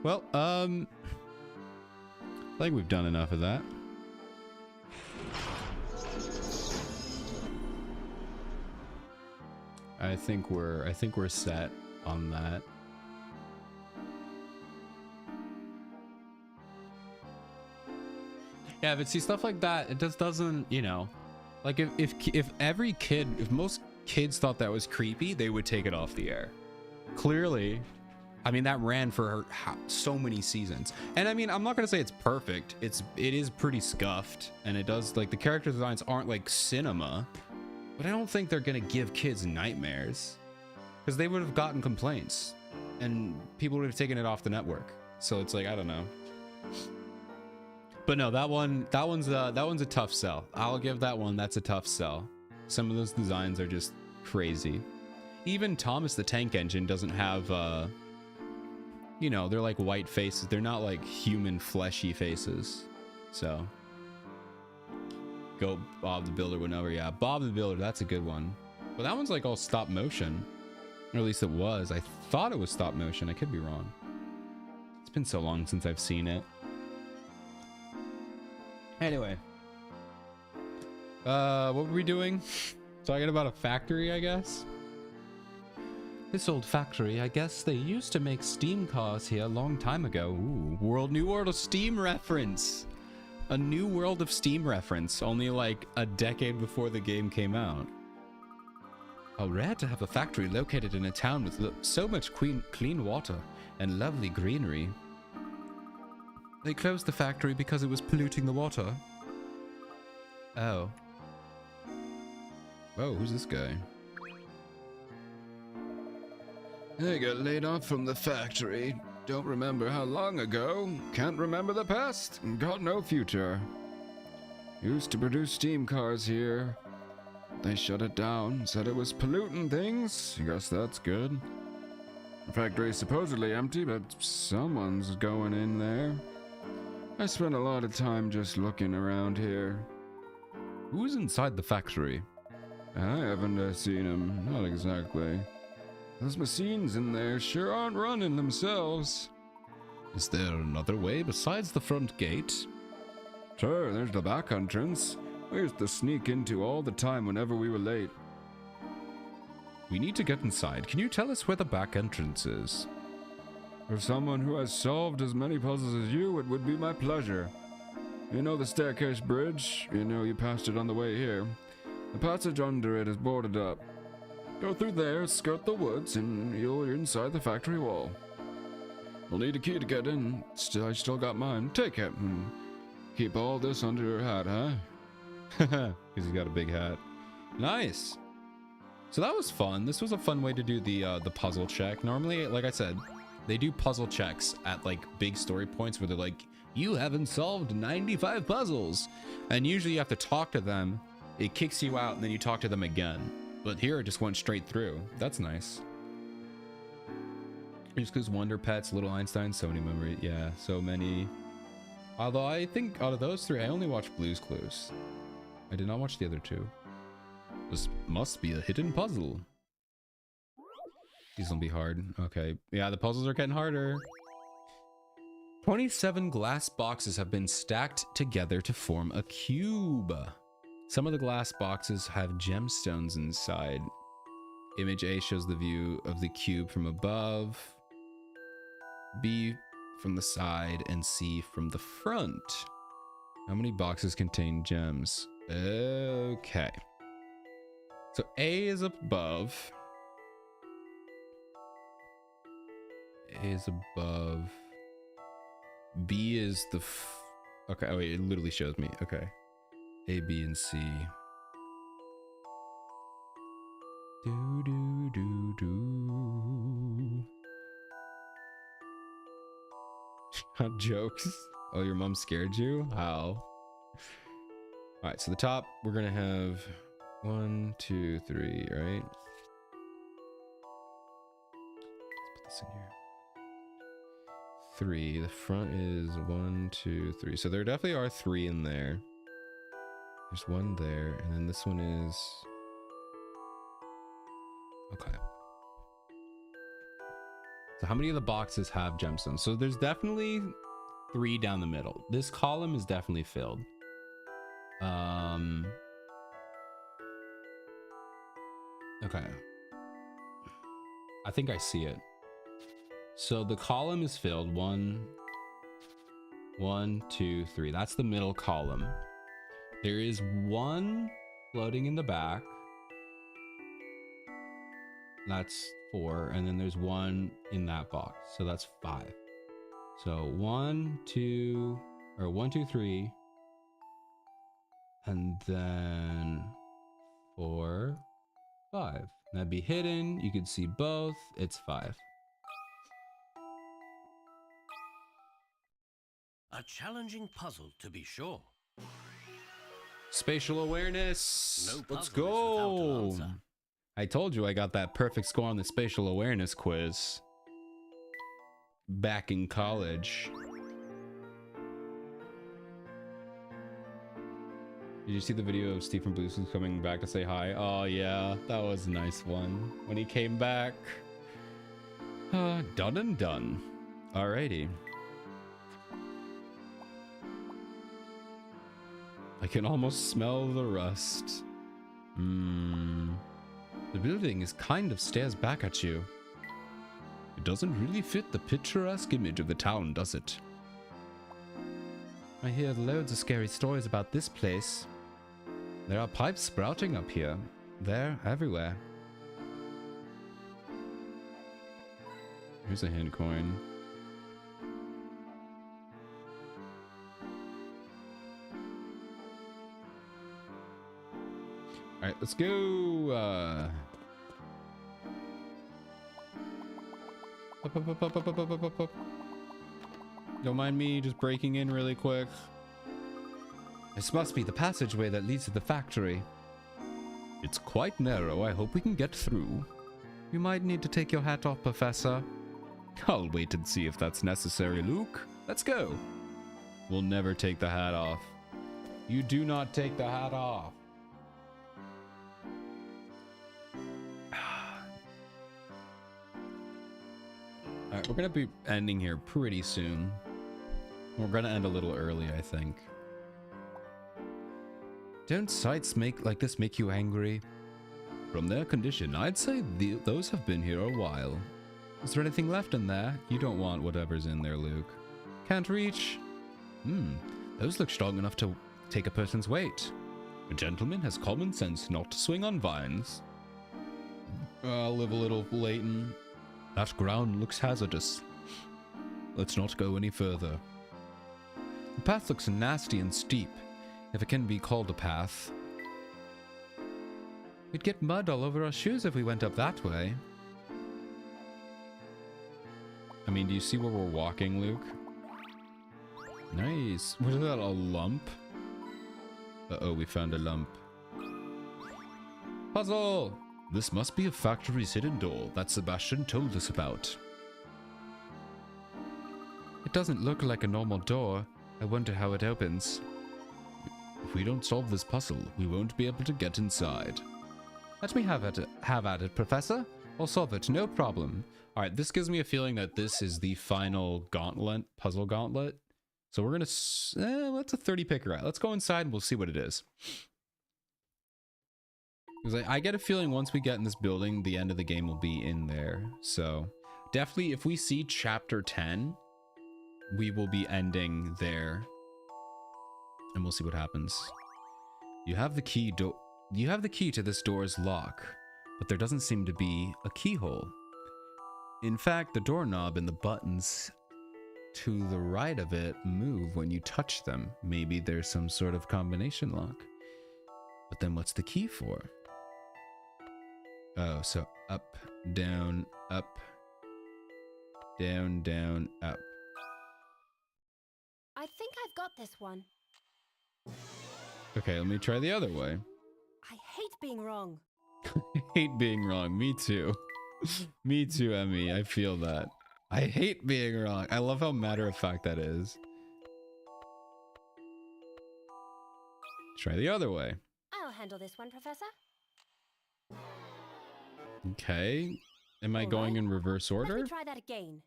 Well, I think we've done enough of that. I think we're set on that. Yeah, but see, stuff like that, it just doesn't, you know, like if every kid, if most kids thought that was creepy, they would take it off the air. Clearly, I mean, that ran for so many seasons. And I mean, I'm not gonna say it's perfect. It is pretty scuffed, and it does, like, the character designs aren't like cinema, but I don't think they're gonna give kids nightmares, because they would have gotten complaints and people would have taken it off the network. So it's like, I don't know. But no, that one's a tough sell. I'll give that one. That's a tough sell. Some of those designs are just crazy. Even Thomas the Tank Engine doesn't have, you know, they're like white faces. They're not like human fleshy faces. So go Bob the Builder whenever. Yeah, Bob the Builder. That's a good one. But that one's like all stop motion, or at least it was. I thought it was stop motion. I could be wrong. It's been so long since I've seen it. Anyway, what were we doing? Talking about a factory, I guess. This old factory, I guess they used to make steam cars here a long time ago. Ooh, New World of Steam reference. A New World of Steam reference, only like a decade before the game came out. How rare to have a factory located in a town with so much clean water and lovely greenery. They closed the factory because it was polluting the water. Oh. Oh, who's this guy? I got laid off from the factory. Don't remember how long ago. Can't remember the past. Got no future. Used to produce steam cars here. They shut it down. Said it was polluting things. I guess that's good. The factory is supposedly empty, but someone's going in there. I spent a lot of time just looking around here. Who's inside the factory? I haven't seen him. Not exactly. Those machines in there sure aren't running themselves. Is there another way besides the front gate? Sure, there's the back entrance. We used to sneak into all the time whenever we were late. We need to get inside. Can you tell us where the back entrance is? For someone who has solved as many puzzles as you, it would be my pleasure. You know the staircase bridge? You know you passed it on the way here. The passage under it is boarded up. Go through there, skirt the woods, and you're inside the factory wall. We'll need a key to get in. I still got mine. Take it. And keep all this under your hat, huh? Because he's got a big hat. Nice. So that was fun. This was a fun way to do the puzzle check. Normally, like I said, they do puzzle checks at like big story points where they're like, you haven't solved 95 puzzles. And usually you have to talk to them. It kicks you out and then you talk to them again. But here it just went straight through. That's nice. Just because Wonder Pets, Little Einstein, so many memories. Yeah, so many. Although I think out of those three, I only watched Blue's Clues. I did not watch the other two. This must be a hidden puzzle. These will be hard. Okay. Yeah, the puzzles are getting harder. 27 glass boxes have been stacked together to form a cube. Some of the glass boxes have gemstones inside. Image A shows the view of the cube from above, B from the side, and C from the front. How many boxes contain gems? Okay. So A is above. A is above. B is the okay, oh wait, it literally shows me. Okay. A, B, and C. Do, do, do, do. Jokes. Oh, your mom scared you? How? Alright, so the top, we're gonna have 1, 2, 3, right? Let's put this in here. 3. The front is 1, 2, 3. So there definitely are 3 in there. There's 1 there, and then this one is... Okay. So how many of the boxes have gemstones? So there's definitely 3 down the middle. This column is definitely filled. Okay. I think I see it. So the column is filled. 1, 2, 3. That's the middle column. There is 1 floating in the back. That's 4. And then there's 1 in that box. So that's 5. So 1, 2, 3. And then 4, 5. That'd be hidden. You could see both. It's 5. A challenging puzzle, to be sure. Spatial awareness. No Let's puzzle is without an go. answer. I told you I got that perfect score on the spatial awareness quiz back in college. Did you see the video of Steve from Blues coming back to say hi? Oh yeah, that was a nice one. When he came back. Done and done. Alrighty. I can almost smell the rust. The building is kind of stares back at you. It doesn't really fit the picturesque image of the town, does it? I hear loads of scary stories about this place. There are pipes sprouting up here. They're everywhere. Here's a hint coin. All right, let's go. Up. Don't mind me just breaking in really quick. This must be the passageway that leads to the factory. It's quite narrow. I hope we can get through. You might need to take your hat off, Professor. I'll wait and see if that's necessary, Luke. Let's go. We'll never take the hat off. You do not take the hat off. Alright, we're gonna be ending here pretty soon. We're gonna end a little early, I think. Don't sights like this make you angry? From their condition, I'd say those have been here a while. Is there anything left in there? You don't want whatever's in there, Luke. Can't reach? Those look strong enough to take a person's weight. A gentleman has common sense not to swing on vines. I'll live a little, Leighton. That ground looks hazardous. Let's not go any further. The path looks nasty and steep, if it can be called a path. We'd get mud all over our shoes if we went up that way. I mean, do you see where we're walking, Luke? Nice. What is that, a lump? Uh-oh, we found a lump. Puzzle! This must be a factory's hidden door that Sebastian told us about. It doesn't look like a normal door. I wonder how it opens. If we don't solve this puzzle, we won't be able to get inside. Let me have at it, Professor. I'll solve it, no problem. Alright, this gives me a feeling that this is the final gauntlet, puzzle gauntlet. So we're gonna, let's a 30 picker out. Let's go inside and we'll see what it is. Because I get a feeling once we get in this building, the end of the game will be in there. So definitely if we see chapter 10, we will be ending there. And we'll see what happens. You have the key to this door's lock, but there doesn't seem to be a keyhole. In fact, the doorknob and the buttons to the right of it move when you touch them. Maybe there's some sort of combination lock. But then what's the key for? Oh, so up, down, up, down, down, up. I think I've got this one. Okay, let me try the other way. I hate being wrong. I hate being wrong. Me too. Me too, Emmy. I feel that. I hate being wrong. I love how matter of fact that is. Try the other way. I'll handle this one, Professor. Okay. Am I All going right. in reverse Let order? me try that again.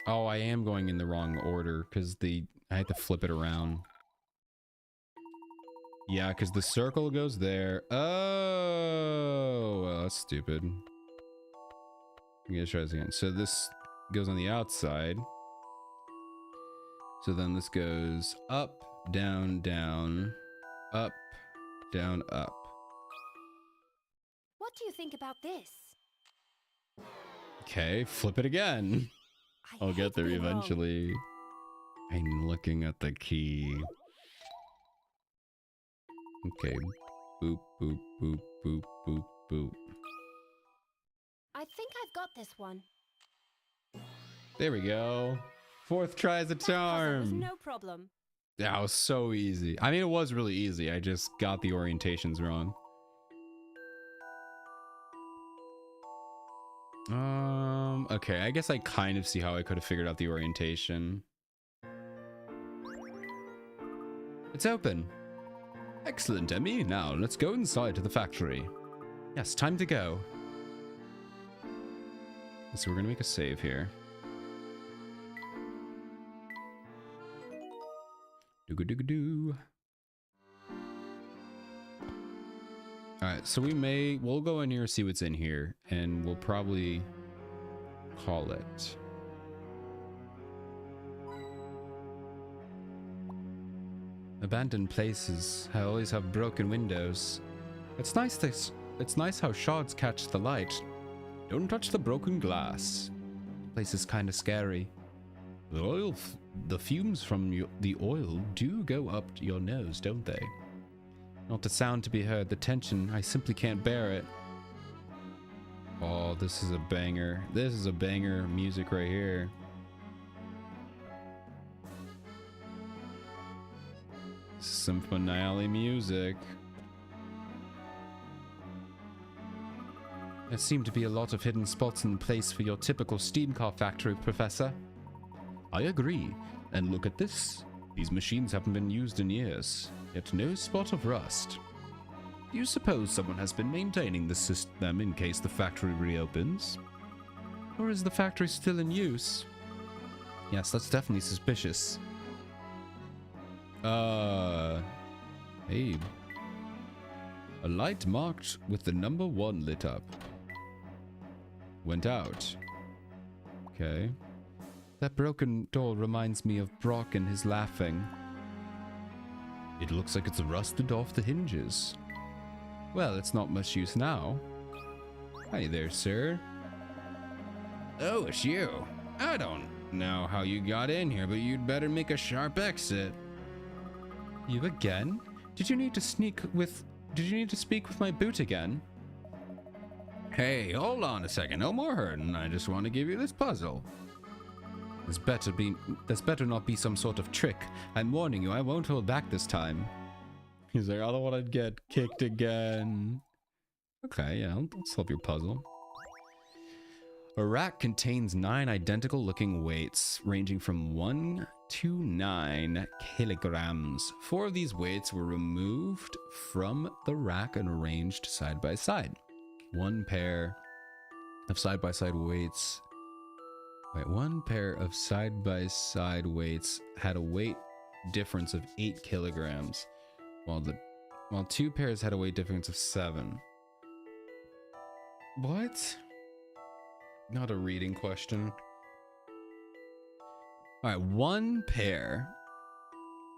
Oh, I am going in the wrong order because I had to flip it around. Yeah, because the circle goes there. Oh, well, that's stupid. I'm gonna try this again. So this goes on the outside. So then this goes up, down, down, up, down, up. What do you think about this? Okay, flip it again. I I'll hate get there being wrong. eventually. I'm looking at the key. Okay. Boop, boop, boop, boop, boop, boop. I think I've got this one. There we go. Fourth try is a That puzzle was charm. no problem. That was so easy. I mean, it was really easy. I just got the orientations wrong. Okay, I guess I kind of see how I could have figured out the orientation. It's open. Excellent, Emmy. Now, let's go inside to the factory. Yes, time to go. So we're gonna make a save here. Doo-ga-doo-ga-doo. Alright, so we'll go in here, see what's in here, and we'll probably call it. Abandoned places always have broken windows. It's nice how shards catch the light. Don't touch the broken glass. The place is kind of scary. The fumes from the oil do go up your nose, don't they? Not a sound to be heard. The tension, I simply can't bear it. Oh, this is a banger. This is a banger music right here. Some finale music. There seem to be a lot of hidden spots in place for your typical steam car factory, Professor. I agree. And look at this. These machines haven't been used in years, yet no spot of rust. Do you suppose someone has been maintaining the system in case the factory reopens? Or is the factory still in use? Yes, that's definitely suspicious. Hey. A light marked with the number 1 lit up. Went out. Okay. That broken door reminds me of Brock and his laughing. It looks like it's rusted off the hinges. Well, it's not much use now. Hi there, sir. Oh, it's you. I don't know how you got in here, but you'd better make a sharp exit. You again? Did you need to speak with my boot again? Hey, hold on a second. No more hurting. I just want to give you this puzzle. This better not be some sort of trick. I'm warning you, I won't hold back this time. He's like, I don't want to get kicked again. Okay, yeah, I'll solve your puzzle. A rack contains 9 identical looking weights, ranging from 1 to 9 kilograms. 4 of these weights were removed from the rack and arranged side by side. One pair of side-by-side weights had a weight difference of 8 kilograms, while 2 pairs had a weight difference of 7. What? Not a reading question. All right, 1 pair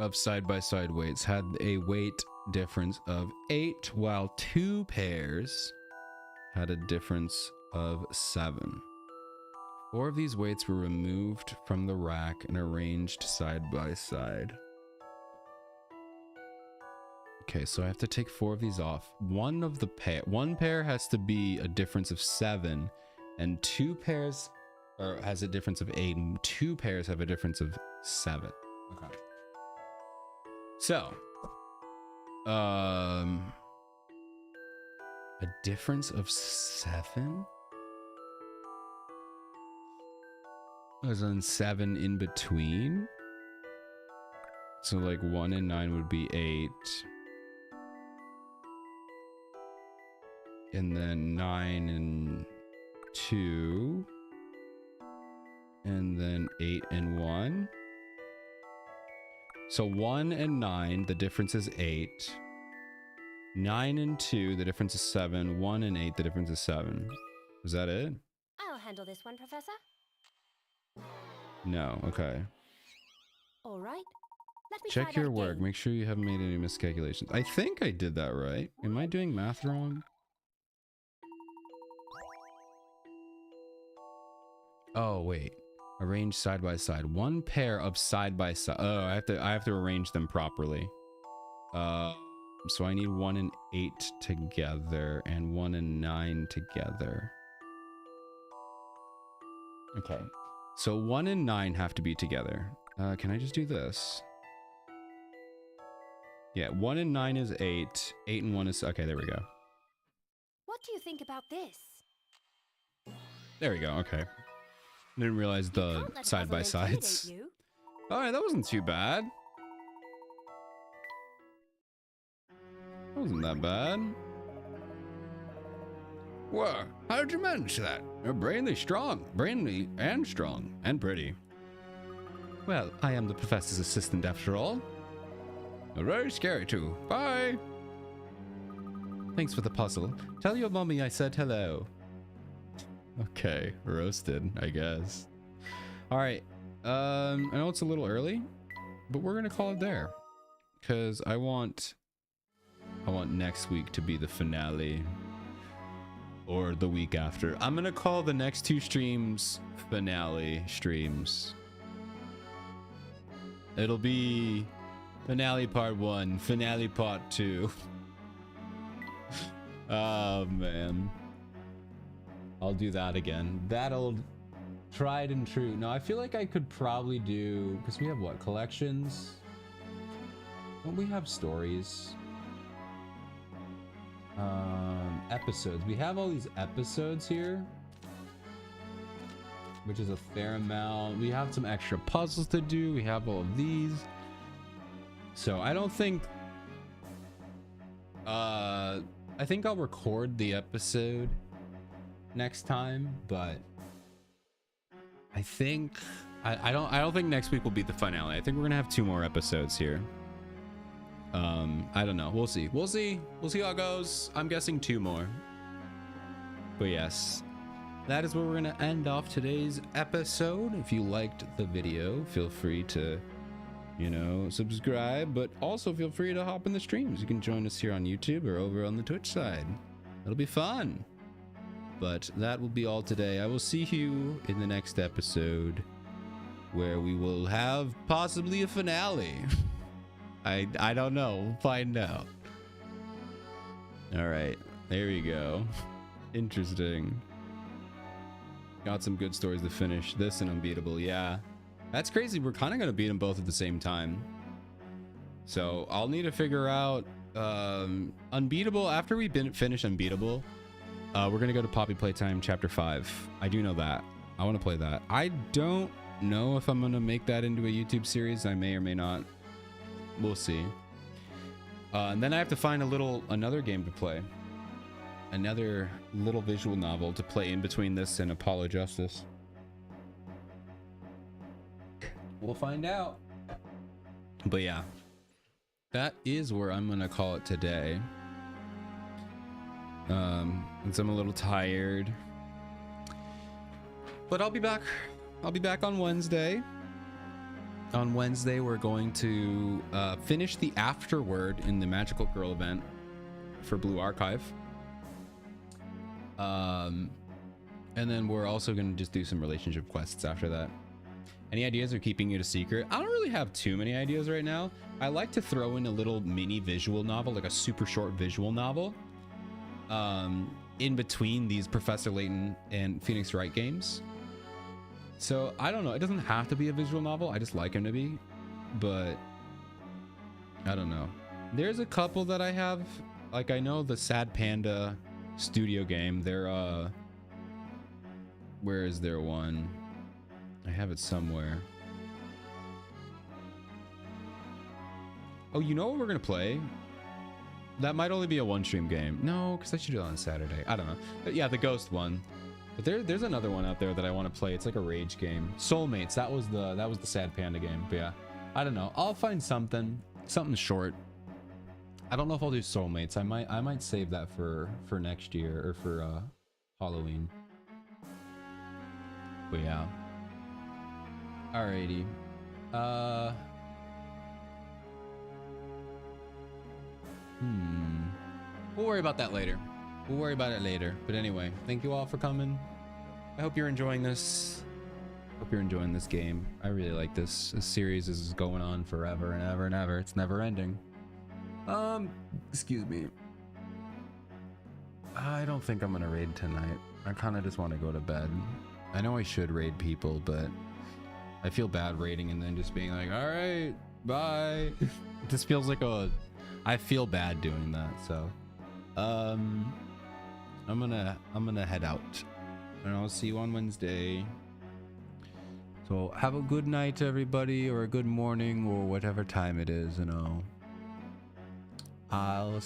of side-by-side weights had a weight difference of 8, while 2 pairs had a difference of 7. 4 of these weights were removed from the rack and arranged side by side. Okay, so I have to take 4 of these off. One pair has to be a difference of 7, and 2 pairs has a difference of 8, and 2 pairs have a difference of 7. Okay. So, a difference of 7? As in 7 in between? So like 1 and 9 would be 8. And then 9 and 2 And then 8 and 1. So 1 and 9, the difference is 8. 9 and 2, the difference is 7. 1 and 8, the difference is 7. Is that it? I'll handle this one, Professor. No, okay. All right. Let me try Check that your work. again. Make sure you haven't made any miscalculations. I think I did that right. Am I doing math wrong? Oh, wait. Arrange side by side. One pair of side by side. Oh, I have to arrange them properly. So I need 1 and 8 together and 1 and 9 together. Okay. So 1 and 9 have to be together. Can I just do this? Yeah, 1 and 9 is 8. 8 and 1 is... Okay, there we go. What do you think about this? There we go, okay. Didn't realize the Can't let a side by puzzle intimidate sides. you. Alright, that wasn't too bad. That wasn't that bad. Whoa, how did you manage that? You're brainly and strong, and pretty. Well, I am the professor's assistant after all. Very scary too. Bye. Thanks for the puzzle. Tell your mommy I said hello. Okay, roasted, I guess. All right. I know it's a little early, but we're gonna call it there, because I want next week to be the finale, or the week after. I'm gonna call the next 2 streams finale streams. It'll be finale part 1, finale part 2. Oh man. I'll do that again. That old tried and true. No, I feel like I could probably do, because we have what, collections? Don't we have stories? Episodes. We have all these episodes here, which is a fair amount. We have some extra puzzles to do. We have all of these. So I don't think, I think I'll record the episode next time, but I think I don't think next week will be the finale. I think we're gonna have 2 more episodes here. I don't know. We'll see how it goes. I'm guessing 2 more, but yes, that is where we're gonna end off today's episode. If you liked the video, feel free to, you know, subscribe, but also feel free to hop in the streams. You can join us here on YouTube or over on the Twitch side. It'll be fun. But that will be all today. I will see you in the next episode, where we will have possibly a finale. I don't know. We'll find out. All right. There we go. Interesting. Got some good stories to finish. This and Unbeatable. Yeah. That's crazy. We're kind of going to beat them both at the same time. So I'll need to figure out Unbeatable. After we finish Unbeatable, we're going to go to Poppy Playtime Chapter 5. I do know that. I want to play that. I don't know if I'm going to make that into a YouTube series. I may or may not. We'll see. And then I have to find another game to play. Another little visual novel to play in between this and Apollo Justice. We'll find out. But yeah, that is where I'm going to call it today. Since I'm a little tired, but I'll be back on Wednesday. On Wednesday, we're going to finish the afterword in the Magical Girl event for Blue Archive. And then we're also going to just do some relationship quests after that. Any ideas are keeping it a secret? I don't really have too many ideas right now. I like to throw in a little mini visual novel, like a super short visual novel, in between these Professor Layton and Phoenix Wright games. So I don't know. It doesn't have to be a visual novel. I just like him to be, but I don't know. There's a couple that I have. Like, I know the Sad Panda studio game. They're where is there one? I have it somewhere. Oh, you know what we're gonna play? That might only be a 1-stream game. No, because I should do it on Saturday. I don't know. But yeah, the Ghost one. But there's another one out there that I want to play. It's like a rage game. Soulmates. That was the Sad Panda game. But yeah, I don't know. I'll find something short. I don't know if I'll do Soulmates. I might save that for next year or for Halloween. But yeah. Alrighty. We'll worry about that later. We'll worry about it later. But anyway, thank you all for coming. I hope you're enjoying this. Hope you're enjoying this game. I really like this. This series is going on forever and ever and ever. It's never ending. Excuse me. I don't think I'm gonna raid tonight. I kind of just want to go to bed. I know I should raid people, but I feel bad raiding and then just being like, all right, bye. This feels like I feel bad doing that. So, I'm gonna head out and I'll see you on Wednesday. So have a good night, everybody, or a good morning, or whatever time it is, you know. I'll